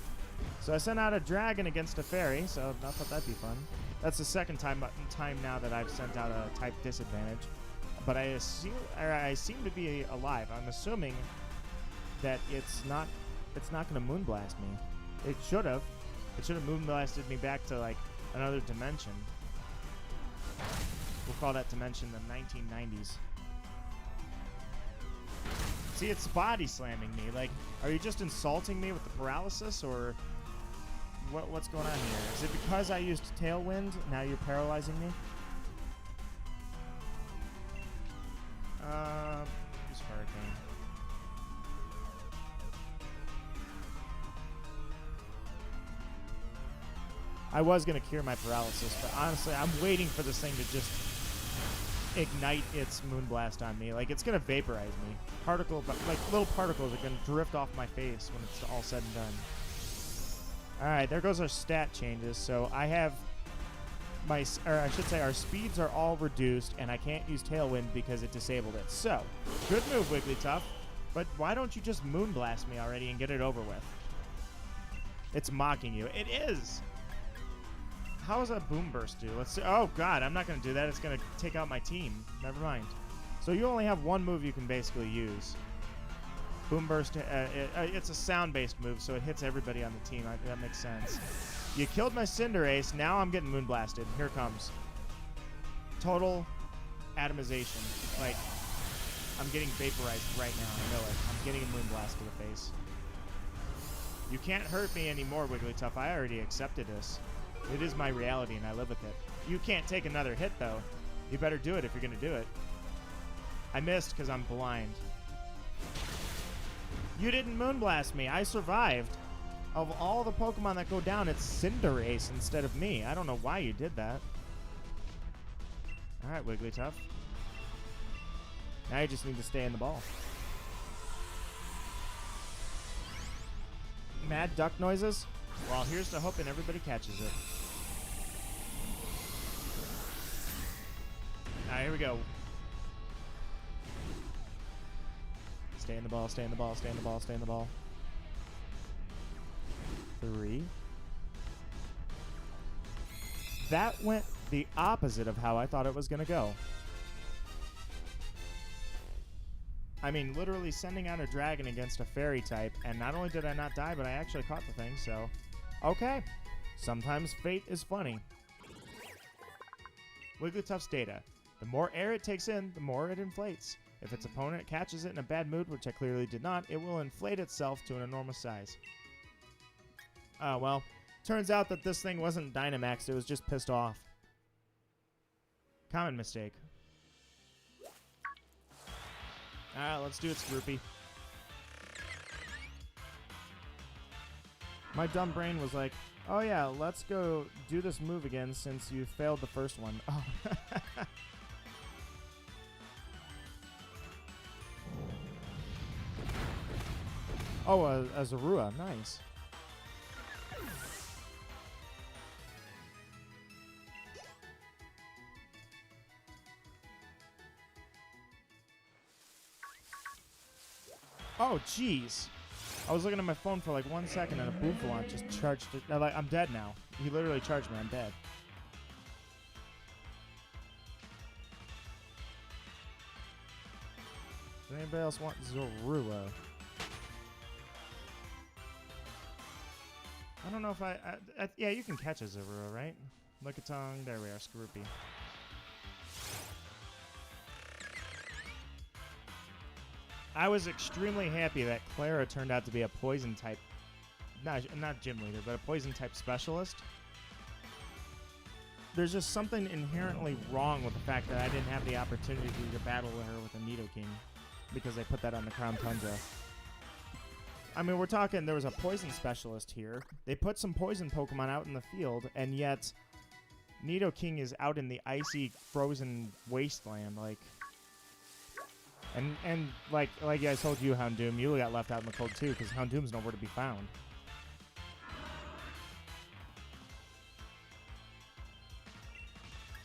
So I sent out a Dragon against a Fairy, so I thought that'd be fun. That's the second time now that I've sent out a type disadvantage. But I seem to be alive. I'm assuming that it's not going to Moonblast me. It should have. It should have Moonblasted me back to, like, another dimension. We'll call that dimension the 1990s. See, it's body slamming me. Like, are you just insulting me with the paralysis, or what's going on here? Is it because I used Tailwind, now you're paralyzing me? Use Hurricane. I was going to cure my paralysis, but honestly, I'm waiting for this thing to just ignite its Moonblast on me. Like, it's going to vaporize me. Little particles are going to drift off my face when it's all said and done. Alright, there goes our stat changes. So I have our speeds are all reduced, and I can't use Tailwind because it disabled it. So, good move, Wigglytuff. But why don't you just Moonblast me already and get it over with? It's mocking you. It is. How does a boom burst do? Let's see. Oh god, I'm not gonna do that. It's gonna take out my team. Never mind. So you only have one move you can basically use. Boom burst. It's a sound-based move, so it hits everybody on the team. That makes sense. You killed my Cinderace. Now I'm getting moonblasted. Here it comes. Total atomization. Like, I'm getting vaporized right now. I know it. I'm getting a moonblast to the face. You can't hurt me anymore, Wigglytuff. I already accepted this. It is my reality, and I live with it. You can't take another hit, though. You better do it if you're going to do it. I missed because I'm blind. You didn't moonblast me. I survived. Of all the Pokemon that go down, it's Cinderace instead of me. I don't know why you did that. All right, Wigglytuff. Now you just need to stay in the ball. Mad duck noises? Well, here's to hoping everybody catches it. All right, here we go. Stay in the ball, stay in the ball, stay in the ball, stay in the ball. 3. That went the opposite of how I thought it was going to go. I mean, literally sending out a dragon against a fairy type, and not only did I not die, but I actually caught the thing, so... Okay. Sometimes fate is funny. Wigglytuff's data. The more air it takes in, the more it inflates. If its opponent catches it in a bad mood, which I clearly did not, it will inflate itself to an enormous size. Oh, well. Turns out that this thing wasn't Dynamaxed, it was just pissed off. Common mistake. Alright, let's do it, Scroopy. My dumb brain was like, oh yeah, let's go do this move again since you failed the first one. Oh. Oh, a Zeraora. Nice. Oh, jeez. I was looking at my phone for like 1 second and a Bouffalon just charged it. Like, I'm dead now. He literally charged me. I'm dead. Does anybody else want Zeraora? I don't know if yeah, you can catch a Zeraora, right? Lickitung. There we are, Scroopy. I was extremely happy that Clara turned out to be a poison type, not gym leader, but a poison type specialist. There's just something inherently wrong with the fact that I didn't have the opportunity to battle her with a Nidoking because they put that on the Crown Tundra. I mean, we're talking, there was a poison specialist here. They put some poison Pokemon out in the field, and yet Nidoking is out in the icy, frozen wasteland, like... And like I told you, Houndoom, you got left out in the cold too, because Houndoom's nowhere to be found.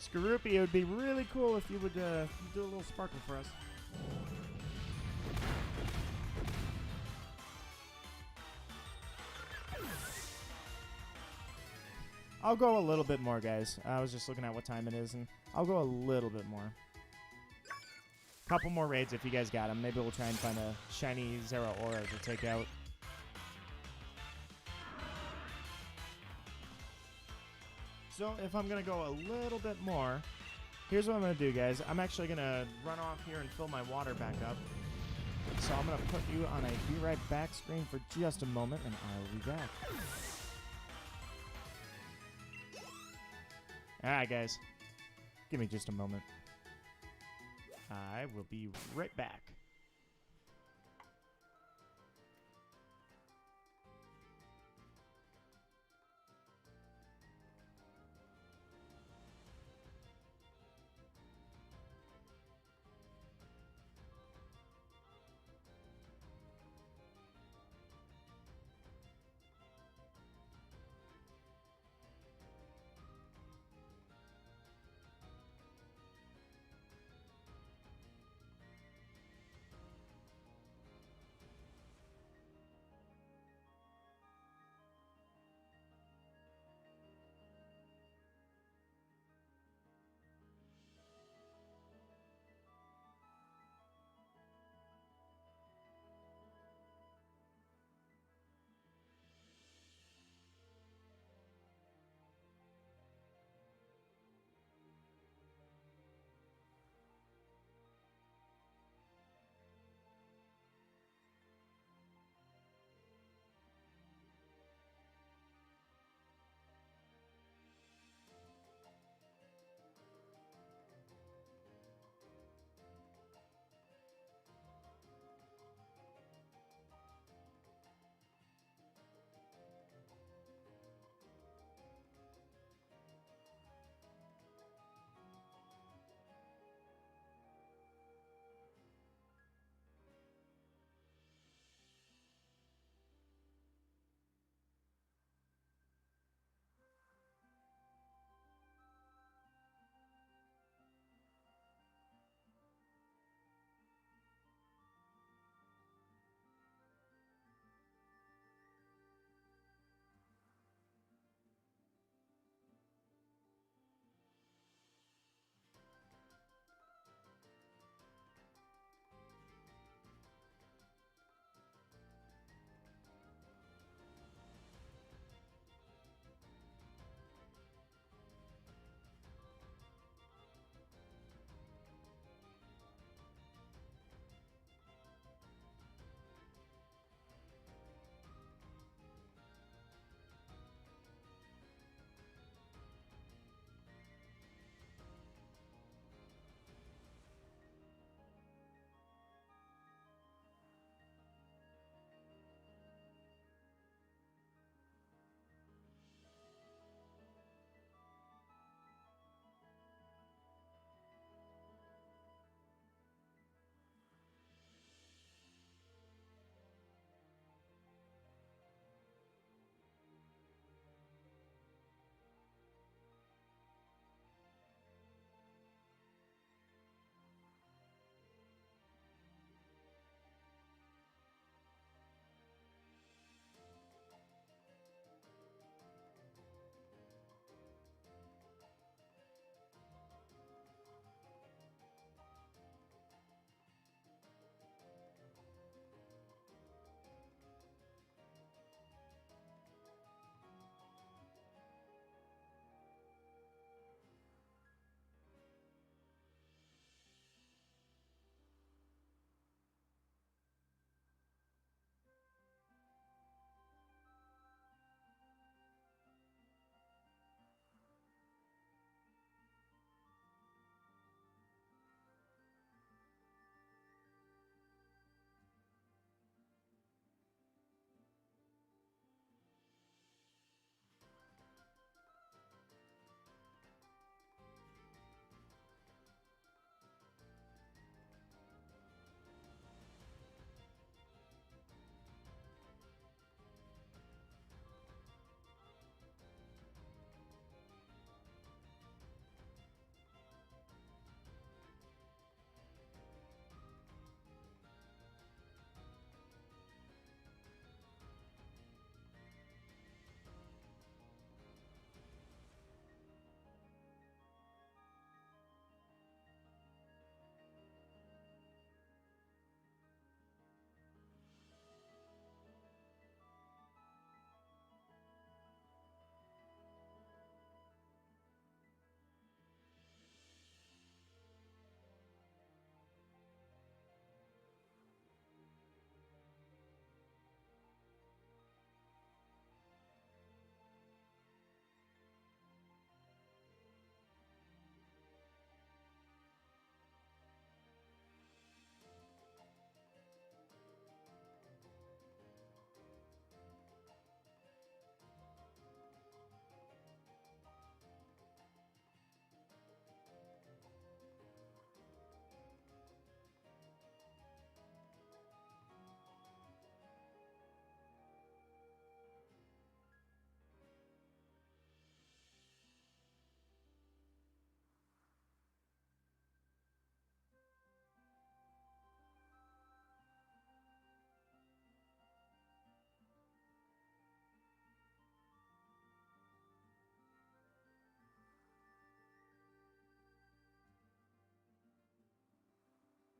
Skorupi, it would be really cool if you would do a little sparkle for us. I'll go a little bit more, guys. I was just looking at what time it is, and I'll go a little bit more. Couple more raids if you guys got them. Maybe we'll try and find a shiny Zeraora to take out. So if I'm going to go a little bit more, here's what I'm going to do, guys. I'm actually going to run off here and fill my water back up. So I'm going to put you on a be right back screen for just a moment, and I will be back. Alright, guys. Give me just a moment. I will be right back.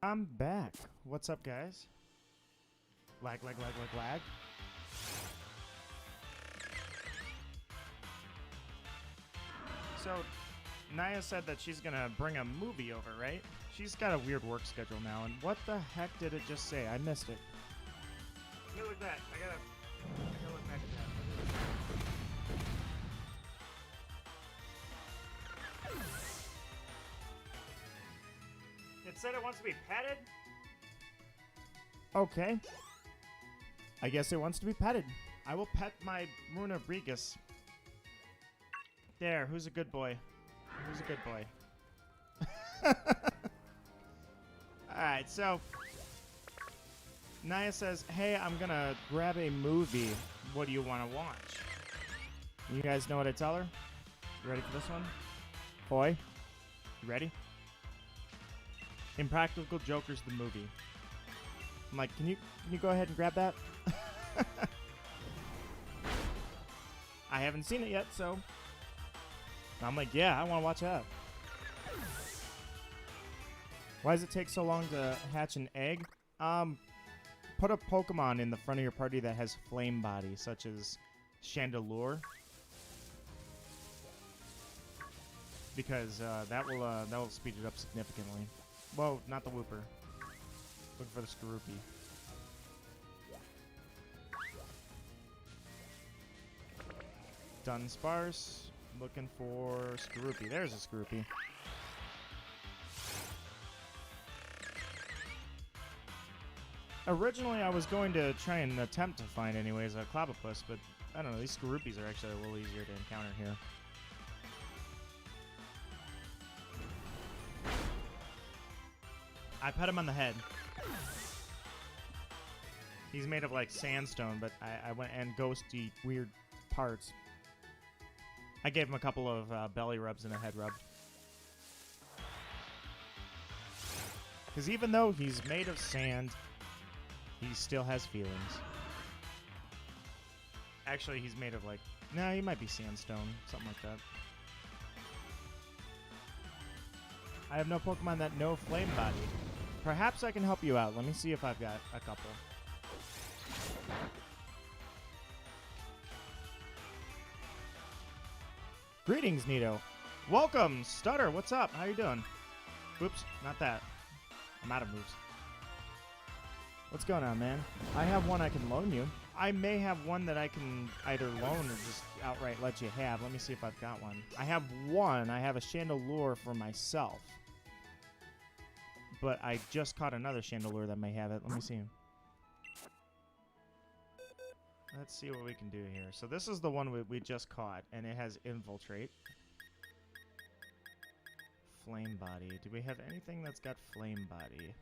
I'm back. What's up, guys? Lag. So, Naya said that she's gonna bring a movie over, right? She's got a weird work schedule now, and what the heck did it just say? I missed it. Let me look at that. I gotta look back at that. It said it wants to be petted? Okay. I guess it wants to be petted. I will pet my Runa Brigus. There, who's a good boy? Who's a good boy? Alright, so Naya says, hey, I'm gonna grab a movie. What do you want to watch? You guys know what I tell her? You ready for this one? Boy, you ready? Impractical Jokers, the movie. I'm like, can you go ahead and grab that? I haven't seen it yet, so I'm like, yeah, I want to watch that. Why does it take so long to hatch an egg? Put a Pokemon in the front of your party that has flame body, such as Chandelure, because that will speed it up significantly. Whoa, not the Wooper. Looking for the Skorupi. Dunsparce. Looking for Skorupi. There's a Skorupi. Originally, I was going to try and attempt to find, anyways, a Clobbopus, but I don't know. These Skorupis are actually a little easier to encounter here. I pet him on the head. He's made of like sandstone, but I went and ghosty weird parts. I gave him a couple of belly rubs and a head rub. Because even though he's made of sand, he still has feelings. Actually, he's made of like... Nah, he might be sandstone. Something like that. I have no Pokemon that know Flame Body. Perhaps I can help you out. Let me see if I've got a couple. Greetings, Nito. Welcome, Stutter. What's up? How you doing? Oops, not that. I'm out of moves. What's going on, man? I have one I can loan you. I may have one that I can either loan or just outright let you have. Let me see if I've got one. I have one. I have a Chandelure for myself. But I just caught another Chandelure that may have it. Let me see. Let's see what we can do here. So this is the one we just caught, and it has Infiltrate. Flame Body. Do we have anything that's got Flame Body?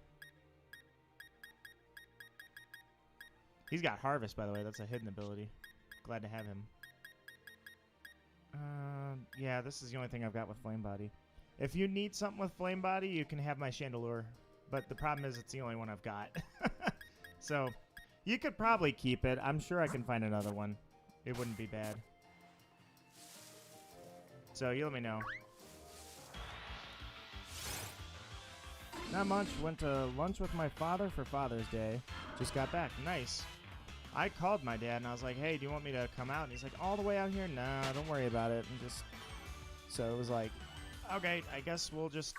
He's got Harvest, by the way. That's a hidden ability. Glad to have him. Yeah, this is the only thing I've got with Flame Body. If you need something with Flame Body, you can have my Chandelure. But the problem is it's the only one I've got. So, you could probably keep it. I'm sure I can find another one. It wouldn't be bad. So, you let me know. Not much. Went to lunch with my father for Father's Day. Just got back. Nice. I called my dad and I was like, hey, do you want me to come out? And he's like, all the way out here? Nah, don't worry about it. And just... So it was like, okay, I guess we'll just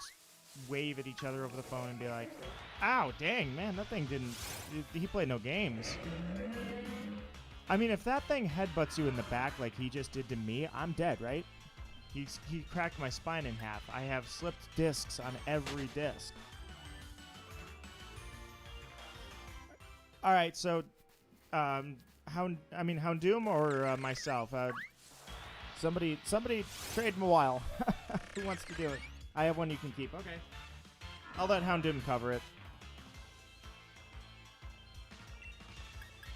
wave at each other over the phone and be like, ow, dang, man, that thing didn't... He played no games. I mean, if that thing headbutts you in the back like he just did to me, I'm dead, right? He cracked my spine in half. I have slipped discs on every disc. All right, so, Houndoom or myself? Somebody trade him a while. Who wants to do it? I have one you can keep. Okay. I'll let Houndoom cover it.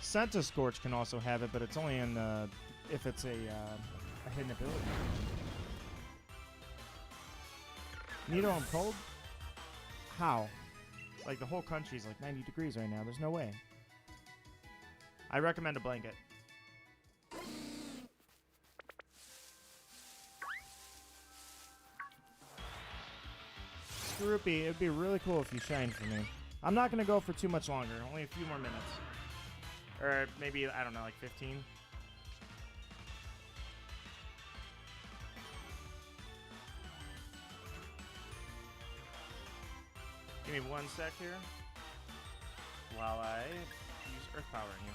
Scorch can also have it, but it's only in if it's a hidden ability. Nito, I'm cold? How? Like, the whole country's like 90 degrees right now. There's no way. I recommend a blanket. Skorupi, it'd be really cool if you shined for me. I'm not going to go for too much longer. Only a few more minutes. Or maybe, I don't know, like 15. Give me 1 sec here while I use Earth Power on you.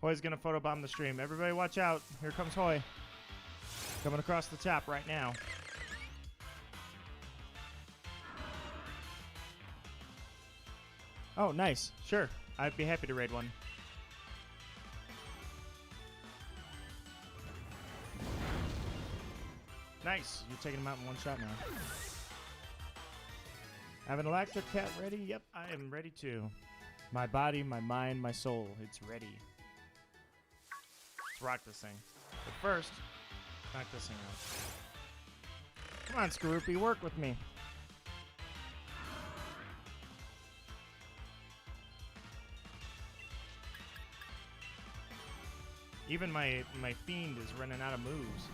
Hoy's gonna photobomb the stream. Everybody watch out. Here comes Hoy. Coming across the top right now. Oh, nice. Sure. I'd be happy to raid one. Nice. You're taking him out in one shot now. I have an electric cat ready. Yep, I am ready too. My body, my mind, my soul. It's ready. Let's rock this thing. But first, knock this thing out. Come on, Skorupi, work with me. Even my fiend is running out of moves.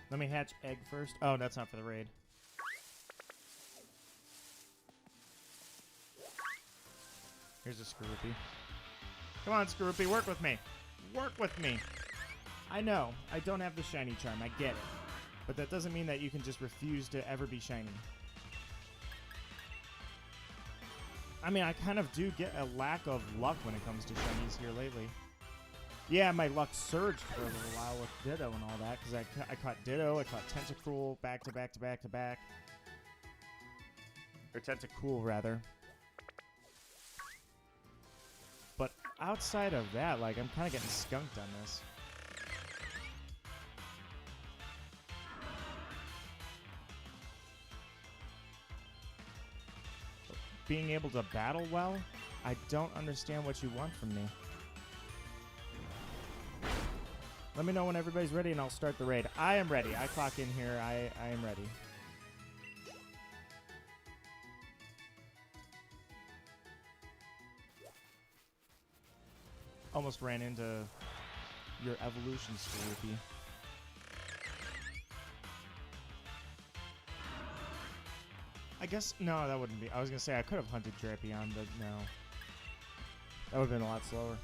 Let me hatch egg first. Oh, that's not for the raid. Here's a Skorupi. Come on, Skorupi, work with me. Work with me. I know, I don't have the shiny charm. I get it. But that doesn't mean that you can just refuse to ever be shiny. I mean, I kind of do get a lack of luck when it comes to shinies here lately. Yeah, my luck surged for a little while with Ditto and all that, because I caught Ditto, I caught Tentacruel back to back to back to back. Or Tentacool, rather. But outside of that, like, I'm kind of getting skunked on this. Being able to battle well, I don't understand what you want from me. Let me know when everybody's ready and I'll start the raid. I am ready. I clock in here. I am ready. Almost ran into your evolution, Skorupi. I guess, no, that wouldn't be. I was going to say I could have hunted Drapion, but no. That would have been a lot slower.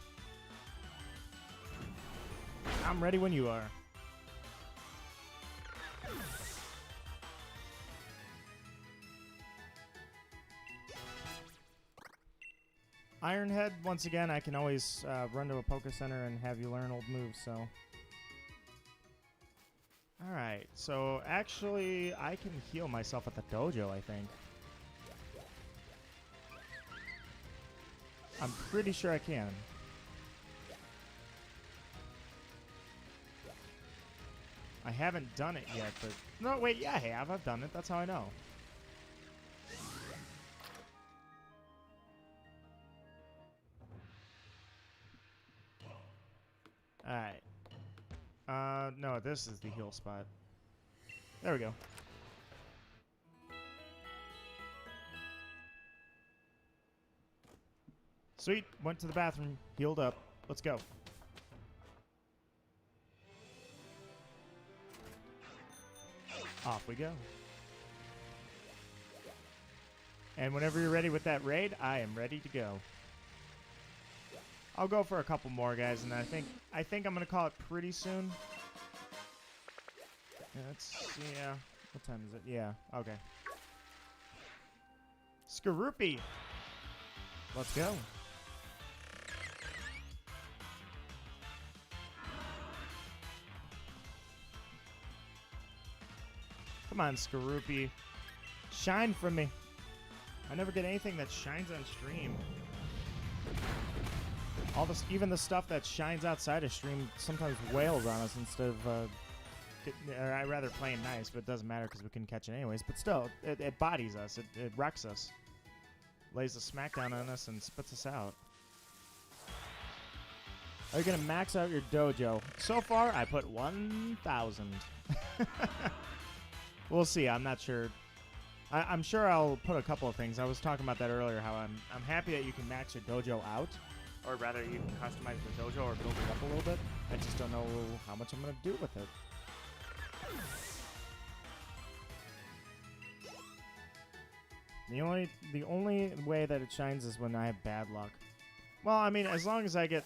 I'm ready when you are. Ironhead, once again, I can always run to a Poké Center and have you learn old moves, so. Alright, so actually, I can heal myself at the dojo, I think. I'm pretty sure I can. I haven't done it yet, but... No, wait, yeah, I have. I've done it. That's how I know. Alright. No, this is the heal spot. There we go. Sweet. Went to the bathroom. Healed up. Let's go. Off we go. And whenever you're ready with that raid, I am ready to go. I'll go for a couple more, guys, and I think I'm gonna call it pretty soon. Yeah. What time is it? Yeah. Okay. Skorupi. Let's go. Come on, Skorupi. Shine from me. I never get anything that shines on stream. All this, even the stuff that shines outside of stream sometimes wails on us instead of or I rather playing nice, but it doesn't matter because we couldn't catch it anyways. But still, it bodies us. It wrecks us. Lays a smackdown on us and spits us out. Are you going to max out your dojo? So far, I put 1,000. We'll see. I'm not sure. I'm sure I'll put a couple of things. I was talking about that earlier, how I'm happy that you can max your dojo out. Or rather, you can customize the dojo or build it up a little bit. I just don't know how much I'm going to do with it. The only way that it shines is when I have bad luck. Well, I mean, as long as I get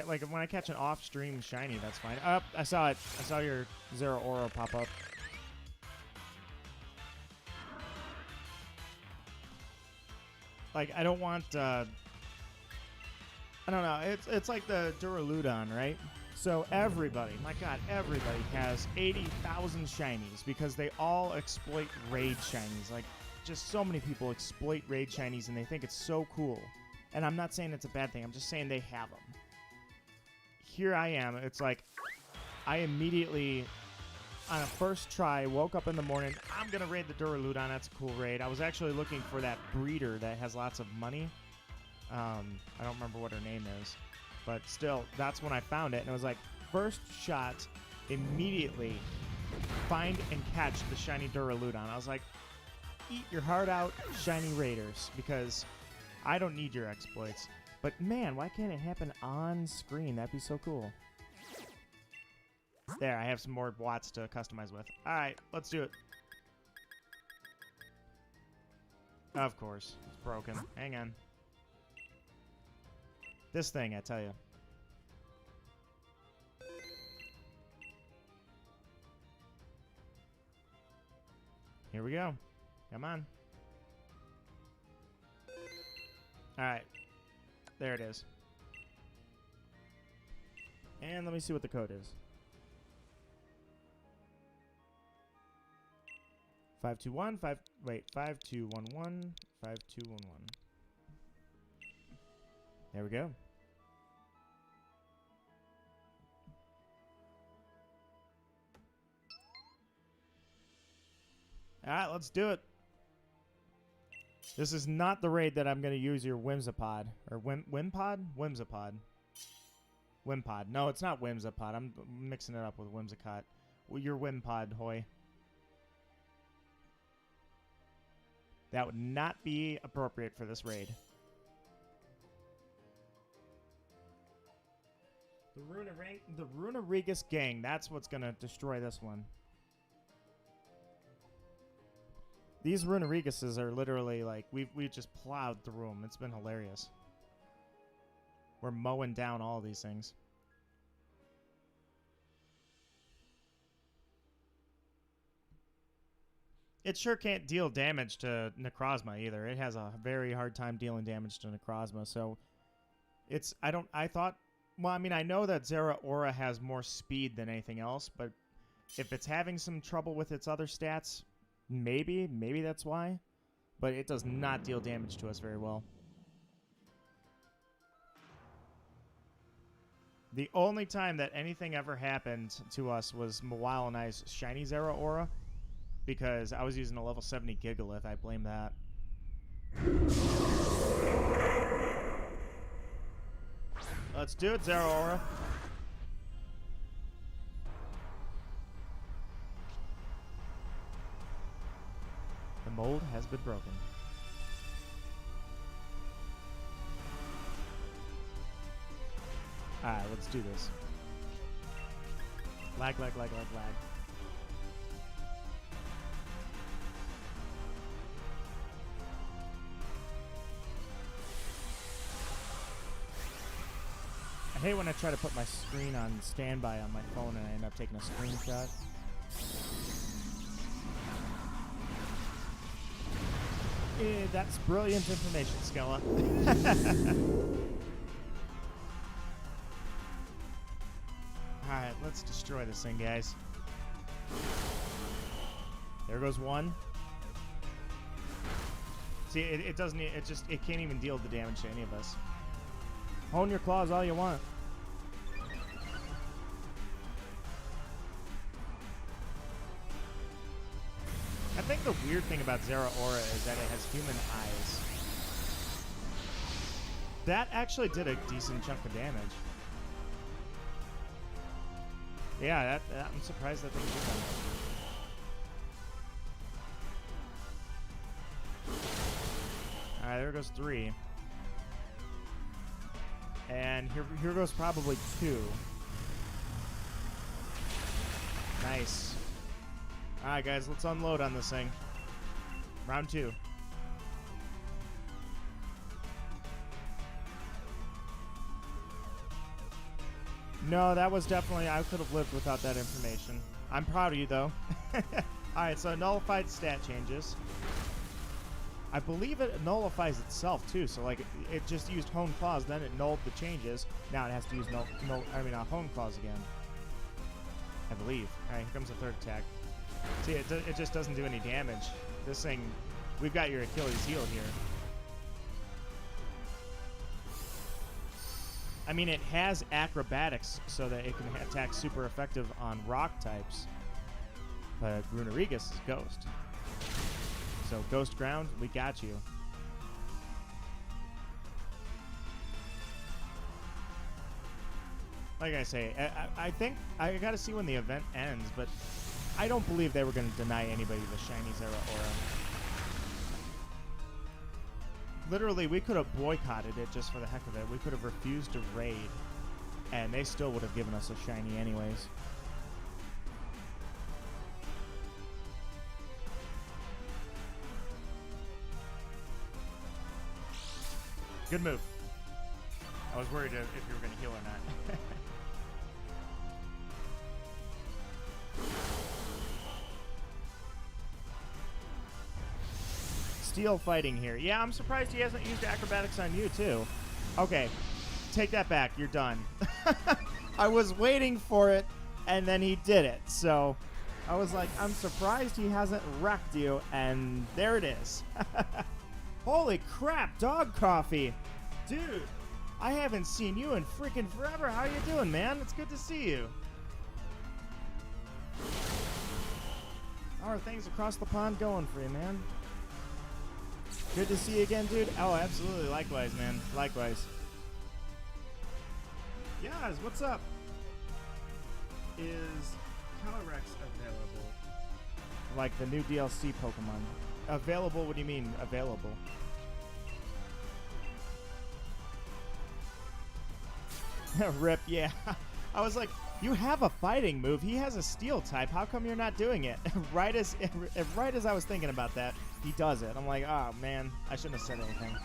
like when I catch an off-stream shiny, that's fine. I saw it. I saw your Zeraora pop up. Like, I don't want, I don't know, it's like the Duraludon, right? So everybody, my god, everybody has 80,000 shinies because they all exploit raid shinies. Like, just so many people exploit raid shinies and they think it's so cool. And I'm not saying it's a bad thing, I'm just saying they have them. Here I am, it's like, I immediately, on a first try, woke up in the morning, I'm going to raid the Duraludon, that's a cool raid. I was actually looking for that breeder that has lots of money. I don't remember what her name is. But still, that's when I found it. And it was like, first shot, immediately find and catch the shiny Duraludon. I was like, eat your heart out, shiny raiders, because I don't need your exploits. But man, why can't it happen on screen? That'd be so cool. There, I have some more watts to customize with. Alright, let's do it. Of course, it's broken. Hang on. This thing, I tell you. Here we go. Come on. Alright. There it is. And let me see what the code is. 5211 5211. There we go. Alright, let's do it. This is not the raid that I'm going to use your Whimsipod. Or Whimpod? Whimsipod. Wimpod. No, it's not Whimsipod. I'm mixing it up with Whimsicott. Well, your Wimpod, hoy. That would not be appropriate for this raid. The Runarigus gang, that's what's going to destroy this one. These Runariguses are literally like, we've just plowed through them. It's been hilarious. We're mowing down all these things. It sure can't deal damage to Necrozma either. It has a very hard time dealing damage to Necrozma. So it's, I thought, well, I mean, I know that Zeraora has more speed than anything else, but if it's having some trouble with its other stats, maybe that's why. But it does not deal damage to us very well. The only time that anything ever happened to us was Mawile and I's shiny Zeraora, because I was using a level 70 Gigalith. I blame that. Let's do it, Zeraora. The mold has been broken. Alright, let's do this. Lag. I hate when I try to put my screen on standby on my phone and I end up taking a screenshot. That's brilliant information, Skella. Alright, let's destroy this thing, guys. There goes one. See, it doesn't, it can't even deal the damage to any of us. Hone your claws all you want. think the weird thing about Zeraora is that it has human eyes. That actually did a decent chunk of damage. Yeah, I'm surprised that thing did that. Alright, there goes 3. And here goes probably 2. Nice. Alright, guys, let's unload on this thing. Round 2. No, that was definitely... I could have lived without that information. I'm proud of you, though. Alright, so nullified stat changes. I believe it nullifies itself, too. So, like, it just used Hone Claws, then it nulled the changes. Now it has to use Hone Claws again. I believe. Alright, here comes the third attack. See, it just doesn't do any damage. This thing... We've got your Achilles heel here. I mean, it has acrobatics so that it can attack super effective on rock types. But Runerigus is ghost. So, ghost ground, we got you. Like I say, I think I gotta see when the event ends, but I don't believe they were gonna deny anybody the shiny Zeraora. Literally, we could have boycotted it just for the heck of it. We could have refused to raid, and they still would have given us a shiny anyways. Good move. I was worried if you were going to heal or not. Steel fighting here. Yeah, I'm surprised he hasn't used acrobatics on you, too. Okay, take that back. You're done. I was waiting for it, and then he did it. So I was like, I'm surprised he hasn't wrecked you, and there it is. Holy crap, Dog Coffee. Dude, I haven't seen you in freaking forever. How you doing, man? It's good to see you. How are things across the pond going for you, man? Good to see you again, dude. Oh, absolutely. Likewise, man. Likewise. Yes, what's up? Is Calyrex available? Like the new DLC Pokemon. Available? What do you mean, available? Rip, yeah. I was like, you have a fighting move. He has a steel type. How come you're not doing it? right as I was thinking about that, he does it. I'm like, oh, man. I shouldn't have said anything.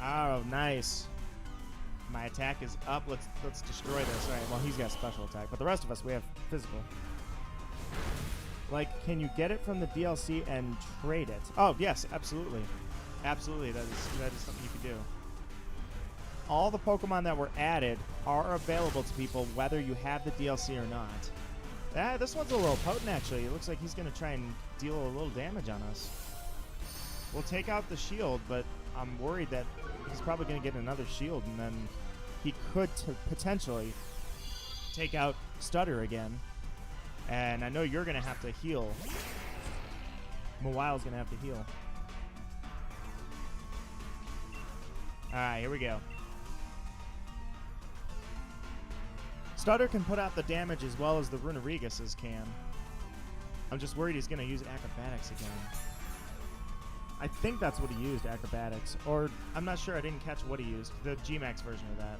Oh, nice. My attack is up. Let's destroy this. All right, well, he's got special attack. But the rest of us, we have physical. Like, can you get it from the DLC and trade it? Oh, yes, absolutely. Absolutely, that is something you could do. All the Pokemon that were added are available to people whether you have the DLC or not. This one's a little potent, actually. It looks like he's going to try and deal a little damage on us. We'll take out the shield, but I'm worried that he's probably going to get another shield, and then he could potentially take out Stutter again. And I know you're going to have to heal. Mawile's going to have to heal. Alright, here we go. Stutter can put out the damage as well as the Runerigus can. I'm just worried he's going to use acrobatics again. I think that's what he used, acrobatics. Or, I'm not sure, I didn't catch what he used. The G-Max version of that.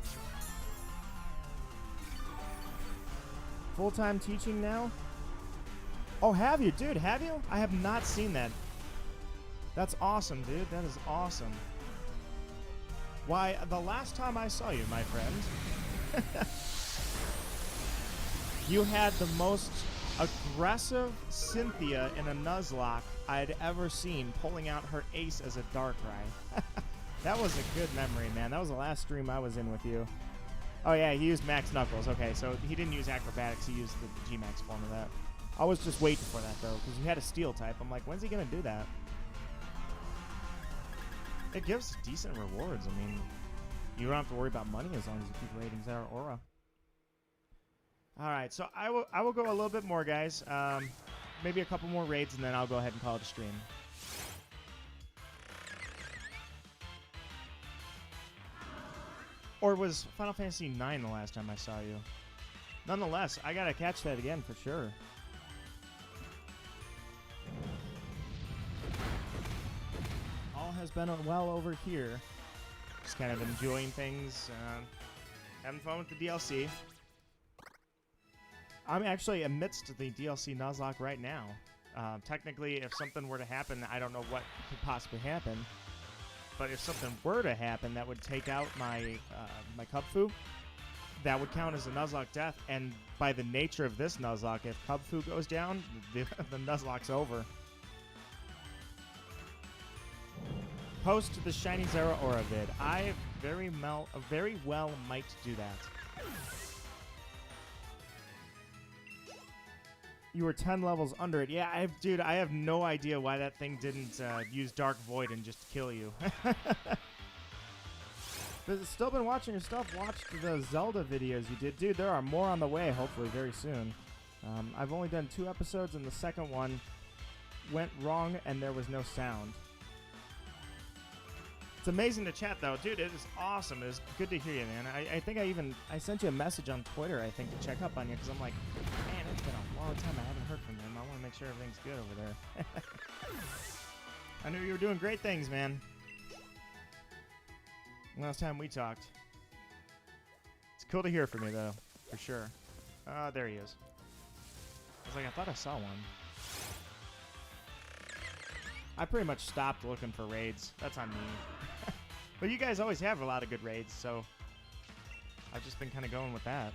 Full-time teaching now? Oh, have you? Dude, have you? I have not seen that. That's awesome, dude. That is awesome. Why, the last time I saw you, my friend, you had the most aggressive Cynthia in a Nuzlocke I'd ever seen, pulling out her ace as a Darkrai. That was a good memory, man. That was the last stream I was in with you. Oh, yeah, he used Max Knuckles. Okay, so he didn't use acrobatics. He used the G-Max form of that. I was just waiting for that, though, because you had a steel type. I'm like, when's he going to do that? It gives decent rewards. I mean, you don't have to worry about money as long as you keep raiding Zeraora. All right, so I will go a little bit more, guys. Maybe a couple more raids, and then I'll go ahead and call it a stream. Or was Final Fantasy IX the last time I saw you? Nonetheless, I gotta catch that again for sure. All has been well over here. Just kind of enjoying things, having fun with the DLC. I'm actually amidst the DLC Nuzlocke right now. Technically, if something were to happen, I don't know what could possibly happen. But if something were to happen that would take out my my Cubfu, that would count as a Nuzlocke death. And by the nature of this Nuzlocke, if Cubfu goes down, the Nuzlocke's over. Post the Shiny Zeraora vid. I very well might do that. You were 10 levels under it. Yeah, dude, I have no idea why that thing didn't use Dark Void and just kill you. But still been watching your stuff. Watched the Zelda videos you did. Dude, there are more on the way, hopefully very soon. I've only done 2 episodes, and the second one went wrong, and there was no sound. It's amazing to chat, though. Dude, it is awesome. It is good to hear you, man. I think I sent you a message on Twitter, I think, to check up on you, because I'm like, man, it's been a long time I haven't heard from him. I want to make sure everything's good over there. I knew you were doing great things, man. Last time we talked. It's cool to hear from you, though, for sure. There he is. I was like, I thought I saw one. I pretty much stopped looking for raids. That's on me. But you guys always have a lot of good raids, so I've just been kind of going with that.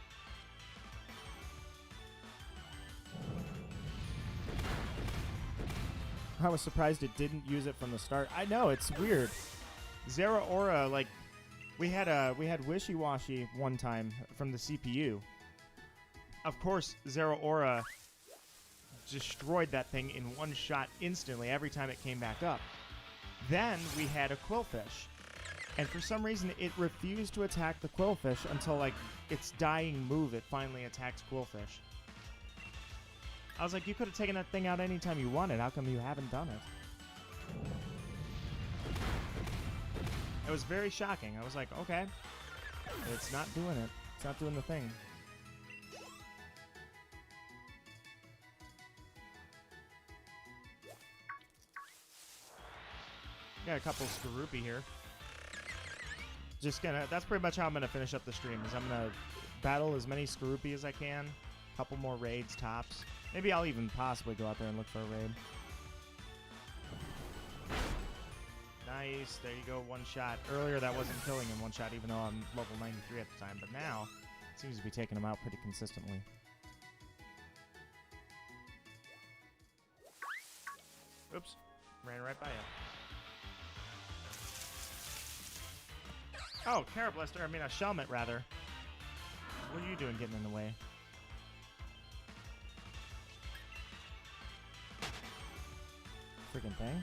I was surprised it didn't use it from the start. I know, it's weird. Zeraora, like, we had Wishy-Washy one time from the CPU. Of course, Zeraora destroyed that thing in one shot instantly every time it came back up. Then we had a Quillfish. And for some reason, it refused to attack the Quillfish until, like, its dying move, it finally attacks Quillfish. I was like, you could have taken that thing out anytime you wanted. How come you haven't done it? It was very shocking. I was like, okay. It's not doing it. It's not doing the thing. Got a couple Skorupi here. That's pretty much how I'm gonna finish up the stream, is I'm gonna battle as many Skorupi as I can. Couple more raids, tops. Maybe I'll even possibly go out there and look for a raid. Nice, there you go, one shot. Earlier that wasn't killing in one shot, even though I'm level 93 at the time, but now it seems to be taking him out pretty consistently. Oops, ran right by you. Oh, Carablister, I mean a Shelmet, rather. What are you doing getting in the way? Freaking thing.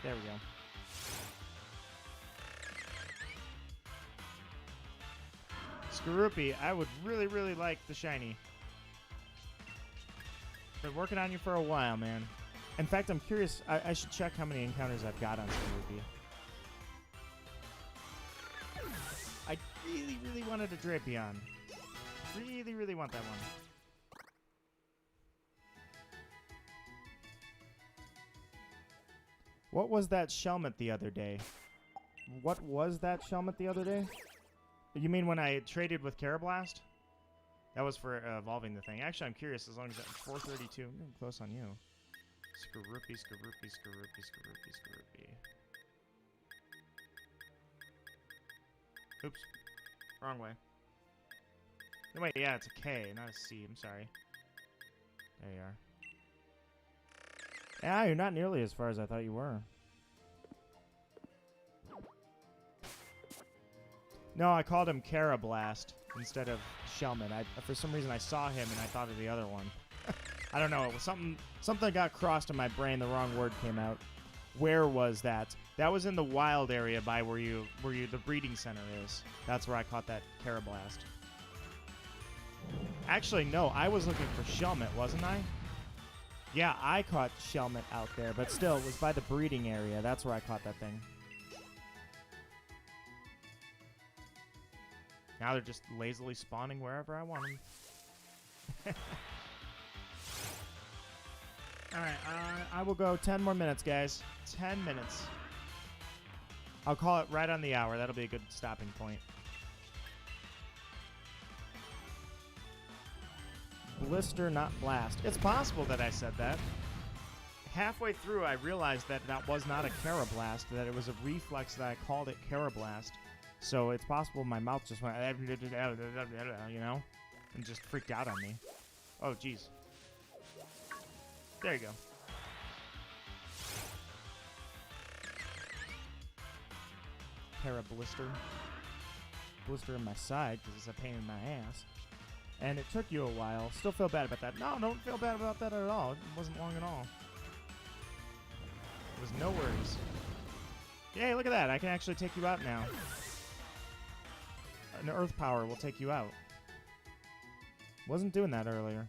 There we go. Skorupi, I would really, really like the shiny. Been working on you for a while, man. In fact, I'm curious. I should check how many encounters I've got on Skorupi. I really, really wanted a Drapion. Really, really want that one. What was that Shelmet the other day? What was that Shelmet the other day? You mean when I traded with Carablast? That was for evolving the thing. Actually, I'm curious, as long as that's 432. I'm getting close on you. Skorupi, Skorupi, Skorupi, Skorupi, Skorupi. Oops. Wrong way. No, wait, yeah, it's a K, not a C. I'm sorry. There you are. Yeah, you're not nearly as far as I thought you were. No, I called him Carablast instead of Shelmet. For some reason, I saw him and I thought of the other one. I don't know. It was something got crossed in my brain. The wrong word came out. Where was that? That was in the wild area by where the breeding center is. That's where I caught that Carablast. Actually, no, I was looking for Shelmet, wasn't I? Yeah, I caught Shelmet out there, but still, it was by the breeding area. That's where I caught that thing. Now they're just lazily spawning wherever I want them. Alright, I will go 10 more minutes, guys. 10 minutes. I'll call it right on the hour. That'll be a good stopping point. Blister, not blast. It's possible that I said that. Halfway through, I realized that that was not a Carablast, that it was a reflex that I called it Carablast. So it's possible my mouth just went, you know, and just freaked out on me. Oh, jeez. There you go. Blister. Blister in my side because it's a pain in my ass. And it took you a while. Still feel bad about that. No, don't feel bad about that at all. It wasn't long at all. It was no worries. Yay, look at that. I can actually take you out now. An Earth Power will take you out. Wasn't doing that earlier.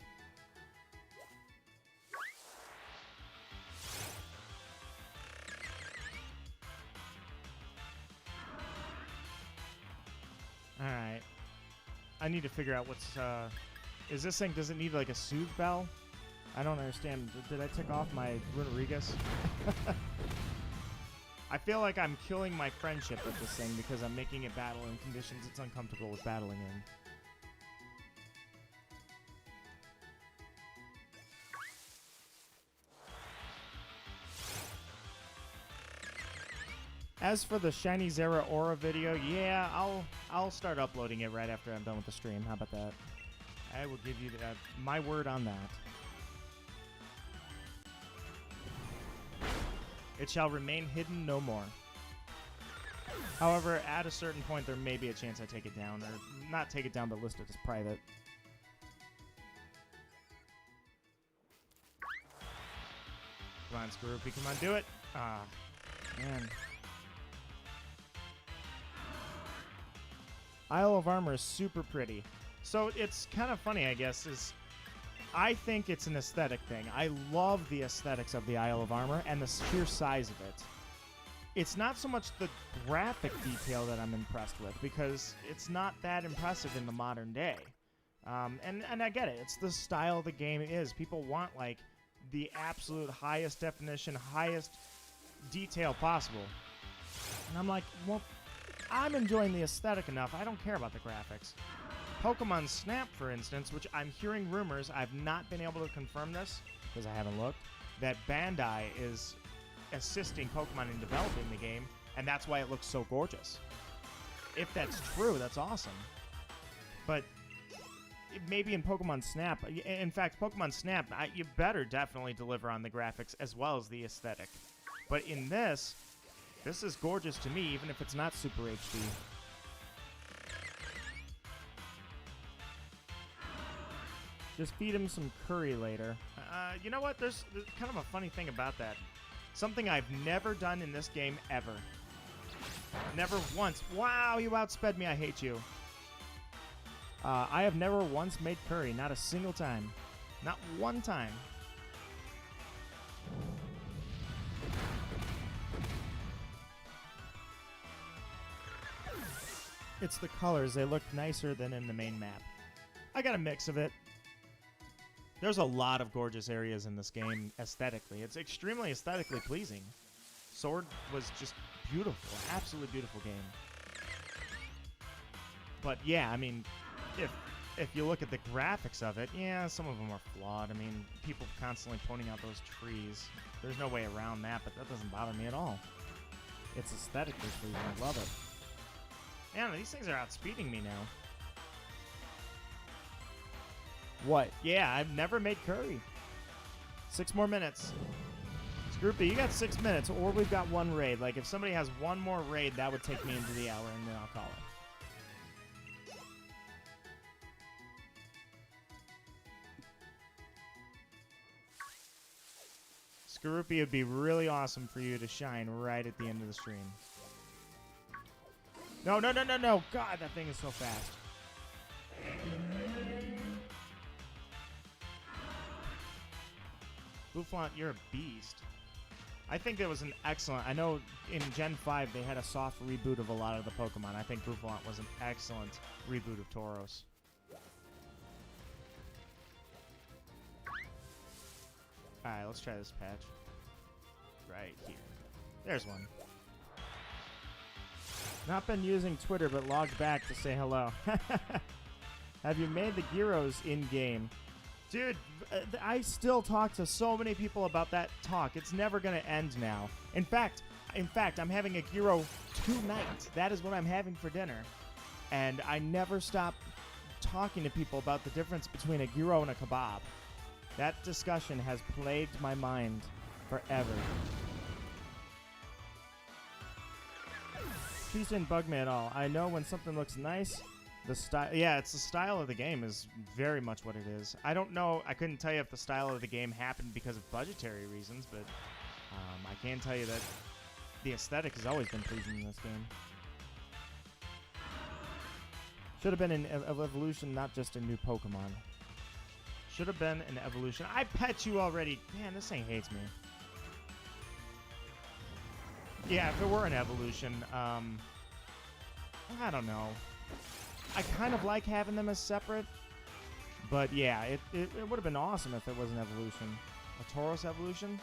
Alright. I need to figure out what's, is this thing, does it need like a soothe bell? I don't understand. Did I tick off my Runerigas? I feel like I'm killing my friendship with this thing because I'm making it battle in conditions it's uncomfortable with battling in. As for the Shiny Zeraora video, yeah, I'll start uploading it right after I'm done with the stream. How about that? I will give you my word on that. It shall remain hidden no more. However, at a certain point, there may be a chance I take it down. Or not take it down, but list it as private. Come on, Skorupi, come on, do it! Ah, man. Isle of Armor is super pretty. So it's kind of funny, I guess, is I think it's an aesthetic thing. I love the aesthetics of the Isle of Armor and the sheer size of it. It's not so much the graphic detail that I'm impressed with, because it's not that impressive in the modern day. And I get it. It's the style the game is. People want, like, the absolute highest definition, highest detail possible. And I'm like, well, I'm enjoying the aesthetic enough. I don't care about the graphics. Pokemon Snap, for instance, which I'm hearing rumors, I've not been able to confirm this, because I haven't looked, that Bandai is assisting Pokemon in developing the game, and that's why it looks so gorgeous. If that's true, that's awesome. But maybe in Pokemon Snap, in fact, Pokemon Snap, you better definitely deliver on the graphics as well as the aesthetic. But in this is gorgeous to me, even if it's not Super HD. Just feed him some curry later. You know what? There's kind of a funny thing about that. Something I've never done in this game ever. Never once. Wow, you outsped me. I hate you. I have never once made curry. Not a single time. Not one time. It's the colors. They look nicer than in the main map. I got a mix of it. There's a lot of gorgeous areas in this game aesthetically. It's extremely aesthetically pleasing. Sword was just beautiful. Absolutely beautiful game. But yeah, I mean, if you look at the graphics of it, yeah, some of them are flawed. I mean, people constantly pointing out those trees. There's no way around that, but that doesn't bother me at all. It's aesthetically pleasing. I love it. Man, these things are outspeeding me now. What? Yeah, I've never made curry. 6 more minutes. Scroopy, you got 6 minutes, or we've got one raid. Like, if somebody has one more raid, that would take me into the hour, and then I'll call it. Skorupi, would be really awesome for you to shine right at the end of the stream. No, no, no, no, no. God, that thing is so fast. Boufflant, you're a beast. I think it was an excellent... I know in Gen 5 they had a soft reboot of a lot of the Pokemon. I think Boufflant was an excellent reboot of Tauros. Alright, let's try this patch. Right here. There's one. Not been using Twitter, but logged back to say hello. Have you made the Gyros in-game? Dude, I still talk to so many people about that talk. It's never going to end now. In fact, I'm having a gyro tonight. That is what I'm having for dinner. And I never stop talking to people about the difference between a gyro and a kebab. That discussion has plagued my mind forever. Peace didn't bug me at all. I know when something looks nice, the style... Yeah, it's the style of the game is very much what it is. I don't know. I couldn't tell you if the style of the game happened because of budgetary reasons, but I can tell you that the aesthetic has always been pleasing in this game. Should have been an evolution, not just a new Pokemon. Should have been an evolution. I pet you already. Man, this thing hates me. Yeah, if it were an evolution, I don't know. I kind of like having them as separate, but yeah, it would have been awesome if it was an evolution. A Tauros evolution?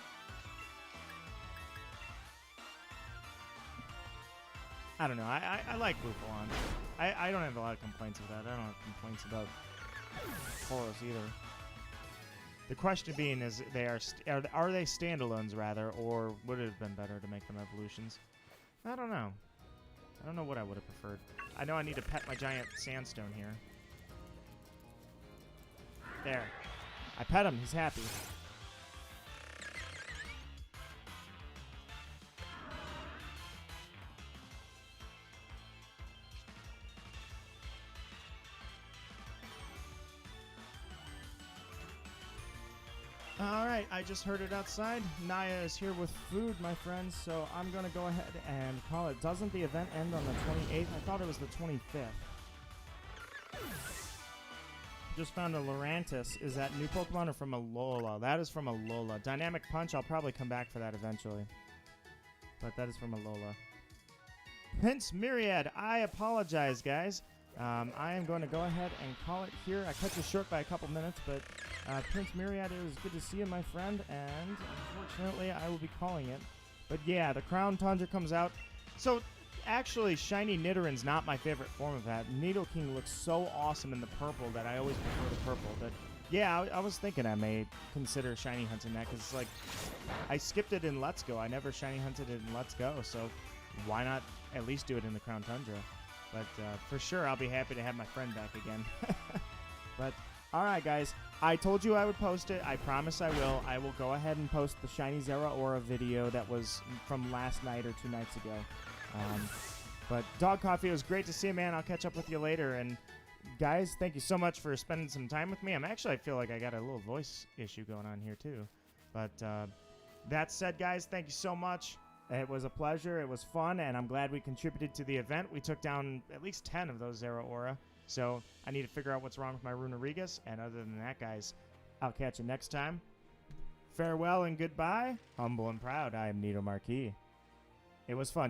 I don't know. I like Boufflant. I don't have a lot of complaints with that. I don't have complaints about Tauros either. The question being is, are they standalones rather, or would it have been better to make them evolutions? I don't know. I don't know what I would have preferred. I know I need to pet my giant sandstone here. There. I pet him. He's happy. Alright, I just heard it outside. Naya is here with food, my friends, so I'm going to go ahead and call it. Doesn't the event end on the 28th? I thought it was the 25th. Just found a Lurantis. Is that new Pokemon or from a Lola? That is from a Lola. Dynamic Punch, I'll probably come back for that eventually. But that is from a Lola. Prince Myriad, I apologize, guys. I am going to go ahead and call it here. I cut you short by a couple minutes, but Prince Myriad, it was good to see you, my friend, and unfortunately, I will be calling it. But yeah, the Crown Tundra comes out. So, actually, Shiny Nidorann's not my favorite form of that. Nidoking looks so awesome in the purple that I always prefer the purple. But yeah, I was thinking I may consider Shiny hunting that, because like, I skipped it in Let's Go. I never Shiny hunted it in Let's Go, so why not at least do it in the Crown Tundra? But for sure, I'll be happy to have my friend back again. But, alright guys, I told you I would post it. I promise I will. I will go ahead and post the Shiny Zeraora video that was from last night or 2 nights ago. But Dog Coffee, it was great to see you, man. I'll catch up with you later. And guys, thank you so much for spending some time with me. I feel like I got a little voice issue going on here too. But that said, guys, thank you so much. It was a pleasure. It was fun, and I'm glad we contributed to the event. We took down at least 10 of those Zeraora, so I need to figure out what's wrong with my Runerigas, and other than that, guys, I'll catch you next time. Farewell and goodbye. Humble and proud, I am Nido Marquis. It was fun.